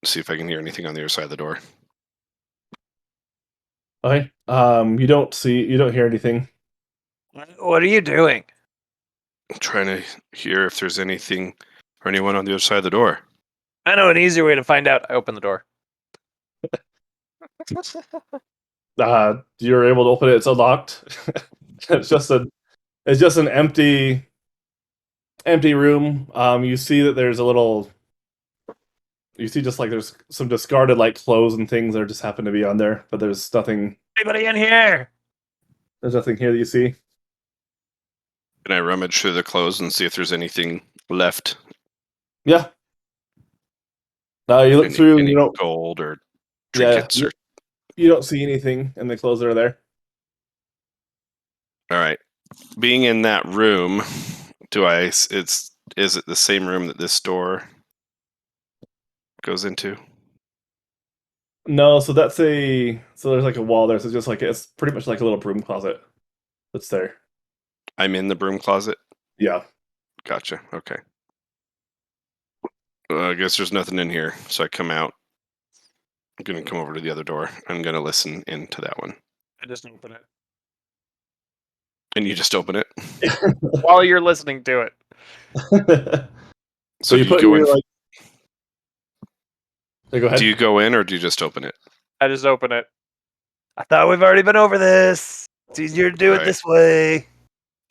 See if I can hear anything on the other side of the door. Okay. You don't hear anything. What are you doing? I'm trying to hear if there's anything or anyone on the other side of the door. I know an easier way to find out. I open the door. You're able to open it. It's unlocked. it's just an empty room. You see that there's you see just like there's some discarded like clothes and things that just happen to be on there, but there's nothing Anybody in here? here that you see. Can I rummage through the clothes and see if there's anything left? Yeah. You look through and any you don't gold or yeah, trinkets or... you don't see anything in the clothes that are there. All right. Being in that room, is it the same room that this door goes into? No, so there's like a wall there, so it's pretty much like a little broom closet that's there. I'm in the broom closet? Yeah. Gotcha. Okay. I guess there's nothing in here, so I come out. I'm going to come over to the other door. I'm going to listen into that one. I just open it. And you just open it? While you're listening to it. So you do put you go your in? like yeah, go ahead. Do you go in or do you just open it? I just open it. I thought we've already been over this. It's easier to do it Right. this way.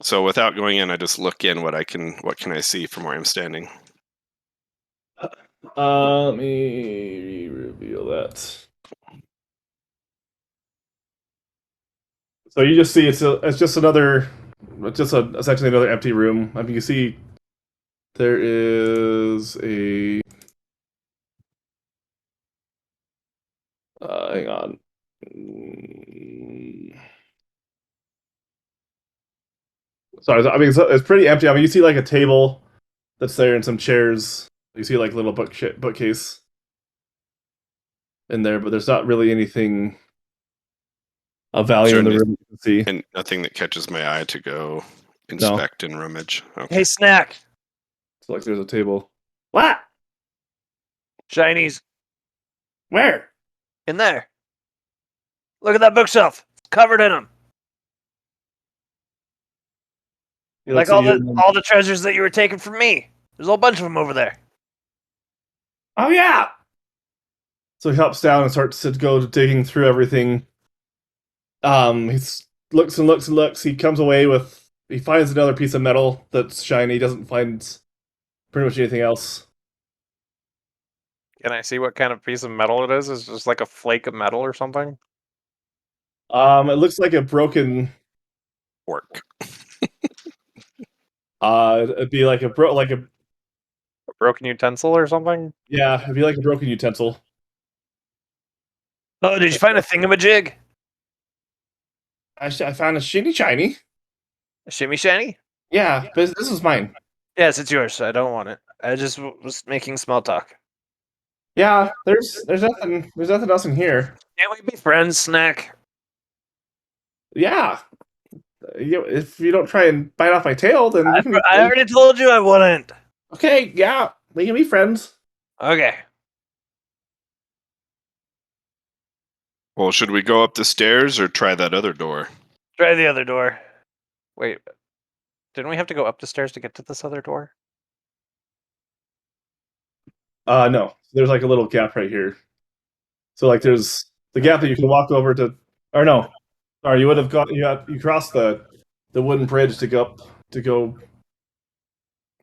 So without going in, I just look in what can I see from where I'm standing. Let me reveal that. So you just see it's just essentially another empty room. I mean, you see there is a hang on. Sorry, I mean it's pretty empty. I mean, you see like a table that's there and some chairs. You see like a little bookcase in there, but there's not really anything of value in the room you can see. And nothing that catches my eye to go inspect and rummage. Okay. Hey, Snack. So like there's a table. What? Shinies Where? in there. Look at that bookshelf. It's covered in them. Like all the treasures that you were taking from me. There's a whole bunch of them over there. Oh yeah. So he hops down and starts to go digging through everything. He looks and looks and looks. He comes away with. He finds another piece of metal that's shiny. He doesn't find pretty much anything else. Can I see what kind of piece of metal it is? Is it just like a flake of metal or something? It looks like a broken. Work. It'd be like a A broken utensil or something? yeah, it'd be like a broken utensil. Oh, did you find a thingamajig? I found a shiny. A shimmy shiny? Yeah, but this is mine. Yes, it's yours. I don't want it. I just was making small talk. Yeah, there's nothing else in here. Can't we be friends, Snack? Yeah. If you don't try and bite off my tail, then we can be I friends. already told you I wouldn't. Okay, yeah, we can be friends. Okay. Well, should we go up the stairs or try that other door? Try the other door. Wait, didn't we have to go up the stairs to get to this other door? No. There's like a little gap right here. So like there's the gap that you can walk over to, or no. Sorry, you would have you crossed the wooden bridge to go.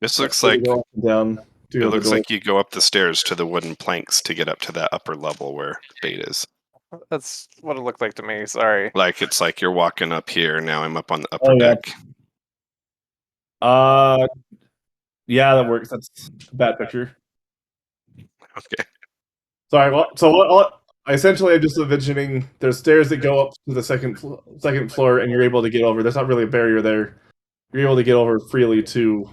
This looks like go up and down. it looks like you go up the stairs to the wooden planks to get up to that upper level where Bait is. That's what it looked like to me. Sorry. Like it's like you're walking up here. Now I'm up on the upper yeah. deck. Yeah, that works. That's a bad picture. Okay. Sorry. Well, so essentially, I'm just envisioning there's stairs that go up to the second floor, and you're able to get over. There's not really a barrier there. You're able to get over freely to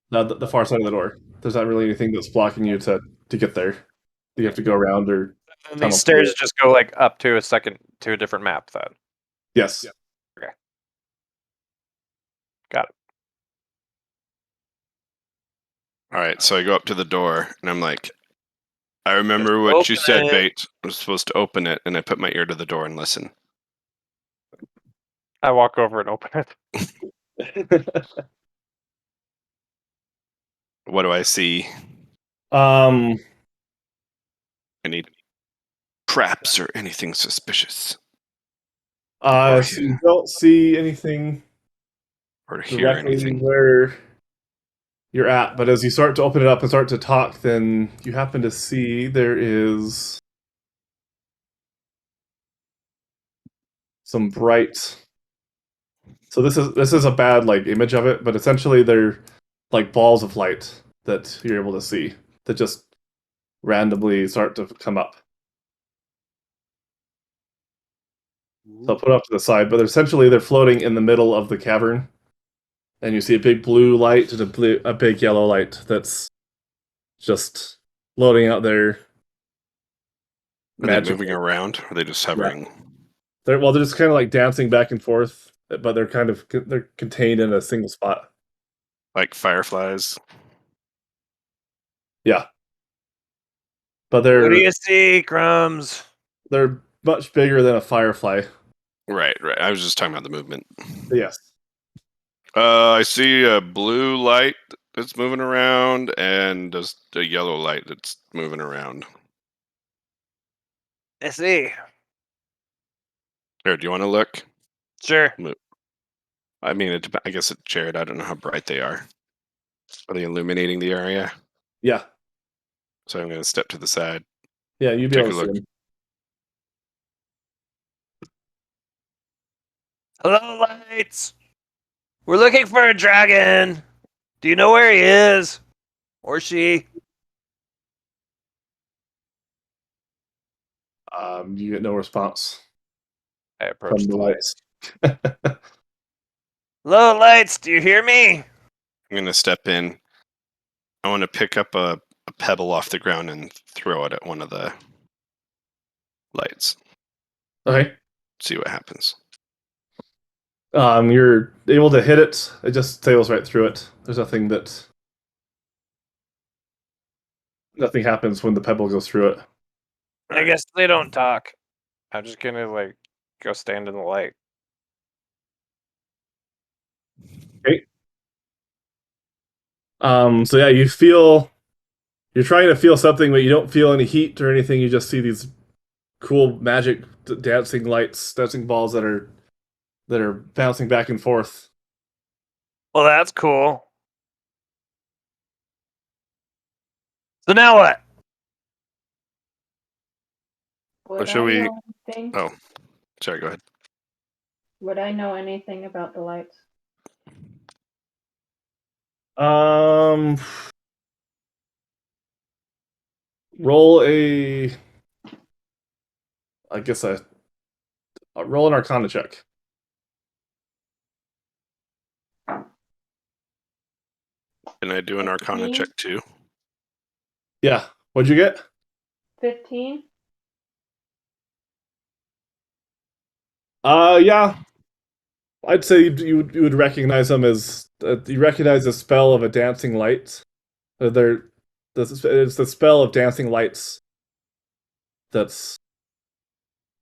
the far side of the door. There's not really anything that's blocking you to get there. You have to go around or. And these stairs just go like up to a different map then. Yes. Okay. Got it. All right. So I go up to the door and I'm like, I remember what you said, Bait. I was supposed to open it, and I put my ear to the door and listen. I walk over and open it. What do I see? Any traps or anything suspicious? So you don't see anything Or hear directly anything? where you're at, but as you start to open it up and start to talk, then you happen to see there is some bright. So this is a bad like image of it, but essentially they're like balls of light that you're able to see that just randomly start to come up. So I'll put it up to the side, but essentially they're floating in the middle of the cavern, and you see a big blue light and a big yellow light that's just floating out there. Are they moving around? Or are they just hovering? Yeah. They're just kind of like dancing back and forth, but they're contained in a single spot. Like fireflies? Yeah. But they're What do you see, Crumbs? they're much bigger than a firefly. Right. I was just talking about the movement. Yes. I see a blue light that's moving around and just a yellow light that's moving around. I see. Here, do you want to look? Sure. I mean, I guess it's Jared. I don't know how bright they are. Are they illuminating the area? Yeah. So I'm going to step to the side. Yeah, you'd be Take able a to see look. him. Hello, lights. We're looking for a dragon. Do you know where he is? Or she? You get no response I from approach the the lights. lights. Hello, lights. Do you hear me? I'm going to step in. I want to pick up a pebble off the ground and throw it at one of the lights. Okay. See what happens. You're able to hit it. It just sails right through it. There's nothing happens when the pebble goes through it. I guess they don't talk. I'm just gonna like go stand in the light. So yeah, you're trying to feel something, but you don't feel any heat or anything. You just see these cool magic dancing lights, dancing balls that are bouncing back and forth. Well, that's cool. So now what? Would shall I we- know anything? Oh, sorry, go ahead. Would I know anything about the lights? Um, roll a, I guess roll an Arcana check. Can I do an Arcana 15? check too? Yeah, what'd you get? 15? Yeah, I'd say you would recognize them as you recognize the spell of a dancing light. It's the spell of dancing lights that's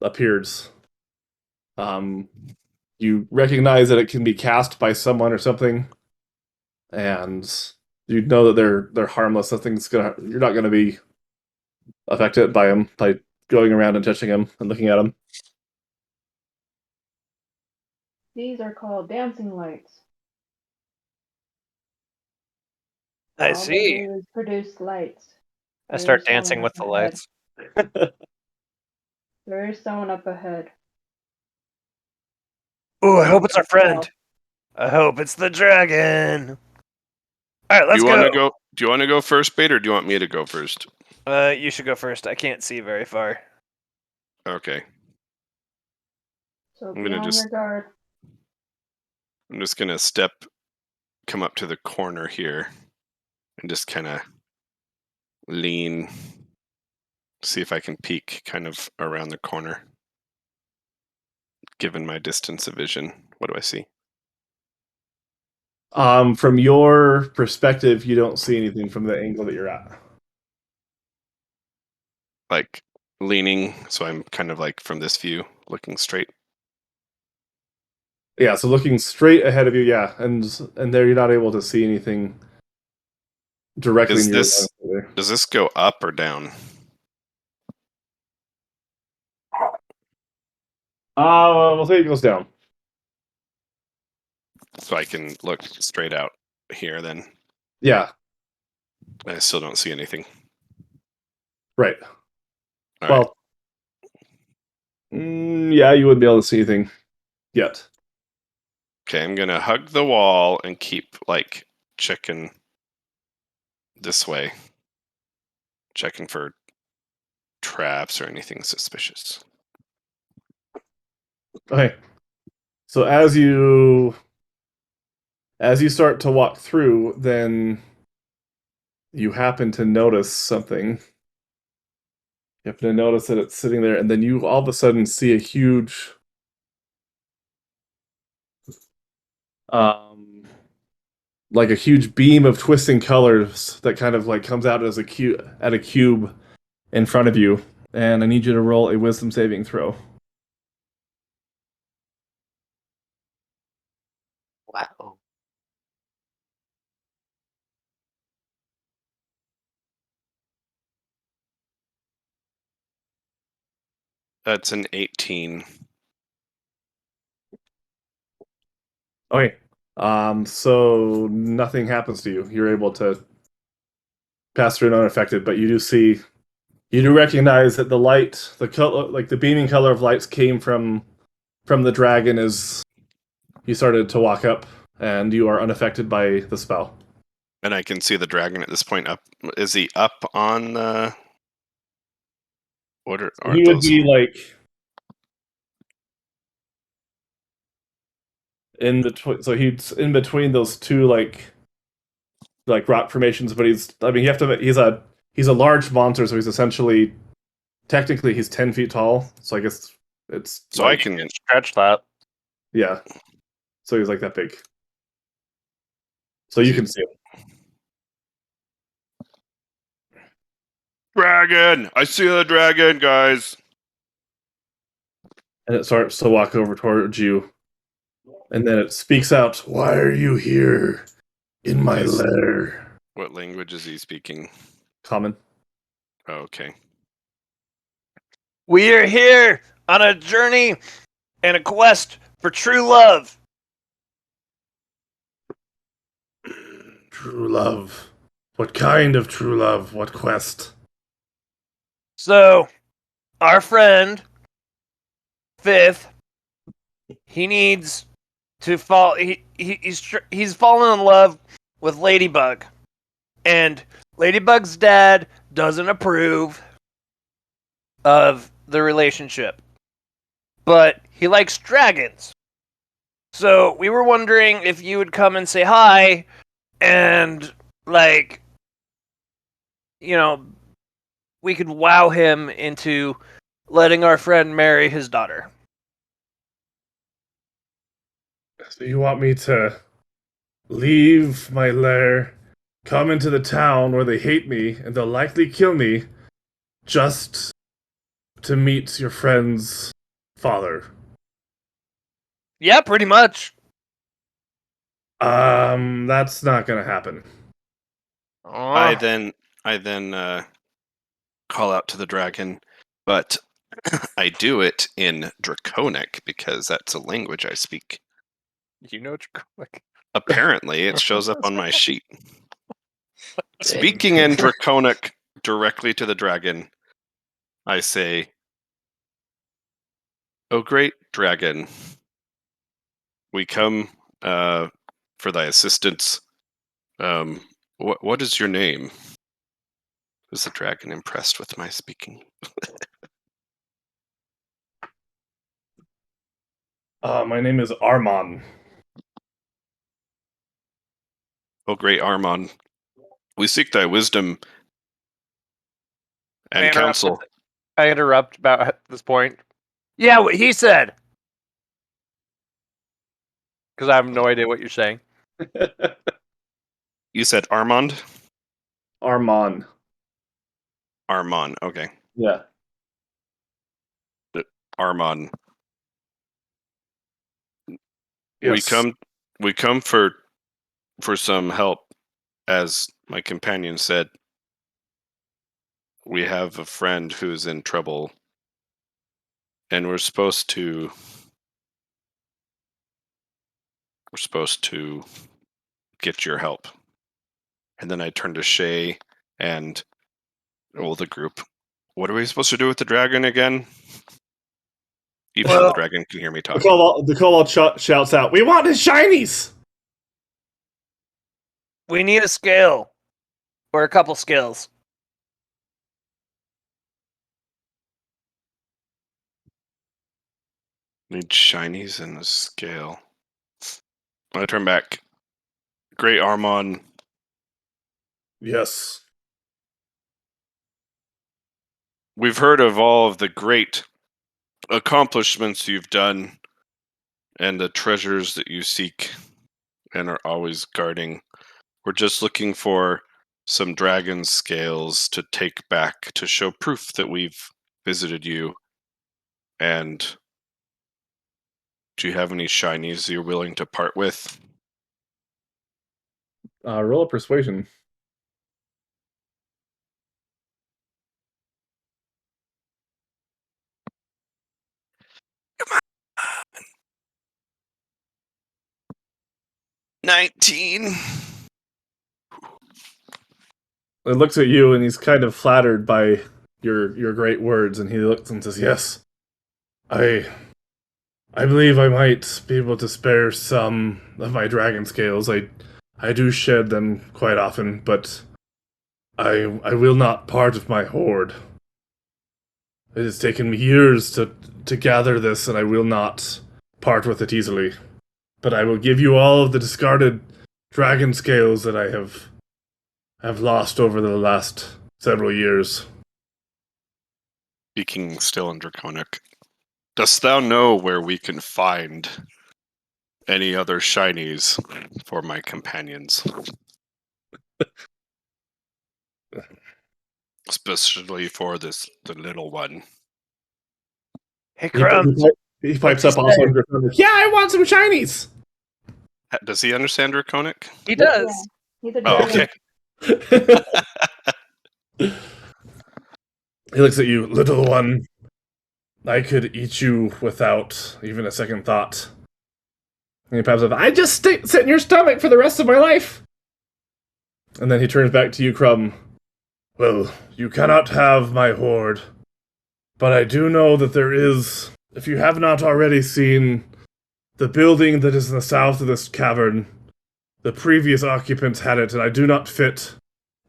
appears. You recognize that it can be cast by someone or something, and you know that they're harmless. You're not gonna be affected by them by going around and touching them and looking at them. These are called dancing lights. I All they see. do is produce lights. I There start is someone dancing with up the ahead. lights. There is someone up ahead. Ooh, I hope it's our friend. I hope it's the dragon. All right, let's Do you go. want to go? Do you want to go first, Bait, or do you want me to go first? You should go first. I can't see very far. Okay, So I'm be gonna on just- your guard. I'm just gonna come up to the corner here, and just kind of lean, see if I can peek kind of around the corner. Given my distance of vision, what do I see? From your perspective, you don't see anything from the angle that you're at. Like leaning, so I'm kind of like from this view, looking straight. Yeah, so looking straight ahead of you, yeah, and there you're not able to see anything directly Is in your this- line of sight. Does this go up or down? We'll say it goes down. So I can look straight out here. Then Yeah, I still don't see anything. right. All right. Well, yeah, you wouldn't be able to see anything yet. Okay, I'm gonna hug the wall and keep like checking this way, checking for traps or anything suspicious. Okay. So as you start to walk through, then you happen to notice something. You happen to notice that it's sitting there, and then you all of a sudden see a huge like a huge beam of twisting colors that kind of like comes out as a cube in front of you. And I need you to roll a wisdom saving throw. Wow. That's an 18. Okay. So nothing happens to you. You're able to pass through unaffected, but you do recognize that the light, the color, like the beaming color of lights, came from the dragon as you started to walk up, and you are unaffected by the spell. And I can see the dragon at this point up. Is he up on the? What are He would those? be like in between. So he's in between those two like rock formations, but you have to. He's a large monster, so he's essentially technically he's 10 feet tall. So I guess it's So like, I can. Stretch that. yeah. So he's like that big. So you can see him. Dragon! I see the dragon, guys. And it starts to walk over towards you. And then it speaks out, "Why are you here in my Yes. lair?" What language is he speaking? Common. Oh, okay. We are here on a journey and a quest for true love. True love. What kind of true love? What quest? So, our friend, Fifth, he needs to fall. He's fallen in love with Ladybug, and Ladybug's dad doesn't approve of the relationship, but he likes dragons. So we were wondering if you would come and say hi, and like, we could wow him into letting our friend marry his daughter. So you want me to leave my lair, come into the town where they hate me and they'll likely kill me, just to meet your friend's father? Yeah, pretty much. That's not gonna happen. I then call out to the dragon, but I do it in Draconic because that's a language I speak. You know, like, Apparently, it shows up on my sheet. Speaking in Draconic directly to the dragon, I say, "O great dragon, we come for thy assistance. What is your name?" Is the dragon impressed with my speaking? My name is Armon. O great Armon, we seek thy wisdom and counsel. I interrupt about at this point Yeah, what he said. because I have no idea what you're saying. You said Armand? Armon. Armon, okay. Yeah. Armon. Yes. We come for some help, as my companion said. We have a friend who's in trouble, and we're supposed to get your help. And then I turn to Shay and the group. What are we supposed to do with the dragon again? Even though the dragon can hear me The talking. Kobold shouts out, "We want his shinies!" We need a scale. Or a couple scales. Need shinies and a scale. I turn back. Great Armon, Yes. we've heard of all of the great accomplishments you've done and the treasures that you seek and are always guarding. We're just looking for some dragon scales to take back to show proof that we've visited you. And do you have any shinies you're willing to part with? Roll a persuasion. 19. He looks at you and he's kind of flattered by your great words, and he looks and says, "Yes, I believe I might be able to spare some of my dragon scales. I do shed them quite often, but I will not part of my hoard. It has taken me years to gather this, and I will not part with it easily. But I will give you all of the discarded dragon scales that I have lost over the last several years." Speaking still in Draconic, dost thou know where we can find any other shinies for my companions? Especially for the little one. Hey, He, Crumbs. he pipes What's up his also name? in Draconic. Yeah, I want some shinies! Does he understand Draconic? He does. He's a Oh, dragon. okay. He looks at you, "Little one, I could eat you without even a second thought." And he pops up, "I just sit in your stomach for the rest of my life!" And then he turns back to you, Crumb. "Well, you cannot have my hoard, but I do know that there is, if you have not already seen, the building that is in the south of this cavern. The previous occupants had it, and I do not fit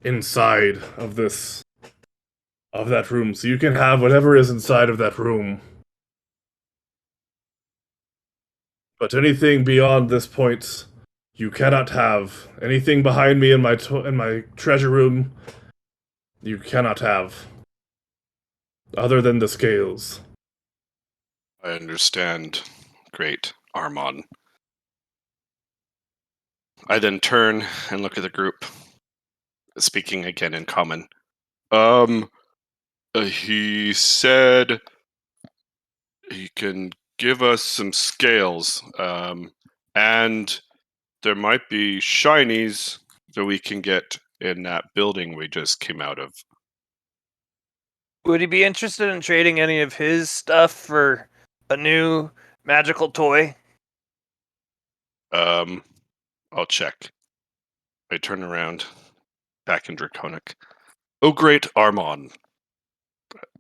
inside of that room, so you can have whatever is inside of that room. But anything beyond this point, you cannot have. Anything behind me in my treasure room, you cannot have. Other than the scales." I understand. Great, Armon. I then turn and look at the group, speaking again in common. He said he can give us some scales, and there might be shinies that we can get in that building we just came out of. Would he be interested in trading any of his stuff for a new magical toy? I'll check. I turn around, back in Draconic. Oh, great, Armon.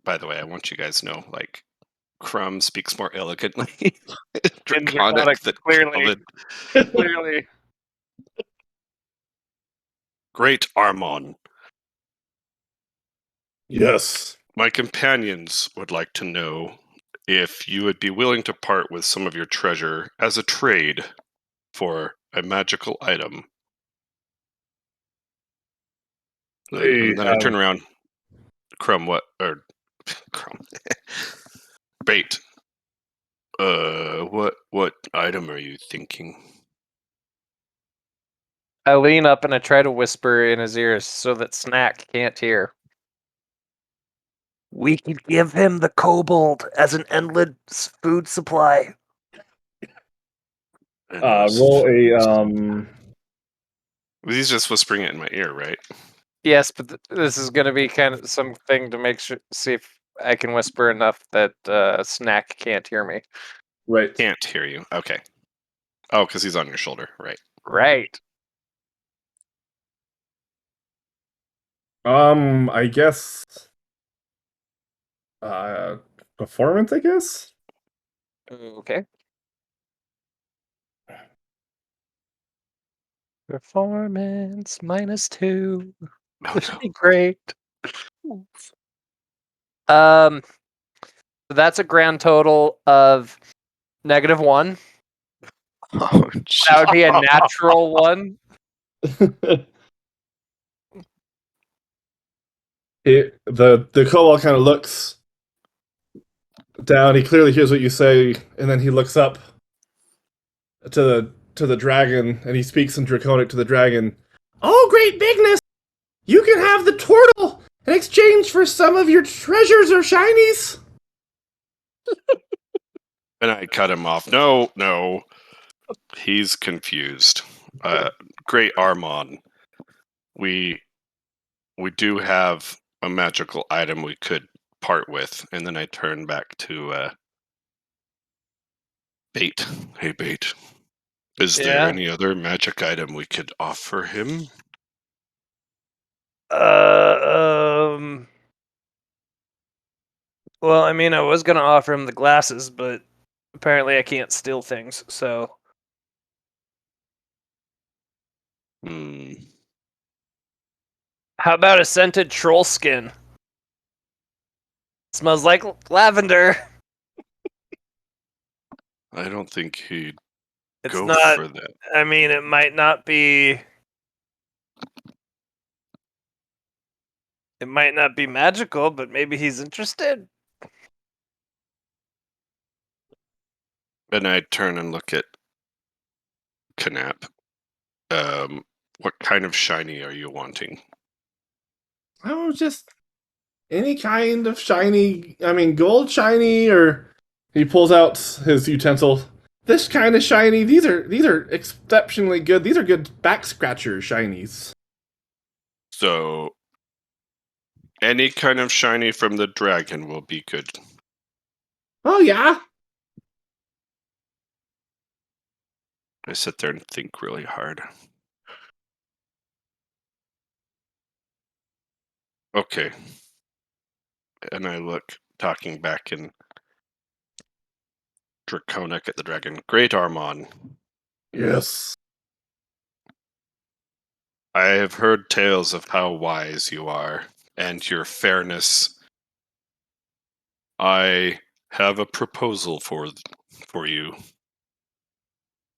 By the way, I want you guys to know, like, Crumb speaks more elegantly Draconic than clearly. Common. Clearly. Great, Armon. "Yes." My companions would like to know if you would be willing to part with some of your treasure as a trade for a magical item. They And then I turn around. Crumb, what? Or Crumb. Bait. What item are you thinking? I lean up and I try to whisper in his ears so that Snack can't hear. We could give him the kobold as an endless food supply. roll a He's just whispering it in my ear, right? Yes, but this is going to be kind of something to see if I can whisper enough that Snack can't hear me. right. Can't hear you. Okay. Oh, because he's on your shoulder, right? Right. I guess performance, I guess. Okay. Performance -2. Oh, Would no. be great. So that's a grand total of -1. Oh, That would be a natural 1. The kobold kind of looks down. He clearly hears what you say, and then he looks up to the dragon, and he speaks in Draconic to the dragon. "Oh, great bigness! You can have the turtle in exchange for some of your treasures or shinies." And I cut him off. No. He's confused. Great Armon. We do have a magical item we could part with. And then I turn back to Bait. Hey, Bait. Is there Yeah. any other magic item we could offer him? Well, I mean, I was gonna offer him the glasses, but apparently I can't steal things. So Hmm. how about a scented troll skin? Smells like lavender. I don't think he'd It's go not. for that. I mean, it might not be. It might not be magical, but maybe he's interested. And I turn and look at Canap. What kind of shiny are you wanting? Oh, just any kind of shiny. I mean, gold shiny, or he pulls out his utensil. This kind of shiny. These are exceptionally good. These are good back scratcher shinies. So, any kind of shiny from the dragon will be good. Oh yeah. I sit there and think really hard. Okay. And I look, talking back in Draconic at the dragon. Great Armon. Yes. I have heard tales of how wise you are and your fairness. I have a proposal for you.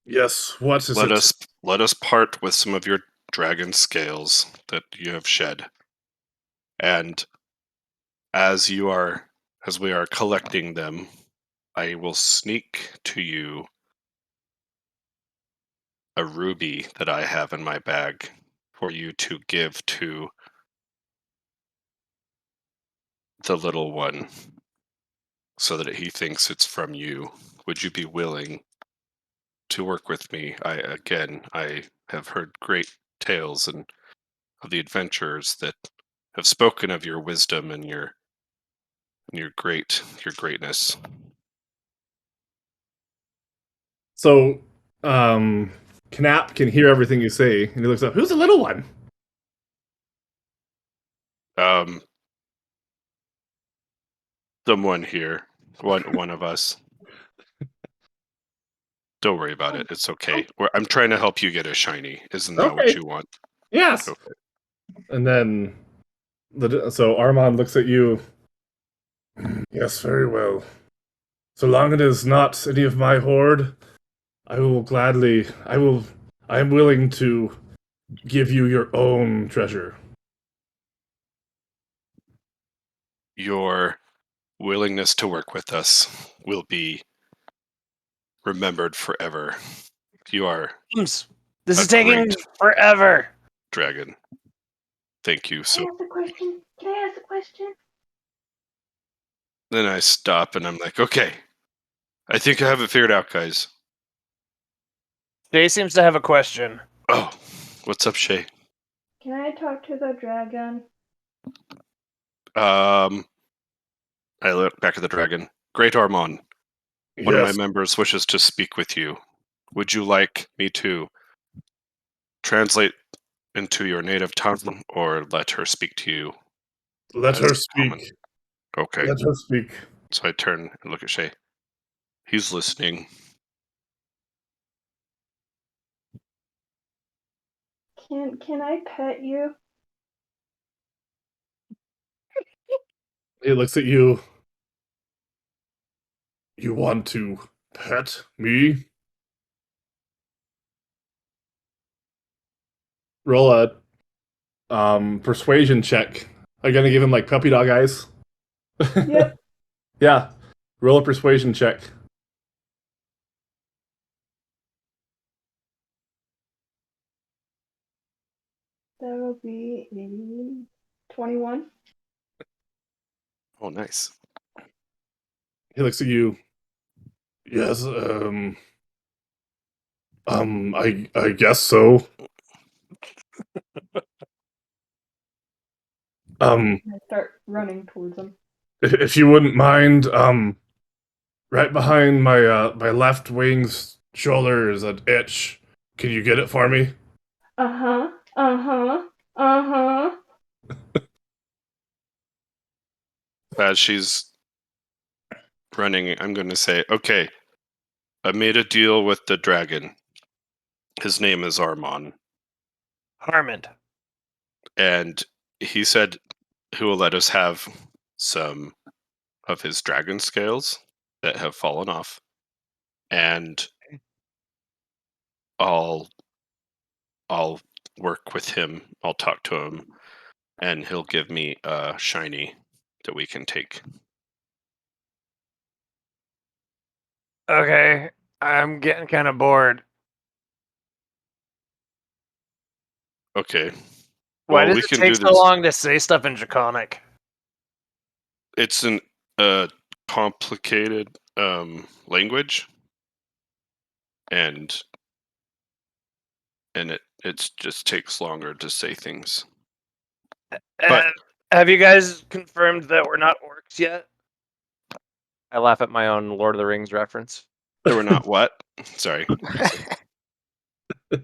Yes. What is it? Let us part with some of your dragon scales that you have shed. And as we are collecting them, I will sneak to you a ruby that I have in my bag for you to give to the little one so that he thinks it's from you. Would you be willing to work with me? I have heard great tales and of the adventurers that have spoken of your wisdom and your greatness. So, Knap can hear everything you say, and he looks up. Who's the little one? Someone here, one of us. Don't worry about it. It's okay. I'm trying to help you get a shiny. Isn't that what Okay. you want? Yes. Okay. And then, so Armand looks at you. Yes, very well. So long it is not any of my horde, I am willing to give you your own treasure. Your willingness to work with us will be remembered forever. You are This is A taking great- forever. dragon. Thank you. So Can I ask a question? Can I ask a question? then I stop and I'm like, okay, I think I have it figured out, guys. Jay seems to have a question. Oh, what's up, Shay? Can I talk to the dragon? I look back at the dragon. Great Armon, one of my Yes. members wishes to speak with you. Would you like me to translate into your native tongue or let her speak to you? Let her That's common. speak. Okay. Let her speak. So I turn and look at Shay. He's listening. Can I pet you? He looks at you. You want to pet me? Roll a persuasion check. Are you gonna give him like puppy dog eyes? Yep. Yeah. Roll a persuasion check. That'll be a 21. Oh, nice. He looks at you. Yes, I guess so. I start running towards him. If you wouldn't mind, right behind my my left wing's shoulder is an itch. Can you get it for me? Uh-huh. Uh-huh. Uh-huh. As she's running, I'm going to say, okay, I made a deal with the dragon. His name is Armon. Harmond. And he said he will let us have some of his dragon scales that have fallen off. And I'll work with him. I'll talk to him, and he'll give me a shiny that we can take. Okay, I'm getting kind of bored. Okay. Why Well, does we it can take do so this. long to say stuff in Draconic? It's an complicated language, and it just takes longer to say things. But Have you guys confirmed that we're not orcs yet? I laugh at my own Lord of the Rings reference. they were not what? Sorry, I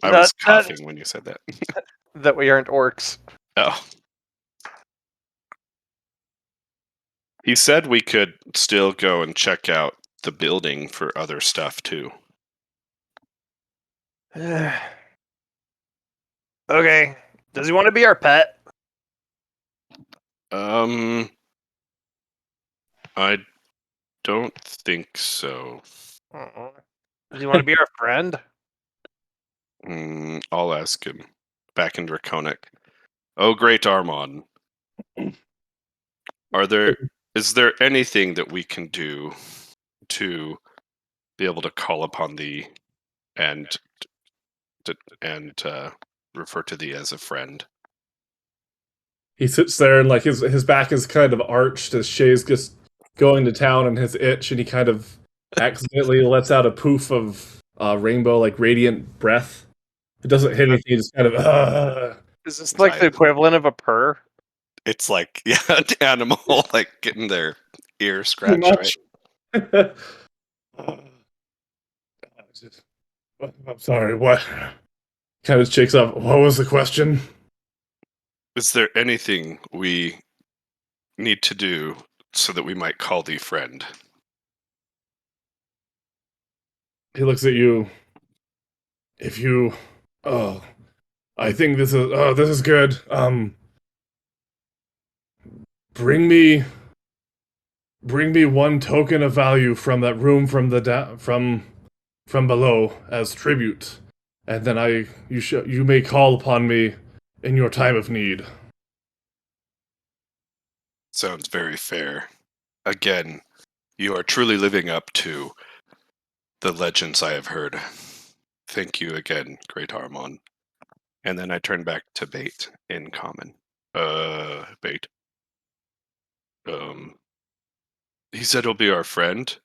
Not- was coughing when you said that. that we aren't orcs. Oh. He said we could still go and check out the building for other stuff too. Okay. Does he want to be our pet? I don't think so. Does he want to be our friend? I'll ask him. Back in Draconic. Oh, great Armon. Is there anything that we can do to be able to call upon thee and refer to thee as a friend? He sits there and like his back is kind of arched as Shay's just going to town on his itch, and he kind of accidentally lets out a poof of rainbow like radiant breath. It doesn't hit anything. He just kind of. Is this like the equivalent of a purr? It's like an animal like getting their ear scratched. Right? I'm sorry. What? Kind of shakes up. What was the question? Is there anything we need to do so that we might call thee friend? He looks at you. If you, I think this is good. Bring me one token of value from that room from the from below as tribute, and then you may call upon me in your time of need. Sounds very fair. Again, you are truly living up to the legends I have heard. Thank you again, Great Armon. And then I turn back to Bait in common. Bait. He said he'll be our friend.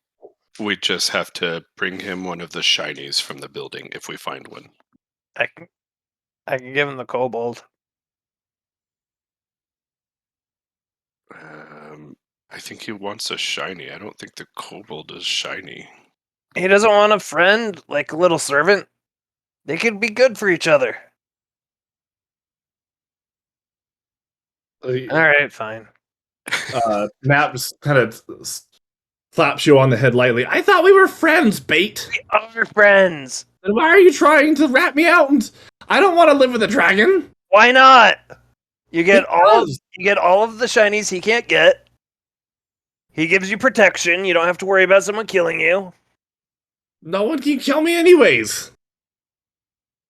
We just have to bring him one of the shinies from the building if we find one. I can give him the kobold. I think he wants a shiny. I don't think the kobold is shiny. He doesn't want a friend, like a little servant. They could be good for each other. All right, fine. Naps kind of slaps you on the head lightly. I thought we were friends, Bait. We are friends. Then why are you trying to rat me out? And I don't want to live with a dragon. Why not? You get Because- all of the shinies he can't get. He gives you protection. You don't have to worry about someone killing you. No one can kill me anyways.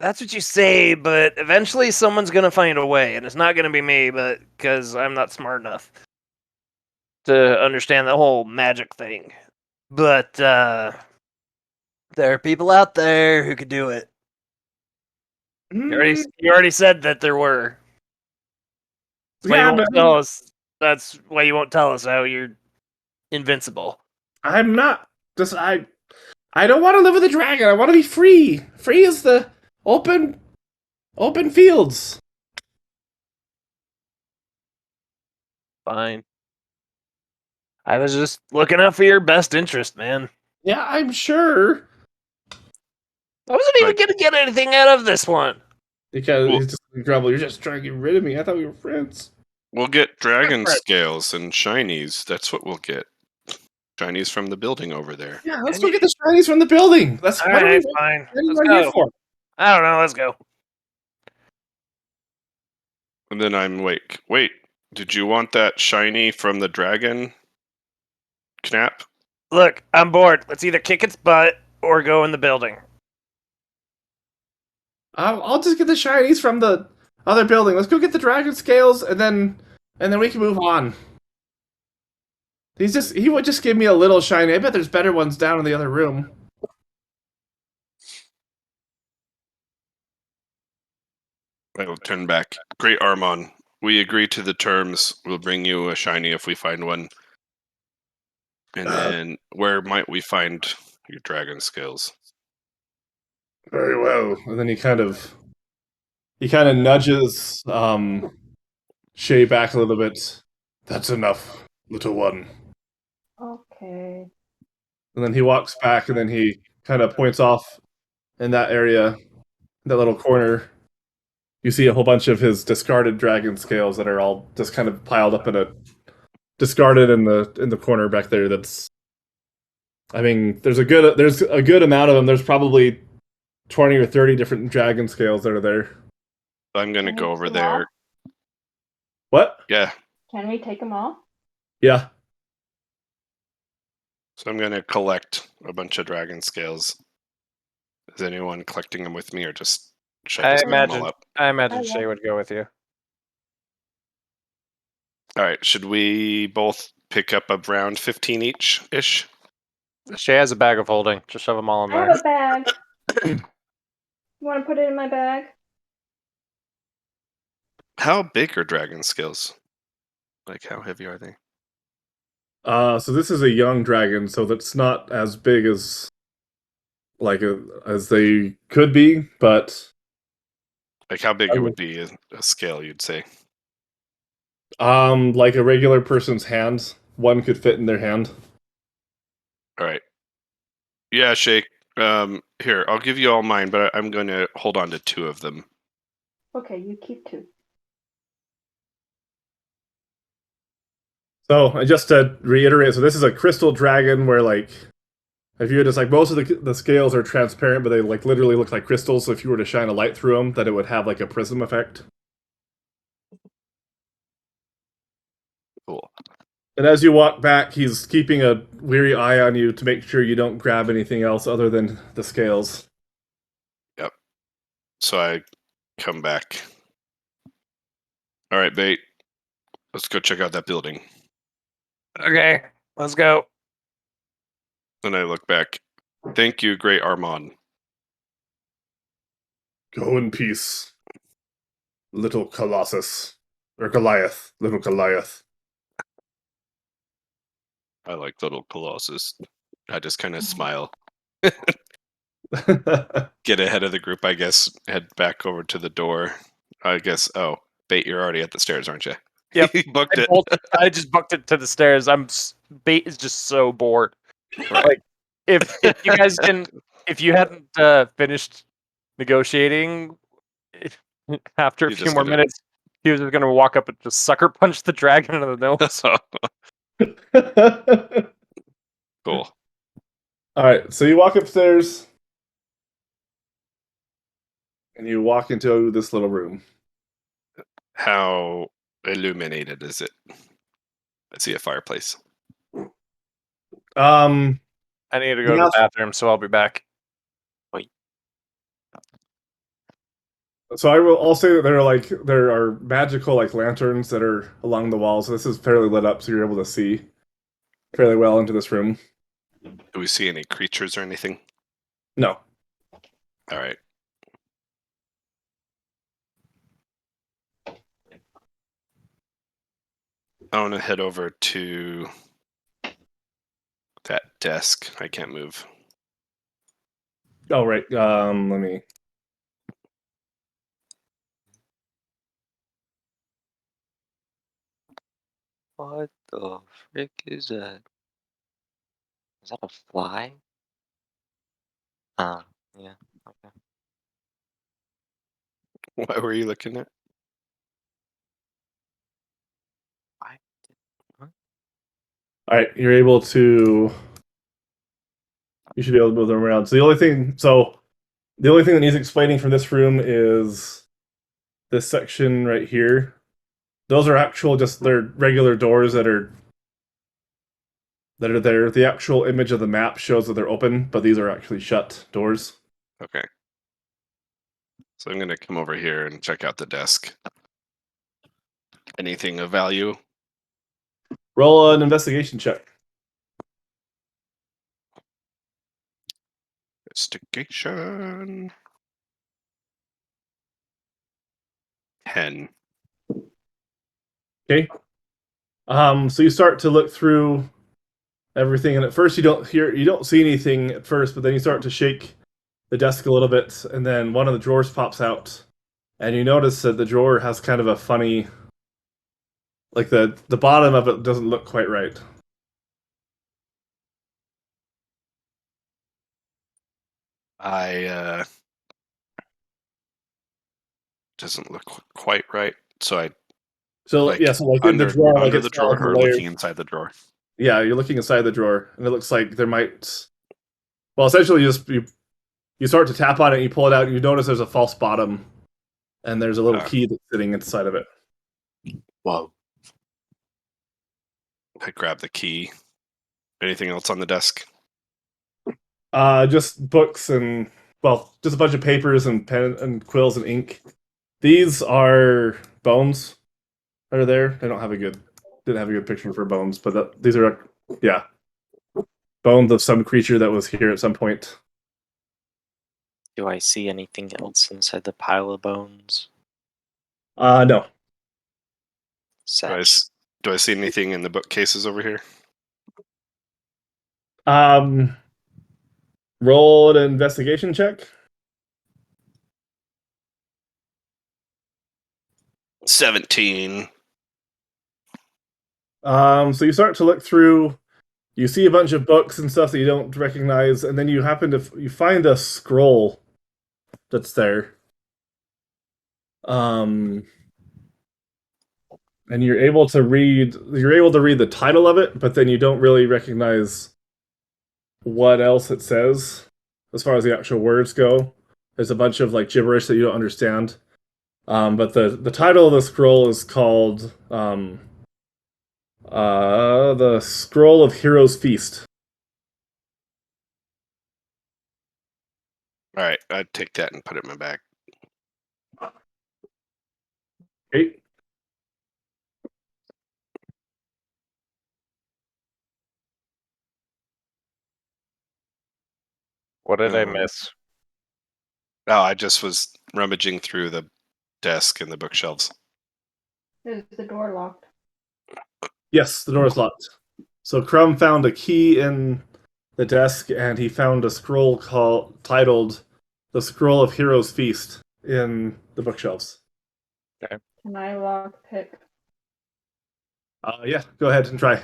That's what you say, but eventually someone's gonna find a way, and it's not gonna be me, but because I'm not smart enough to understand the whole magic thing. But there are people out there who could do it. You already said that there were. That's why you won't tell us. That's why you won't tell us how you're invincible. I'm not. I don't want to live with a dragon. I want to be free. Free as the open fields. Fine. I was just looking out for your best interest, man. Yeah, I'm sure. I wasn't even Like- gonna get anything out of this one. Because Well- he's just gonna grumble. You're just trying to get rid of me. I thought we were friends. We'll get dragon Different. scales and shinies. That's what we'll get. Shinies from the building over there. Yeah, let's go get the shinies from the building. That's All what are we right, fine. waiting Let's right here go. for? I don't know. Let's go. And then I'm like, wait, did you want that shiny from the dragon? Knapp? Look, I'm bored. Let's either kick its butt or go in the building. I'll just get the shinies from the other building. Let's go get the dragon scales, and then we can move on. He would just give me a little shiny. I bet there's better ones down in the other room. I will turn back. Great Armon, we agree to the terms. We'll bring you a shiny if we find one. And then where might we find your dragon scales? Very well. And then he kind of nudges Shay back a little bit. That's enough, little one. Okay. And then he walks back, and then he kind of points off in that area, that little corner. You see a whole bunch of his discarded dragon scales that are all just kind of piled up in a discarded in the corner back there. That's, I mean, there's a good amount of them. There's probably 20 or 30 different dragon scales that are there. I'm going to Can go we over take 'em there. off? What? Yeah. Can we take them off? Yeah. So I'm going to collect a bunch of dragon scales. Is anyone collecting them with me, or just should I just pick them all up? I imagine I Shay will. would go with you. All right. Should we both pick up around 15 each ish? Shay has a bag of holding. Just shove them all in I there. have a bag. You want to put it in my bag? How big are dragon scales? Like, how heavy are they? So this is a young dragon, so that's not as big as as they could be, but Like, how big it would be a scale, you'd say? like a regular person's hand, one could fit in their hand. All right. Yeah, Shake. Here, I'll give you all mine, but I'm going to hold on to 2 of them. Okay, you keep 2. So, just to reiterate, so this is a crystal dragon where, like, if you were just, like, most of the scales are transparent, but they, like, literally look like crystals, so if you were to shine a light through them, that it would have, like, a prism effect. Cool. And as you walk back, he's keeping a weary eye on you to make sure you don't grab anything else other than the scales. So I come back. All right, Bait. Let's go check out that building. Okay, let's go. Then I look back. Thank you, Great Armon. Go in peace, little Colossus. Or Goliath, little Goliath. I like little Colossus. I just kind of smile. Get ahead of the group, I guess. Head back over to the door. I guess. Oh, Bait, you're already at the stairs, aren't you? Yep. You booked it. I just booked it to the stairs. Bait is just so bored. Right. Like, if you guys didn't, if you hadn't finished negotiating after a You're few just more gonna- minutes, he was just gonna walk up and just sucker punch the dragon in the nose. Cool. Alright, so you walk upstairs. And you walk into this little room. How illuminated is it? I see a fireplace. I need to go to Yeah. the bathroom, so I'll be back. So I'll say that there are magical like lanterns that are along the walls. This is fairly lit up, so you're able to see fairly well into this room. Do we see any creatures or anything? No. All right. I want to head over to that desk. I can't move. Oh right. Let me. What the frick is that? Is that a fly? Yeah. What were you looking at? All right, you're able to. You should be able to move them around. So the only thing that needs explaining from this room is this section right here. Those are they're regular doors that are there. The actual image of the map shows that they're open, but these are actually shut doors. Okay. So I'm gonna come over here and check out the desk. Anything of value? Roll an investigation check. Investigation. 10. Okay. So you start to look through everything, and at first you don't see anything at first, but then you start to shake the desk a little bit, and then one of the drawers pops out, and you notice that the drawer has kind of a funny, like the bottom of it doesn't look quite right. Doesn't look quite right. So I So like so like in the drawer, like under it's the drawer, got like or a layer. looking inside the drawer. Yeah, you're looking inside the drawer, and it looks like there might. Well, essentially, you start to tap on it, and you pull it out, and you notice there's a false bottom, and there's a little key that's sitting inside of it. Whoa. I grab the key. Anything else on the desk? Just books and just a bunch of papers and pen and quills and ink. These are bones that are there. Didn't have a good picture for bones, but these are bones of some creature that was here at some point. Do I see anything else inside the pile of bones? No. Sad. Do I see anything in the bookcases over here? Roll an investigation check. 17. So you start to look through. You see a bunch of books and stuff that you don't recognize, and then you you find a scroll that's there. And you're able to read the title of it, but then you don't really recognize what else it says as far as the actual words go. There's a bunch of like gibberish that you don't understand. But the title of the scroll is called The Scroll of Heroes Feast. All right, I'd take that and put it in my bag. Okay. What did I miss? Oh, I just was rummaging through the desk and the bookshelves. Is the door locked? Yes, the door is locked. So Crumb found a key in the desk, and he found a scroll titled "The Scroll of Heroes Feast" in the bookshelves. Can I lock pick? Yeah, go ahead and try.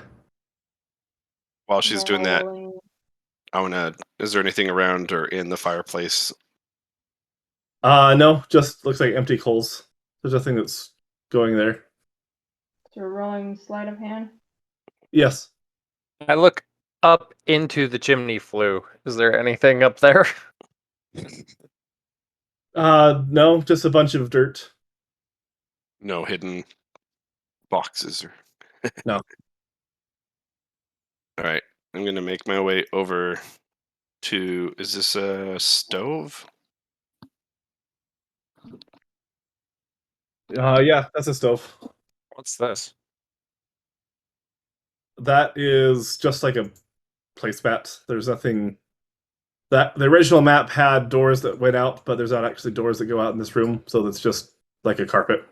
While she's doing that, Rolling. is there anything around or in the fireplace? No, just looks like empty coals. There's nothing that's going there. So rolling sleight of hand. Yes. I look up into the chimney flue. Is there anything up there? No, just a bunch of dirt. No hidden boxes or No. All right, I'm gonna make my way over to. Is this a stove? Yeah, that's a stove. What's this? That is just like a placemat. There's nothing. That the original map had doors that went out, but there's not actually doors that go out in this room, so it's just like a carpet.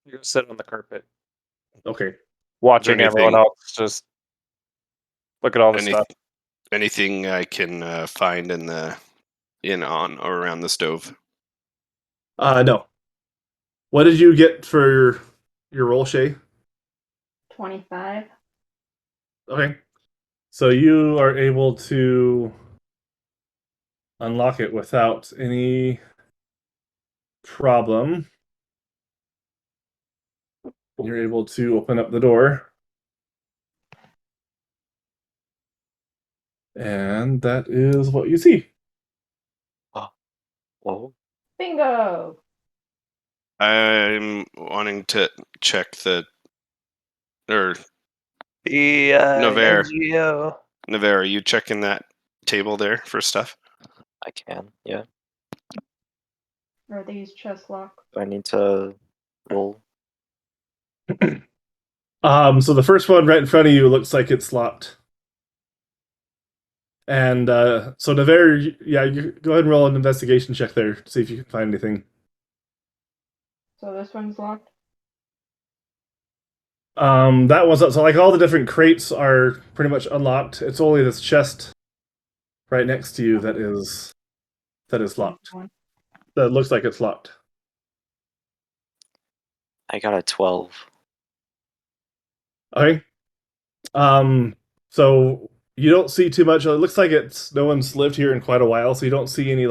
You sit on the carpet, Okay. watching everyone anything- else just look at all the stuff. Anything I can find on or around the stove? No. What did you get for your roll, Shay? 25. Okay. So you are able to unlock it without any problem. You're able to open up the door. And that is what you see. Whoa. Bingo! I'm wanting to check the or The Navarre. NGO. Navarre, are you checking that table there for stuff? I can, yeah. Are these chests locked? Do I need to roll? So the first one right in front of you looks like it's locked. And so Navarre, yeah, you go ahead and roll an investigation check there to see if you can find anything. So this one's locked? That was so like all the different crates are pretty much unlocked. It's only this chest right next to you that is locked. One. That looks like it's locked. I got a 12. Okay. So you don't see too much. It looks like no one's lived here in quite a while, so you don't see any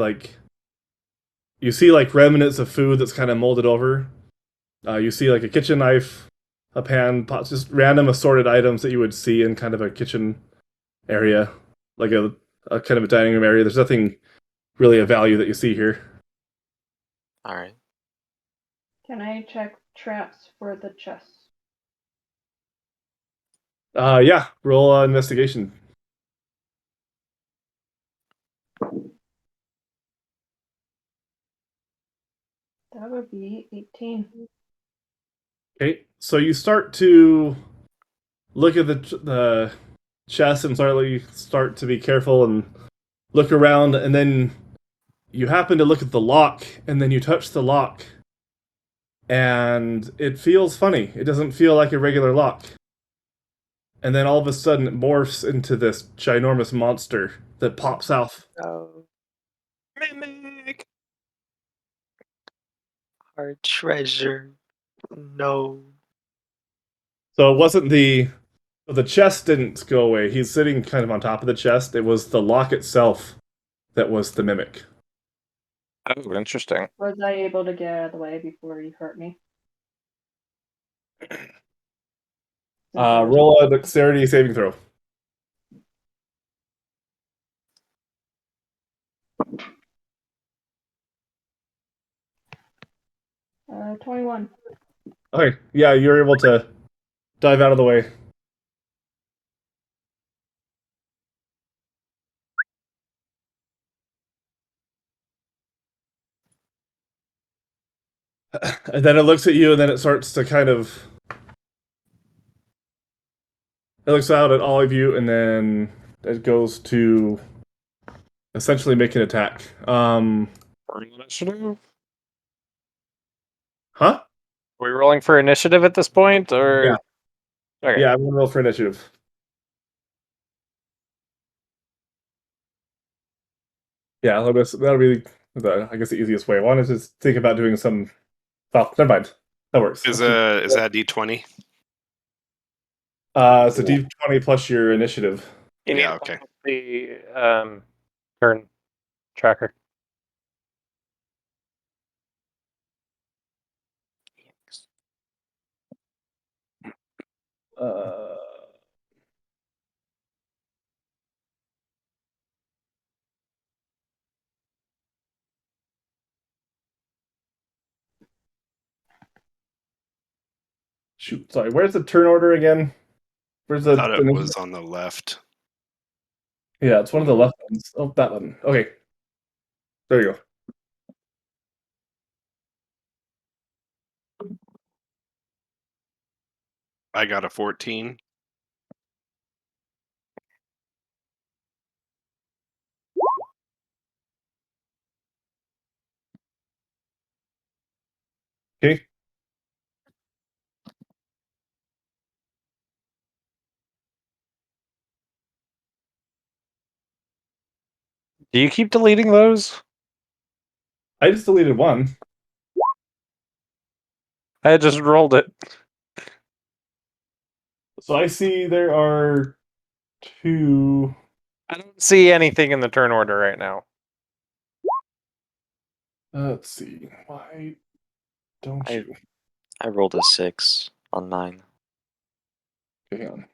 you see like remnants of food that's kind of molded over. You see like a kitchen knife, a pan, pots, just random assorted items that you would see in kind of a kitchen area, like a kind of a dining room area. There's nothing really of value that you see here. Alright. Can I check traps for the chests? Yeah, roll investigation. That would be 18. Okay, so you start to look at the chest and start to be careful and look around, and then you happen to look at the lock, and then you touch the lock, and it feels funny. It doesn't feel like a regular lock. And then all of a sudden it morphs into this ginormous monster that pops out. Oh, Mimic. our treasure. No. So it wasn't the chest didn't go away. He's sitting kind of on top of the chest. It was the lock itself that was the mimic. Oh, interesting. Was I able to get out of the way before he hurt me? Roll a dexterity saving throw. Uh, 21. Okay, yeah, you're able to dive out of the way. And then it looks at you, and then it starts to kind of. It looks out at all of you, and then it goes to essentially make an attack. Initiative? Huh? Are we rolling for initiative at this point, or? Yeah. Okay. Yeah, I'm gonna roll for initiative. Yeah, that'll be I guess the easiest way. I wanted to think about doing some. Well, never mind. That works. Is that D20? It's a D20 plus your initiative. You need Yeah, to okay. pull up the turn tracker. Shoot, sorry. Where's the turn order again? Where's the? I thought it was on the left. Yeah, it's one of the left ones. Oh, that one. Okay. There you go. I got a 14. Okay. Do you keep deleting those? I just deleted one. I just rolled it. So I see there are 2. I don't see anything in the turn order right now. Let's see. Why don't I- you? I rolled a 6 on mine. Okay, hang on.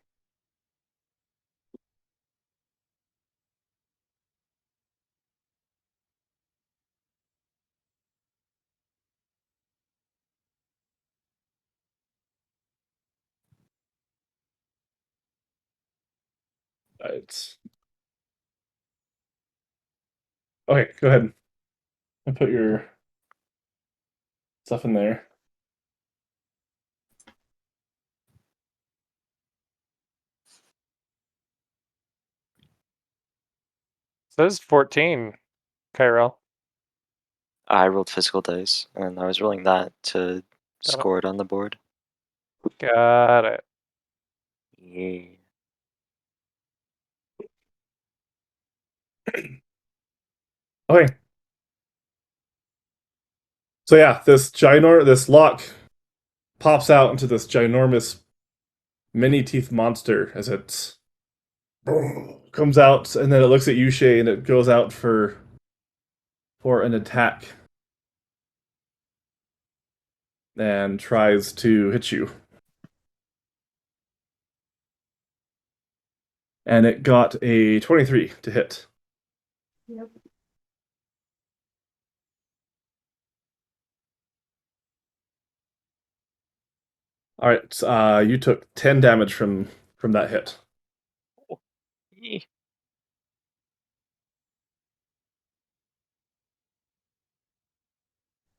It's okay. Go ahead and put your stuff in there. Says 14, Kyrell. I rolled physical dice, and I was rolling that to it. score it on the board. Got it. Yeah. Okay. So yeah, this lock pops out into this ginormous many teeth monster as it comes out, and then it looks at you, Shay, and it goes out for an attack and tries to hit you. And it got a 23 to hit. Yep. All right, you took 10 damage from that hit.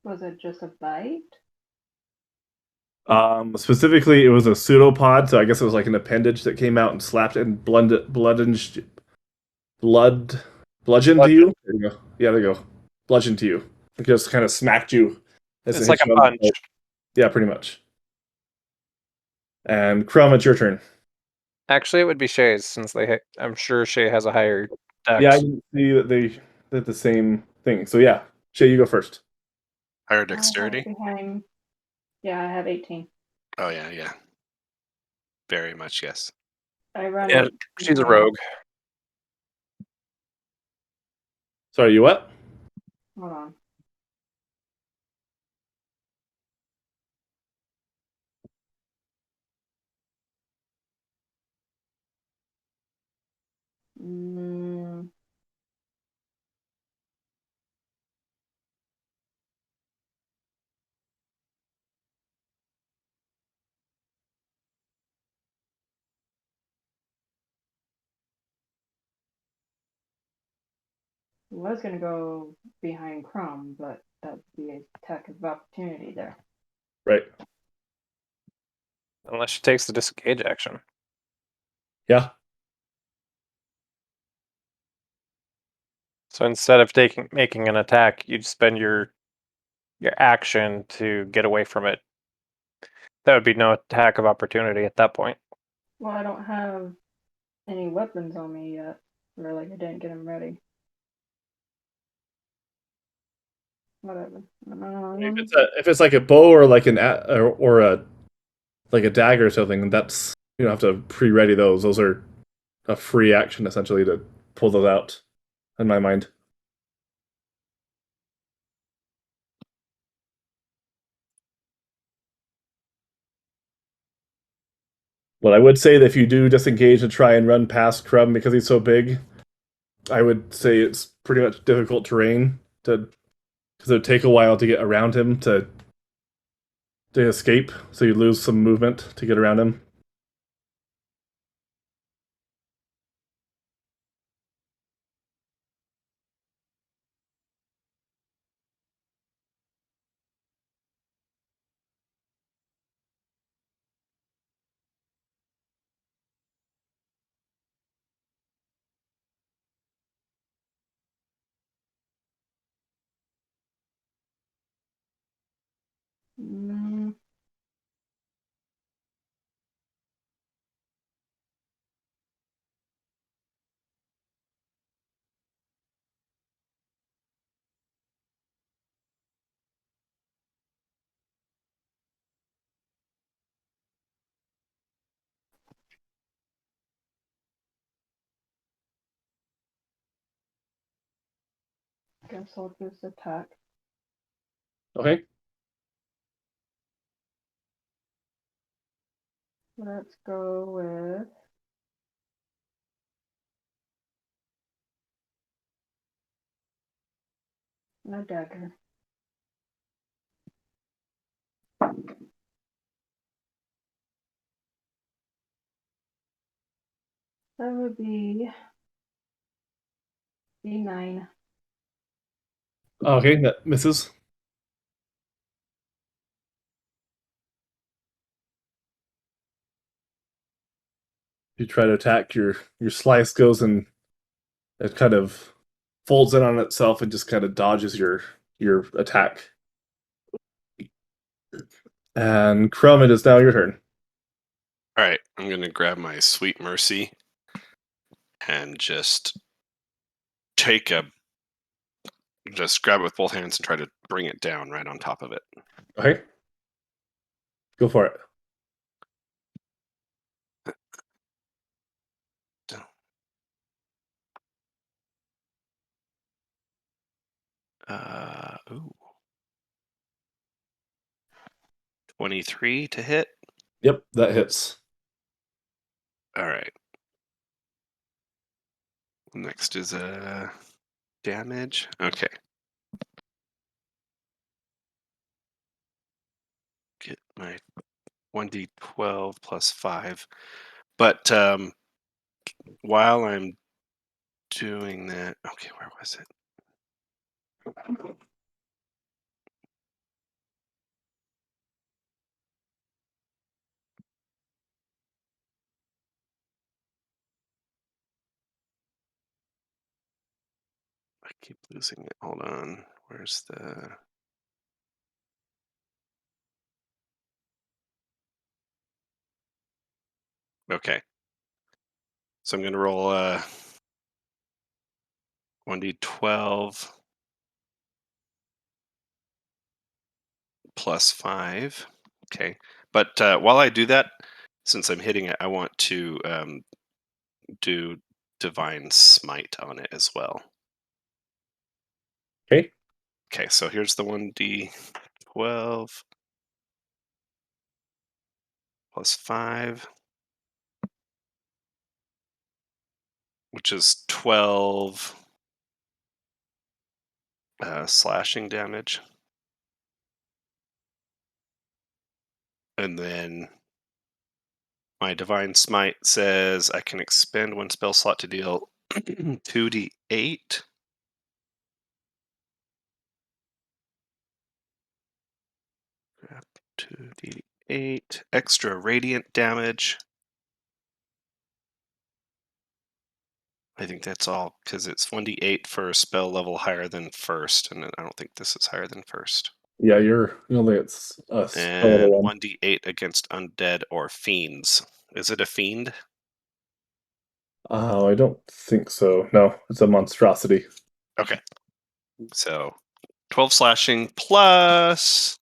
Was it just a bite? Specifically, it was a pseudopod, so I guess it was like an appendage that came out and slapped and bludgeoned to you. There you go. Yeah, there you go. Bludgeoned to you. It just kind of smacked you. As It's it like hit a you on the punch. head. Yeah, pretty much. And Crumb, it's your turn. Actually, it would be Shay's since I'm sure Shay has a higher dex. Yeah, I can see that they did the same thing. So yeah, Shay, you go first. Higher I have dexterity. behind. Yeah, I have 18. Oh yeah, yeah. Very much yes. I run. Yeah, she's a behind- rogue. Sorry, you what? Hold on. Mm, I was gonna go behind Crumb, but that'd be a attack of opportunity there. Right. Unless she takes the disengage action. Yeah. So instead of making an attack, you'd spend your action to get away from it. That would be no attack of opportunity at that point. Well, I don't have any weapons on me yet, or like I didn't get them ready. Whatever. If it's like a bow or like or a like a dagger or something, that's you don't have to pre-ready those. Those are a free action essentially to pull those out. In my mind. But I would say that if you do disengage and try and run past Crumb because he's so big, I would say it's pretty much difficult terrain to because it would take a while to get around him to escape. So you lose some movement to get around him. Mm, guess I'll just attack. Okay. Let's go with a dagger. That would be D9. Okay, that misses. You try to attack, your slice goes and it kind of folds in on itself and just kind of dodges your attack. And Crum, it is now your turn. All right, I'm gonna grab my sweet mercy and just grab it with both hands and try to bring it down right on top of it. Okay. Go for it. Ooh. 23 to hit. Yep, that hits. All right. Next is damage. Okay. Get my 1d12 plus 5. But while I'm doing that, okay, where was it? I keep losing it. Hold on. Where's the... Okay. So I'm going to roll 1d12 plus 5. Okay. But while I do that, since I'm hitting it, I want to do Divine Smite on it as well. Okay. Okay, so here's the 1d12 plus 5, which is 12 slashing damage. And then my Divine Smite says I can expend one spell slot to deal 2d8. Grab 2d8 extra radiant damage. I think that's all because it's 1d8 for a spell level higher than first, and I don't think this is higher than first. Yeah, you only it's a spell And level 1. 1d8 against undead or fiends. Is it a fiend? Oh, I don't think so. No, it's a monstrosity. Okay. So 12 slashing plus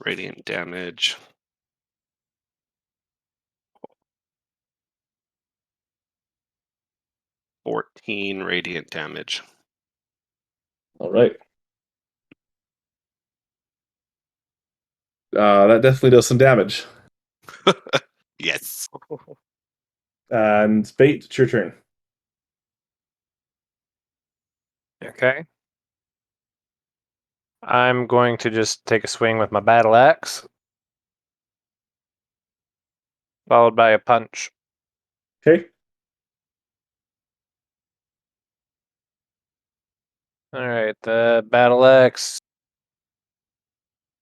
radiant damage. 14 radiant damage. All right. That definitely does some damage. Yes. And Bait, it's your turn. Okay. I'm going to just take a swing with my battle axe, followed by a punch. Okay. All right, the battle axe.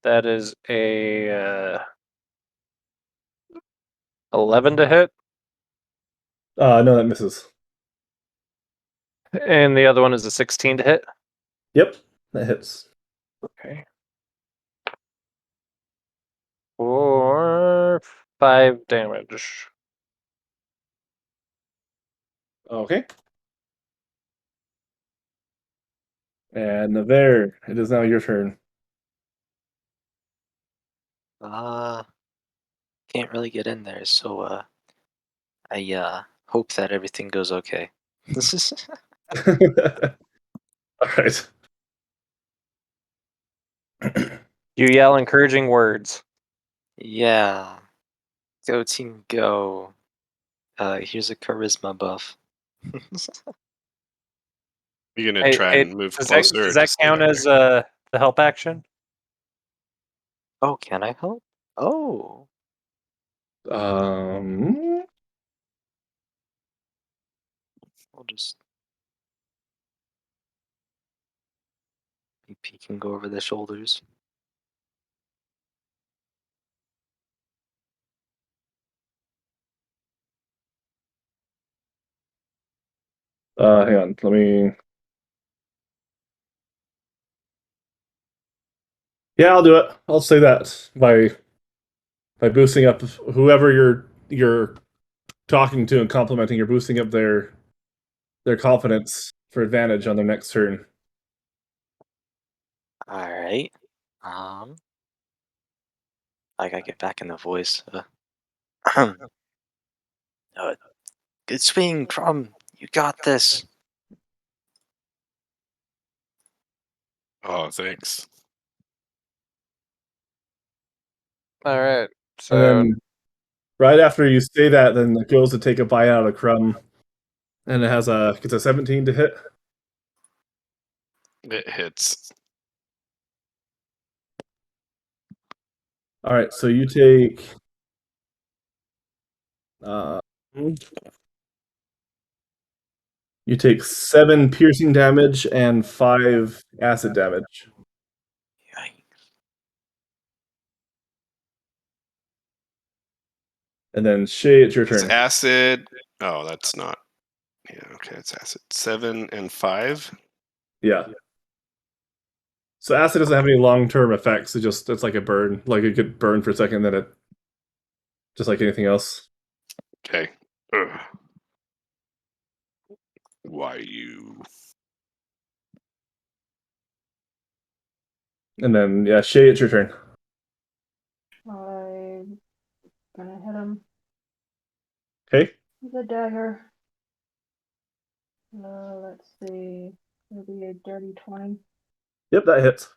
That is a 11 to hit, No, that misses. and the other one is a 16 to hit. Yep, that hits. Okay. For 5 damage. Okay. And Navarre, it is now your turn. Can't really get in there, so I hope that everything goes okay. All right. You yell encouraging words. Yeah. Go team, go. Here's a charisma buff. You're gonna Hey, try and move does closer. does or that just stay count back as there? the help action? Oh, can I help? Oh. Um, I'll just be peeking over the shoulders. hang on. Let me. Yeah, I'll do it. I'll say that by boosting up whoever you're talking to and complimenting. You're boosting up their confidence for advantage on their next turn. Alright. I gotta get back in the voice. Uh, good swing, Crum. You got this. Oh, thanks. All right. And So then right after you say that, then it goes to take a bite out of Crumb, and it gets a 17 to hit. It hits. All right, so you take you take 7 piercing damage and 5 acid damage. Yikes. And then Shay, it's your It's turn. acid. Oh, that's not. Yeah, okay, it's acid. 7 and 5. Yeah. So acid doesn't have any long-term effects. It's like a burn. Like it could burn for a second, then it just like anything else. Okay. Ugh. Why you? And then yeah, Shay, it's your turn. I'm gonna hit him Okay. with a dagger. Let's see. It'll be a dirty 20. Yep, that hits.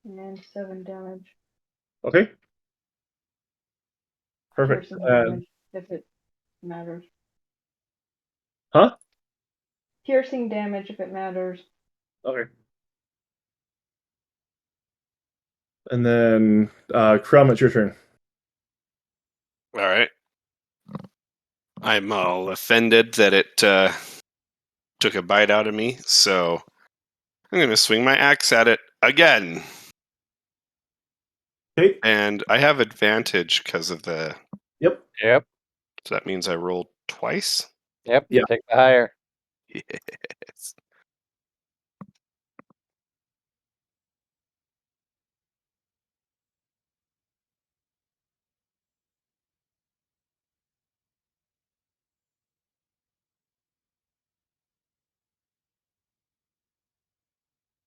And 7 damage. Okay. Perfect. Piercing damage, if it matters. Huh? Piercing damage, if it matters. Okay. And then Crumb, it's your turn. All right. I'm all offended that it took a bite out of me, so I'm going to swing my axe at it again. Okay. And I have advantage because of the. Yep. yep, So that means I rolled twice. yep. Yeah. Take the higher. Yes.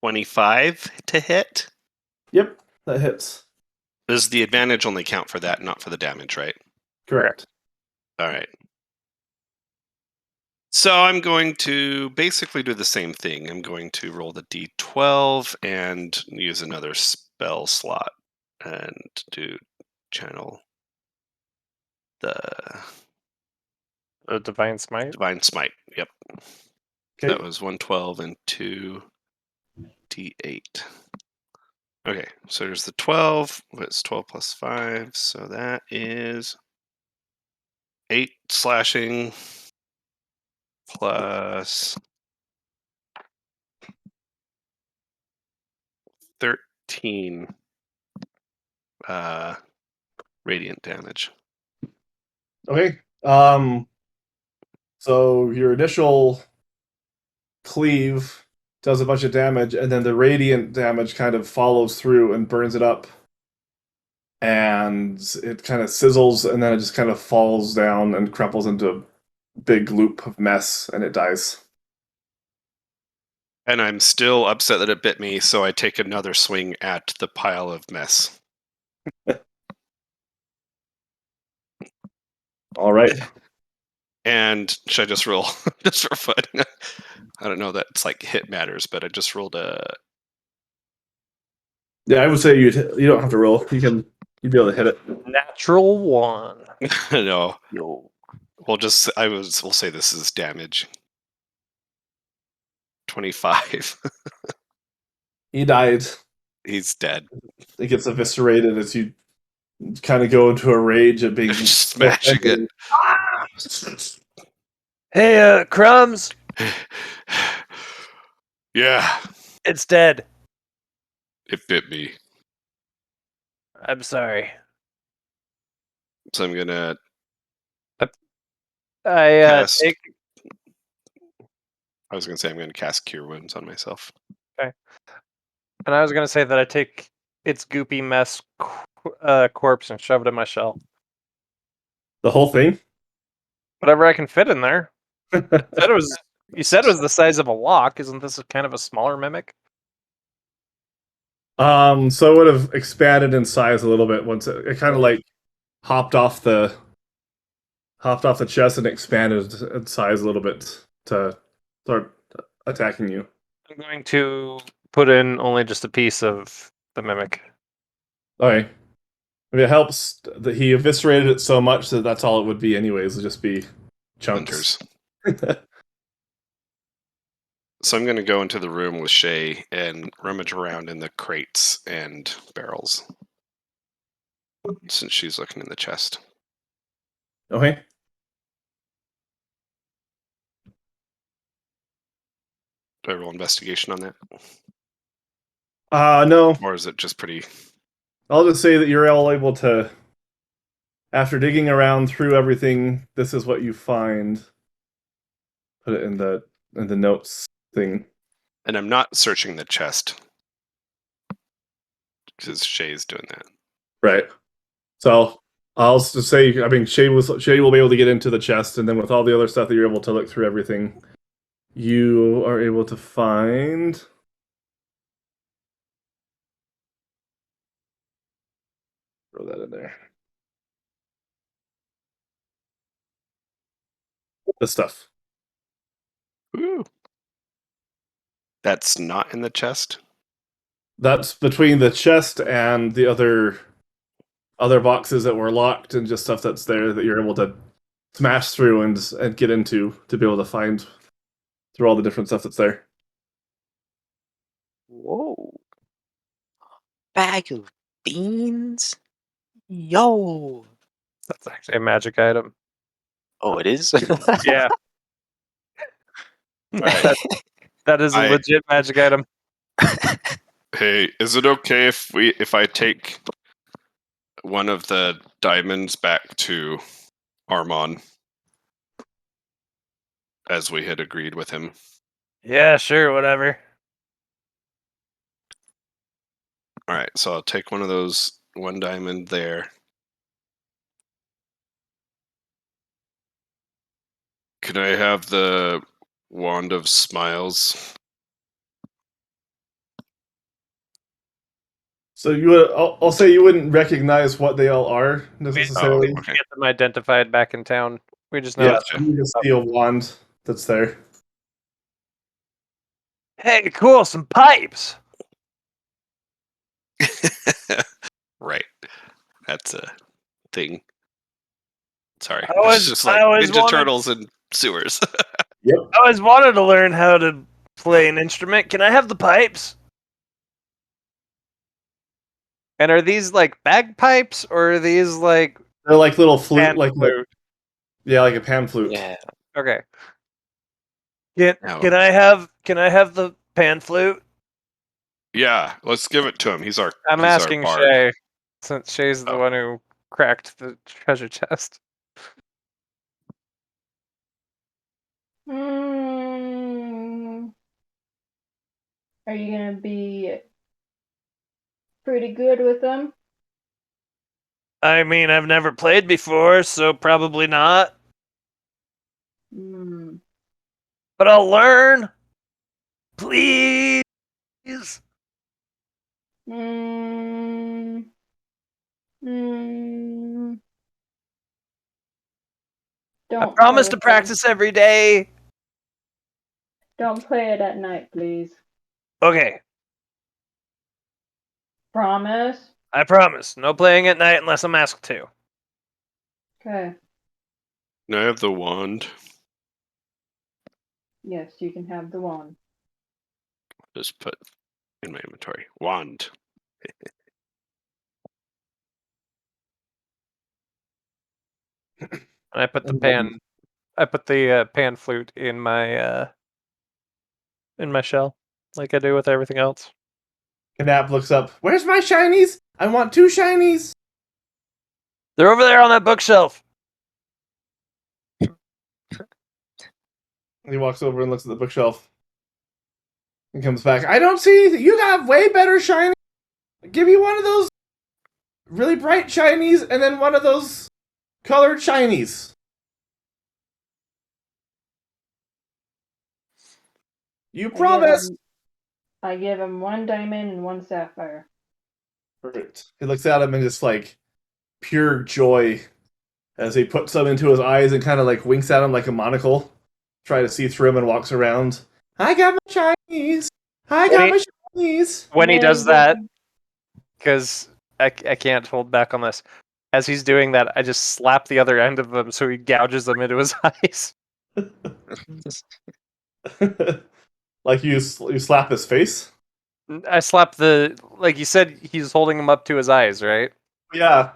$25 to hit. Yep, that hits. Does the advantage only count for that, not for the damage, right? Correct. All right. So I'm going to basically do the same thing. I'm going to roll the d12 and use another spell slot and do channel the Divine Smite. Divine Smite. Yep. Okay. That was 112 and 2d8. Okay, so there's the 12. What's 12 plus 5? So that is 8 slashing plus 13 radiant damage. Okay. So your initial cleave does a bunch of damage, and then the radiant damage kind of follows through and burns it up. And it kind of sizzles, and then it just kind of falls down and crumples into a big loop of mess, and it dies. And I'm still upset that it bit me, so I take another swing at the pile of mess. All right. And should I just roll just for fun? I don't know that it's like hit matters, but I just rolled a. Yeah, I would say you don't have to roll. You'd be able to hit it. Natural 1. No, Yo. we'll say this is damage. 25. He died. He's dead. It gets eviscerated as you kind of go into a rage at being Just smashing it. Hey, Crumbs, Yeah, it's dead. it bit me. I'm sorry. So I'm gonna I cast. take. I was gonna say I'm gonna cast Cure Wounds on myself. And I was gonna say that I take its goopy mess corpse and shove it in my shell. The whole thing. Whatever I can fit in there. Said it was. You said it was the size of a lock. Isn't this kind of a smaller mimic? So it would have expanded in size a little bit once it kind of like hopped off the chest and expanded in size a little bit to start attacking you. I'm going to put in only just a piece of the mimic. Okay. If it helps that he eviscerated it so much that that's all it would be anyways, it'd just be chunks. Hunters. So I'm gonna go into the room with Shay and rummage around in the crates and barrels. Since she's looking in the chest. Okay. Do I roll investigation on that? No. Or is it just pretty I'll just say that you're all able to, after digging around through everything, this is what you find. Put it in the notes thing. and I'm not searching the chest. Because Shay's doing that. Right. So I'll just say, I mean, Shay will be able to get into the chest, and then with all the other stuff that you're able to look through everything, you are able to find. Throw that in there. The stuff. Ooh. That's not in the chest? That's between the chest and the other boxes that were locked, and just stuff that's there that you're able to smash through and get into to be able to find through all the different stuff that's there. Whoa. Bag of beans? Yo. That's actually a magic item. Oh, it is? Yeah, Alright. that is a I- legit magic item. Hey, is it okay if I take one of the diamonds back to Armon? As we had agreed with him. Yeah, sure, whatever. Alright, so I'll take one diamond there. Can I have the Wand of Smiles? So I'll say you wouldn't recognize what they all are necessarily. okay. Get them identified back in town. We just know. Yeah, Gotcha. you just see a wand that's there. Hey, cool, some pipes. Right. That's a thing. Sorry. I always- It's just I like always Ninja wanted- Turtles and sewers. I always wanted to learn how to play an instrument. Can I have the pipes? And are these like bagpipes or are these like They're like little flute, pan like flute? yeah, like a pan flute. Yeah. Okay. No. Can I have the pan flute? Yeah, let's give it to him. He's our I'm he's our asking bard. Shay, since Shay's the Oh. one who cracked the treasure chest. Hmm. Are you gonna be pretty good with them? I mean, I've never played before, so probably not. Hmm. But I'll learn. Please. Hmm. Hmm. Don't I promise play to with practice every day. it. Don't play it at night, please. Okay, Promise. I promise. No playing at night unless I'm asked to. Okay. Can I have the wand? Yes, you can have the wand. Just put in my inventory. Wand. And I put the And pan. then- I put the pan flute in my shell, like I do with everything else. Knap looks up. Where's my shinies? I want 2 shinies. They're over there on that bookshelf. He walks over and looks at the bookshelf. And comes back. I don't see anything. You got way better shiny. Give me one of those really bright shinies and then one of those colored shinies. You promised. I give him 1 diamond and 1 sapphire. Perfect. He looks at him and just like pure joy as he puts them into his eyes and kind of like winks at him like a monocle. Try to see through him and walks around. I got my shinies. I got my shinies. When he Yeah, does you that, can- because I can't hold back on this. As he's doing that, I just slap the other end of them so he gouges them into his eyes. Like you slap his face. I slap like you said, he's holding them up to his eyes, right? Yeah,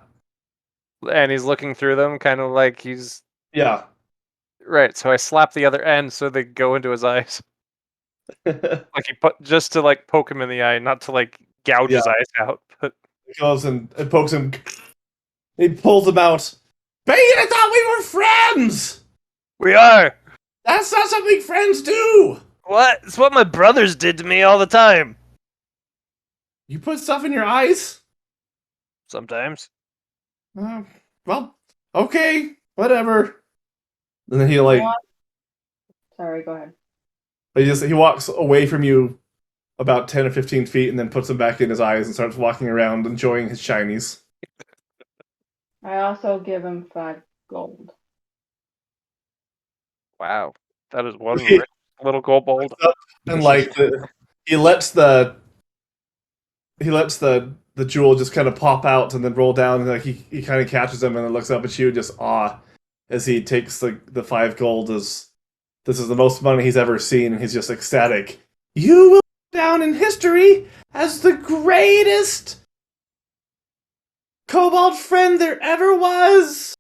And he's looking through them, kind of like he's yeah. right. So I slap the other end so they go into his eyes, like he put just to like poke him in the eye, not to like gouge his Yeah. eyes out. But He goes and pokes him. He pulls him out. Bane, I thought we were friends. We are. That's not something friends do. What? It's what my brothers did to me all the time. You put stuff in your eyes. Sometimes. Well, okay, whatever. And then he like Sorry, go ahead. he walks away from you about 10 or 15 feet and then puts them back in his eyes and starts walking around enjoying his shinies. I also give him 5 gold. wow, that is one He- rich little kobold. And like he lets the jewel just kind of pop out and then roll down, and like he kind of catches him and then looks up at you just awe as he takes the 5 gold as this is the most money he's ever seen, and he's just ecstatic. You will go down in history as the greatest kobold friend there ever was.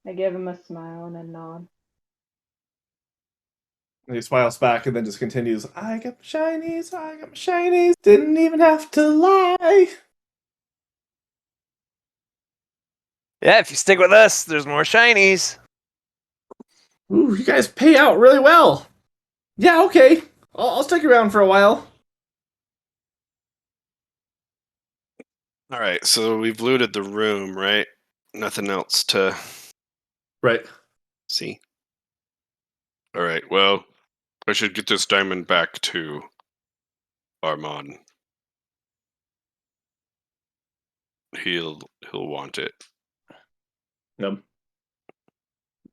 I give him a smile and a nod. And he smiles back and then just continues, I got my shinies, didn't even have to lie. Yeah, if you stick with us, there's more shinies. Ooh, you guys pay out really well. Yeah, okay. I'll stick around for a while. All right, so we've looted the room, right? Nothing else to Right. see. All right, well, I should get this diamond back to Armand. He'll want it. Yep.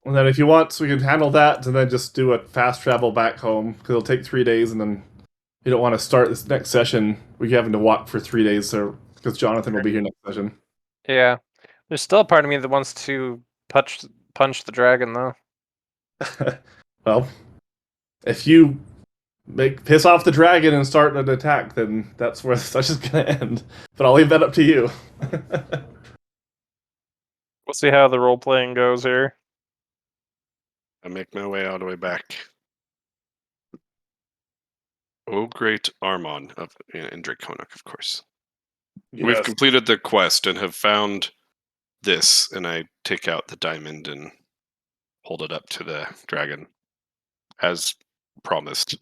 And then if you want, we can handle that and then just do a fast travel back home, because it'll take 3 days, and then you don't want to start this next session. We're having to walk for 3 days, so because Jonathan will be here next session. Yeah, there's still a part of me that wants to punch the dragon though. Well, if you piss off the dragon and start an attack, then that's where the session's gonna end. But I'll leave that up to you. We'll see how the role playing goes here. I make my way all the way back. Oh, great Armand in Draconok, of course. We've Yes. completed the quest and have found this, and I take out the diamond and hold it up to the dragon, as promised.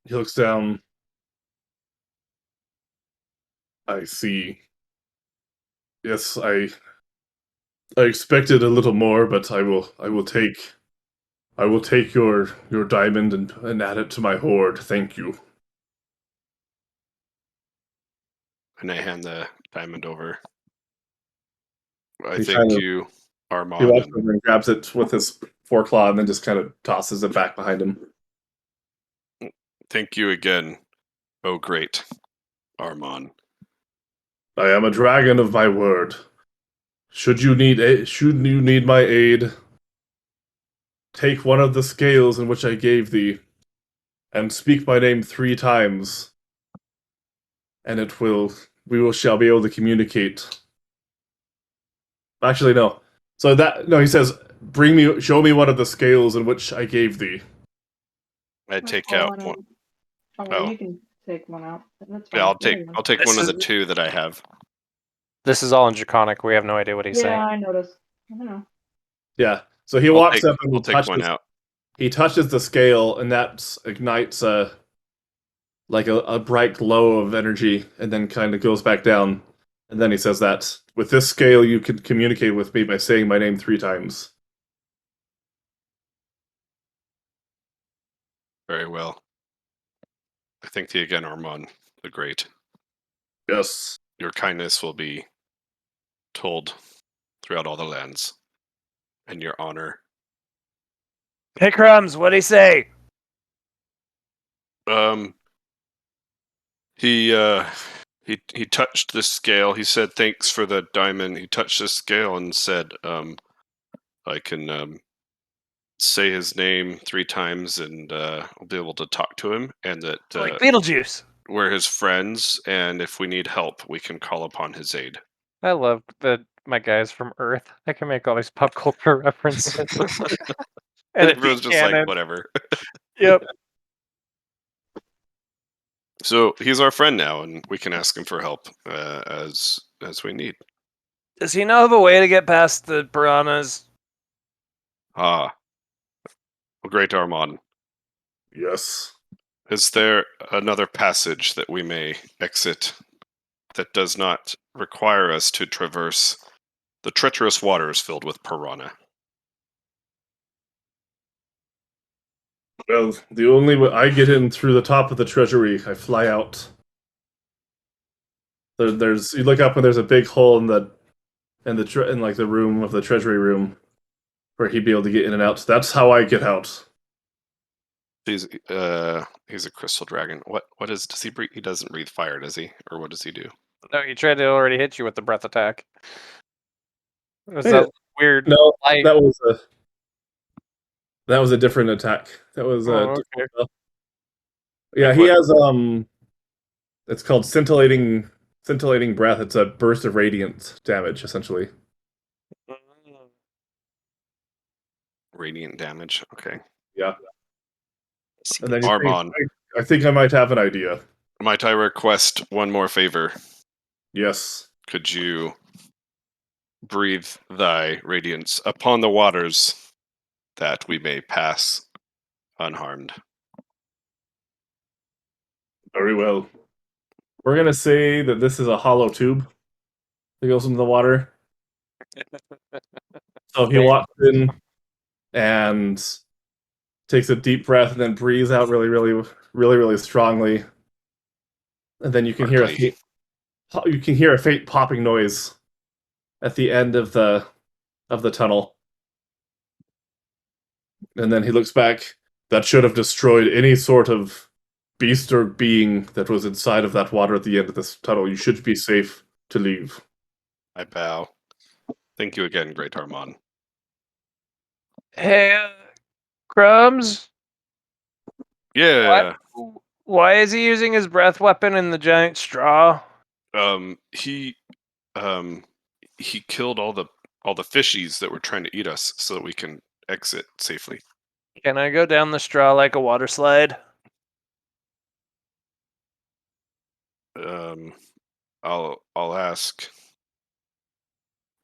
He looks down. I see. Yes, I expected a little more, but I will take your diamond and add it to my hoard. Thank you. And I hand the diamond over. I He thank kind of- you, He Armand. walks And over and grabs it with his foreclaw and then just kind of tosses it back behind him. thank you again, oh great Armand. I am a dragon of my word. Should you need my aid, take one of the scales in which I gave thee, and speak my name 3 times, and we shall be able to communicate. Actually, no. He says, show me one of the scales in which I gave thee. I take out one. Oh. You can take one out. That's Yeah, fine. I'll take This one of the is- 2 that I have. This is all in Draconic. We have no idea what he's Yeah, saying. I noticed. I don't know. Yeah. So he walks up and I'll take one out. he touches the scale, and that ignites a bright glow of energy, and then kind of goes back down. And then he says that with this scale, you can communicate with me by saying my name 3 times. Very well. I thank thee again, Armand the Great. Yes. Your kindness will be told throughout all the lands, and your honor. Hey, Crumbs, what'd he say? He touched the scale. He said, "Thanks for the diamond." He touched the scale and said, "I can say his name 3 times, and I'll be able to talk to him, and that Like Beetlejuice. we're his friends, and if we need help, we can call upon his aid." I love that my guys from Earth. I can make all these pop culture references. And it Everyone's just like, whatever. Yep. So he's our friend now, and we can ask him for help as we need. Does he know of a way to get past the piranhas? Ah, well, great Armand. Yes. Is there another passage that we may exit that does not require us to traverse the treacherous waters filled with piranha? Well, the only way I get in through the top of the treasury, I fly out. There's you look up and there's a big hole in the room of the treasury room where he'd be able to get in and out. That's how I get out. He's a crystal dragon. Does he breathe? He doesn't breathe fire, does he? Or what does he do? No, he tried to already hit you with the breath attack. Was Hey, that weird? No, light- that was a different attack. That was Oh, okay. yeah. He has it's called scintillating breath. It's a burst of radiant damage, essentially. Radiant damage. Okay. Yeah. See, And then Armand, I think I might have an idea. might I request one more favor? Yes. Could you breathe thy radiance upon the waters that we may pass unharmed? Very well. We're gonna say that this is a hollow tube that goes into the water. So he walks in and takes a deep breath and then breathes out really, really, really, really strongly. And then you can hear a faint popping noise at the end of the tunnel. And then he looks back. That should have destroyed any sort of beast or being that was inside of that water at the end of this tunnel. You should be safe to leave. I bow. Thank you again, great Armand. Hey, Crumbs, Yeah. why is he using his breath weapon in the giant straw? He killed all the fishies that were trying to eat us so that we can exit safely. Can I go down the straw like a water slide? I'll ask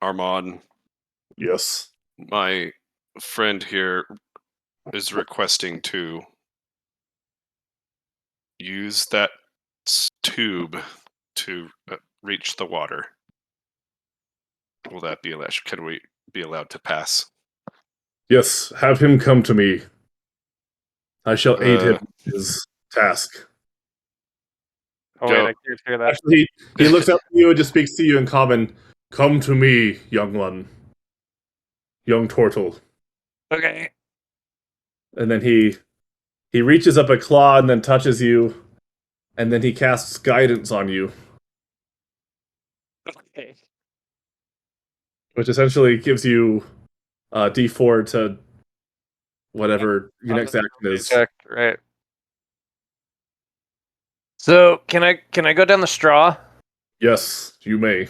Armand. Yes. My friend here is requesting to use that tube to reach the water. Will that be allowed? Can we be allowed to pass? Yes, have him come to me. I shall aid him in his task. Oh Go. wait, I can't hear that. Actually, he looks up to you and just speaks to you in common. Come to me, young one. Young turtle. Okay. And then he reaches up a claw and then touches you, and then he casts guidance on you, Okay. which essentially gives you D4 to whatever your next action is. Check, right. So can I go down the straw? Yes, you may.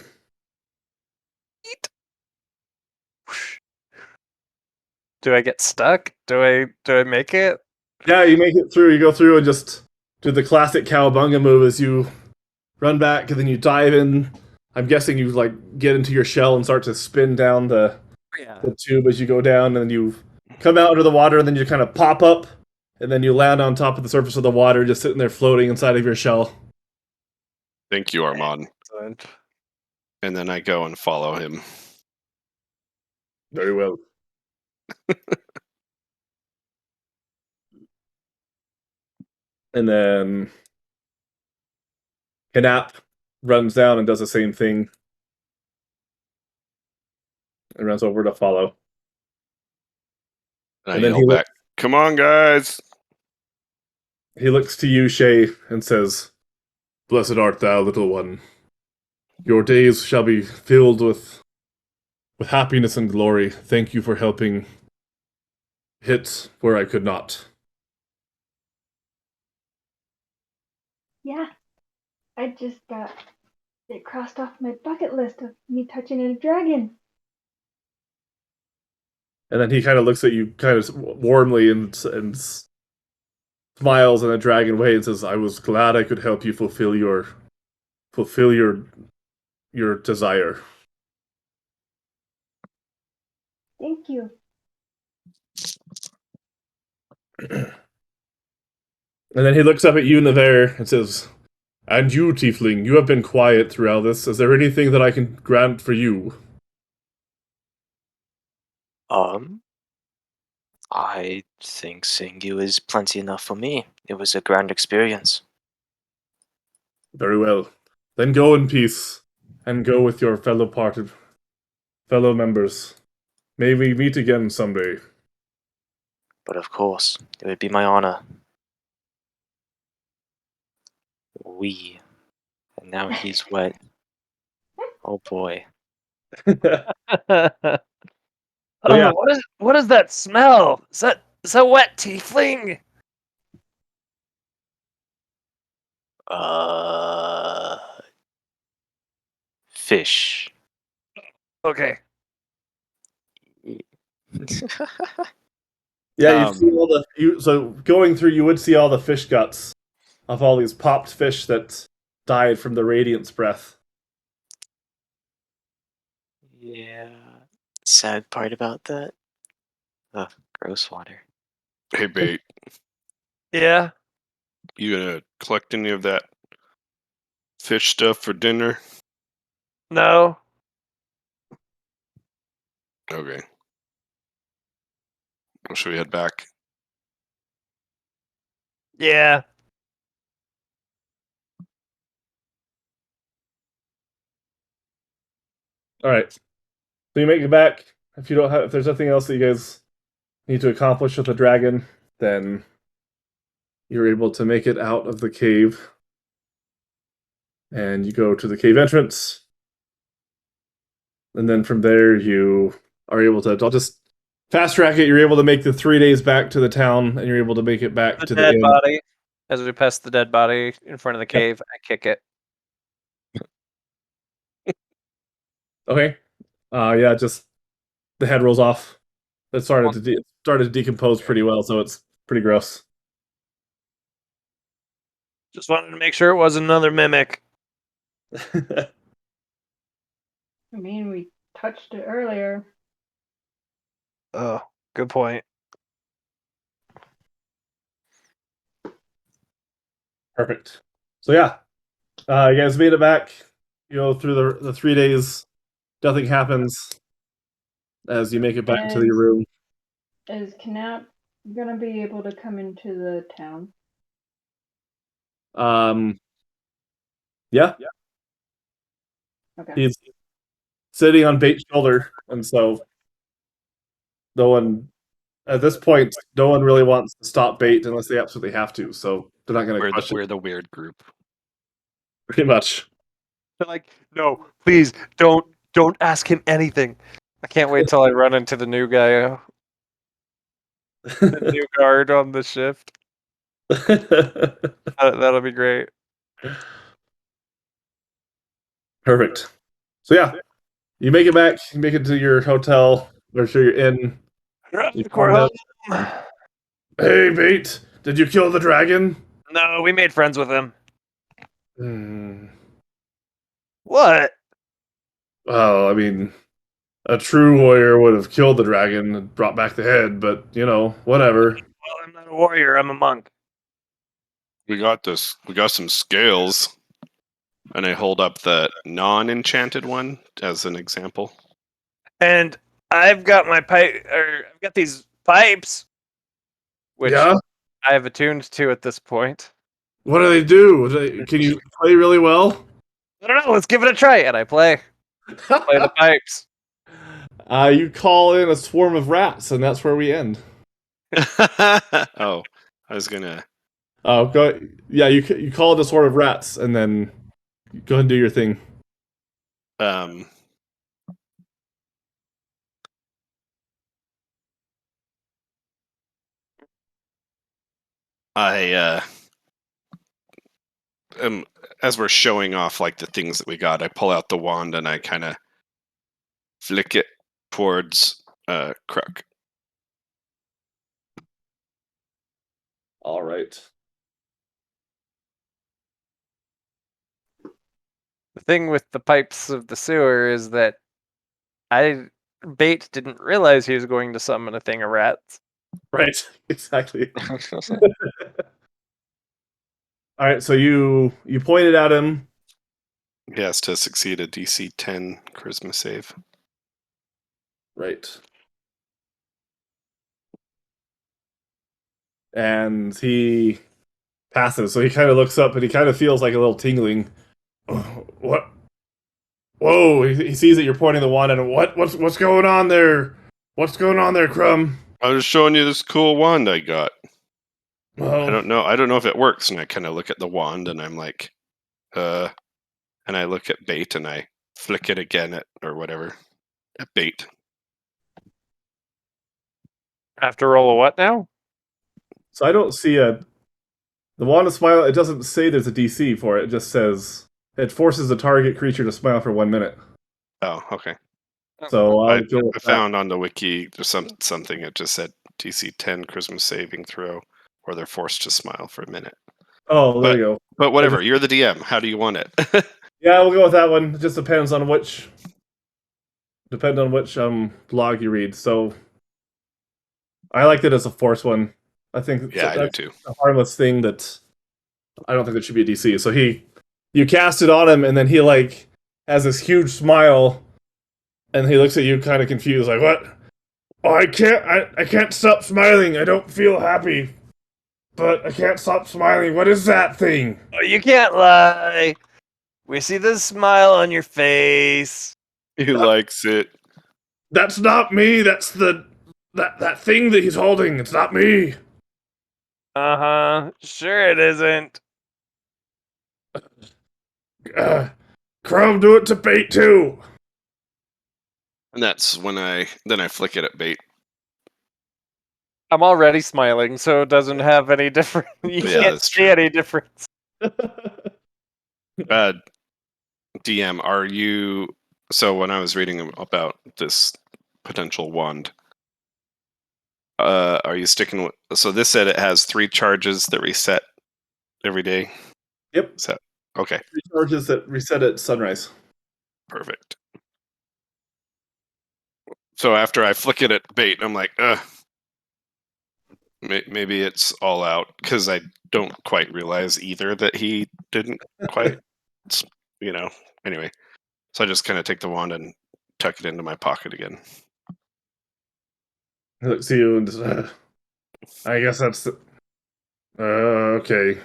Do I get stuck? Do I make it? Yeah, you make it through. You go through and just do the classic cowabunga move as you run back, and then you dive in. I'm guessing you like get into your shell and start to spin down the Yeah. tube as you go down, and then you come out under the water, and then you kind of pop up, and then you land on top of the surface of the water, just sitting there floating inside of your shell. Thank you, Armand. And then I go and follow him. Very well. And then Kanap runs down and does the same thing. And runs over to follow. And I And then yell he back, "Come on, guys!" He looks to you, Shay, and says, Blessed art thou, little one. Your days shall be filled with happiness and glory. Thank you for helping hit where I could not. Yeah, I just got it crossed off my bucket list of me touching a dragon. And then he kind of looks at you kind of warmly and smiles in a dragon way and says, I was glad I could help you fulfill your desire. Thank you. And then he looks up at you, Navarre, and says, And you, Tiefling, you have been quiet throughout this. Is there anything that I can grant for you? I think seeing you is plenty enough for me. It was a grand experience. Very well. Then go in peace, and go with your fellow members. May we meet again someday. But of course, it would be my honor. We. And now he's wet. Oh boy. Oh, yeah. what is that smell? Is that wet tiefling? Fish. Okay. Yeah, you see all so going through, you would see all the fish guts of all these popped fish that died from the radiance breath. Yeah. Sad part about that. Ugh, gross water. Hey, Bait, Yeah. you gonna collect any of that fish stuff for dinner? No. Okay. Well, should we head back? Yeah. All right. So you make it back. If there's nothing else that you guys need to accomplish with the dragon, then you're able to make it out of the cave. And you go to the cave entrance. And then from there, you are able to. I'll just fast track it. You're able to make the 3 days back to the town, and you're able to make it back to the dead inn. body. As we pass the dead body in front of the cave, I kick it. Okay. Yeah, just the head rolls off. It started to decompose pretty well, so it's pretty gross. Just wanted to make sure it wasn't another mimic. I mean, we touched it earlier. Oh, good point. Perfect. So yeah, you guys made it back. You go through the 3 days. Nothing happens as you make it back to your room. Is Knap gonna be able to come into the town? Yeah, Okay. he's sitting on Bait's shoulder, and so no one at this point, no one really wants to stop Bait unless they absolutely have to. So they're not going to question We're the weird group. pretty much. They're like, no, please don't ask him anything. I can't wait till I run into the new guy, the new guard on the shift. That'll be great. Perfect. So yeah, you make it back. You make it to your hotel. Or sure you're in. You find out, hey, Bait, did you kill the dragon? No, we made friends with him. Hmm. What? Well, I mean, a true warrior would have killed the dragon and brought back the head, but whatever. Well, I'm not a warrior. I'm a monk. We got this. We got some scales, and I hold up the non-enchanted one as an example. And I've got my pipe, or I've got these pipes, which Yeah? I have attuned to at this point. What do they do? Can you play really well? I don't know. Let's give it a try. And I play the pipes. You call in a swarm of rats, and that's where we end. Oh, I was gonna. Oh, go. Yeah, you call it a swarm of rats, and then go ahead and do your thing. I as we're showing off like the things that we got, I pull out the wand and I kind of flick it towards Kruk. All right. The thing with the pipes of the sewer is that Bait didn't realize he was going to summon a thing of rats. Right. Exactly. All right. So you pointed at him. He has to succeed a DC 10 charisma save. Right. And he passes. So he kind of looks up and he kind of feels like a little tingling. What? Whoa! He sees that you're pointing the wand at him. What's going on there? What's going on there, Crumb? I was showing you this cool wand I got. Well, I don't know if it works. And I kind of look at the wand and I'm like, and I look at Bait and I flick it again at Bait. Have to roll a what now? so I don't see the wand of smile. It doesn't say there's a DC for it. It just says it forces the target creature to smile for 1 minute. Oh, okay. So I I'll go with that. found on the wiki there's something it just said DC 10 charisma saving throw, or they're forced to smile for a minute. Oh, there you go. But whatever, you're the DM. How do you want it? Yeah, we'll go with that one. It just depends on which blog you read. So I liked it as a force one. I think Yeah, I do that's too. a harmless thing that I don't think it should be a DC. So you cast it on him, and then he like has this huge smile, and he looks at you kind of confused, like, what? Oh, I can't stop smiling. I don't feel happy, but I can't stop smiling. What is that thing? Oh, you can't lie. We see the smile on your face. He likes it. That's not me. That's that thing that he's holding. It's not me. Sure it isn't. Chrome, do it to Bait too. And that's when I flick it at Bait. I'm already smiling, so it doesn't have any difference. You Yeah, can't that's see true. any difference. DM, are you? So when I was reading about this potential wand, are you sticking with? So this said it has 3 charges that reset every day. Yep. Is that okay? 3 charges that reset at sunrise. Perfect. So after I flick it at Bait, I'm like, maybe it's all out, because I don't quite realize either that he didn't quite, Anyway, so I just kind of take the wand and tuck it into my pocket again. He looks at you and just, I guess that's okay.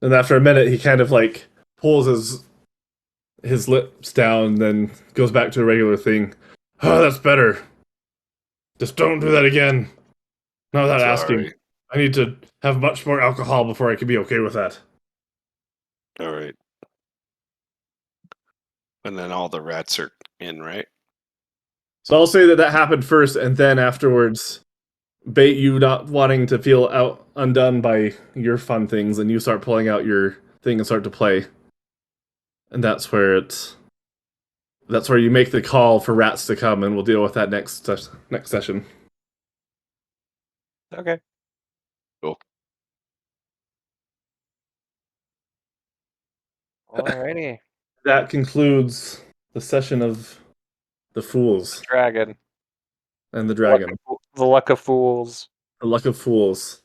And after a minute, he kind of like pulls his lips down, then goes back to a regular thing. Oh, that's better. Just don't do that again. Not without asking. Sorry. I need to have much more alcohol before I can be okay with that. All right. And then all the rats are in, right? So I'll say that happened first, and then afterwards, bait you not wanting to feel undone by your fun things, and you start pulling out your thing and start to play. And that's where you make the call for rats to come, and we'll deal with that next session. Okay. Cool. Alrighty. That concludes the session of the Fools Dragon. and the Dragon. The Luck of Fools. The Luck of Fools.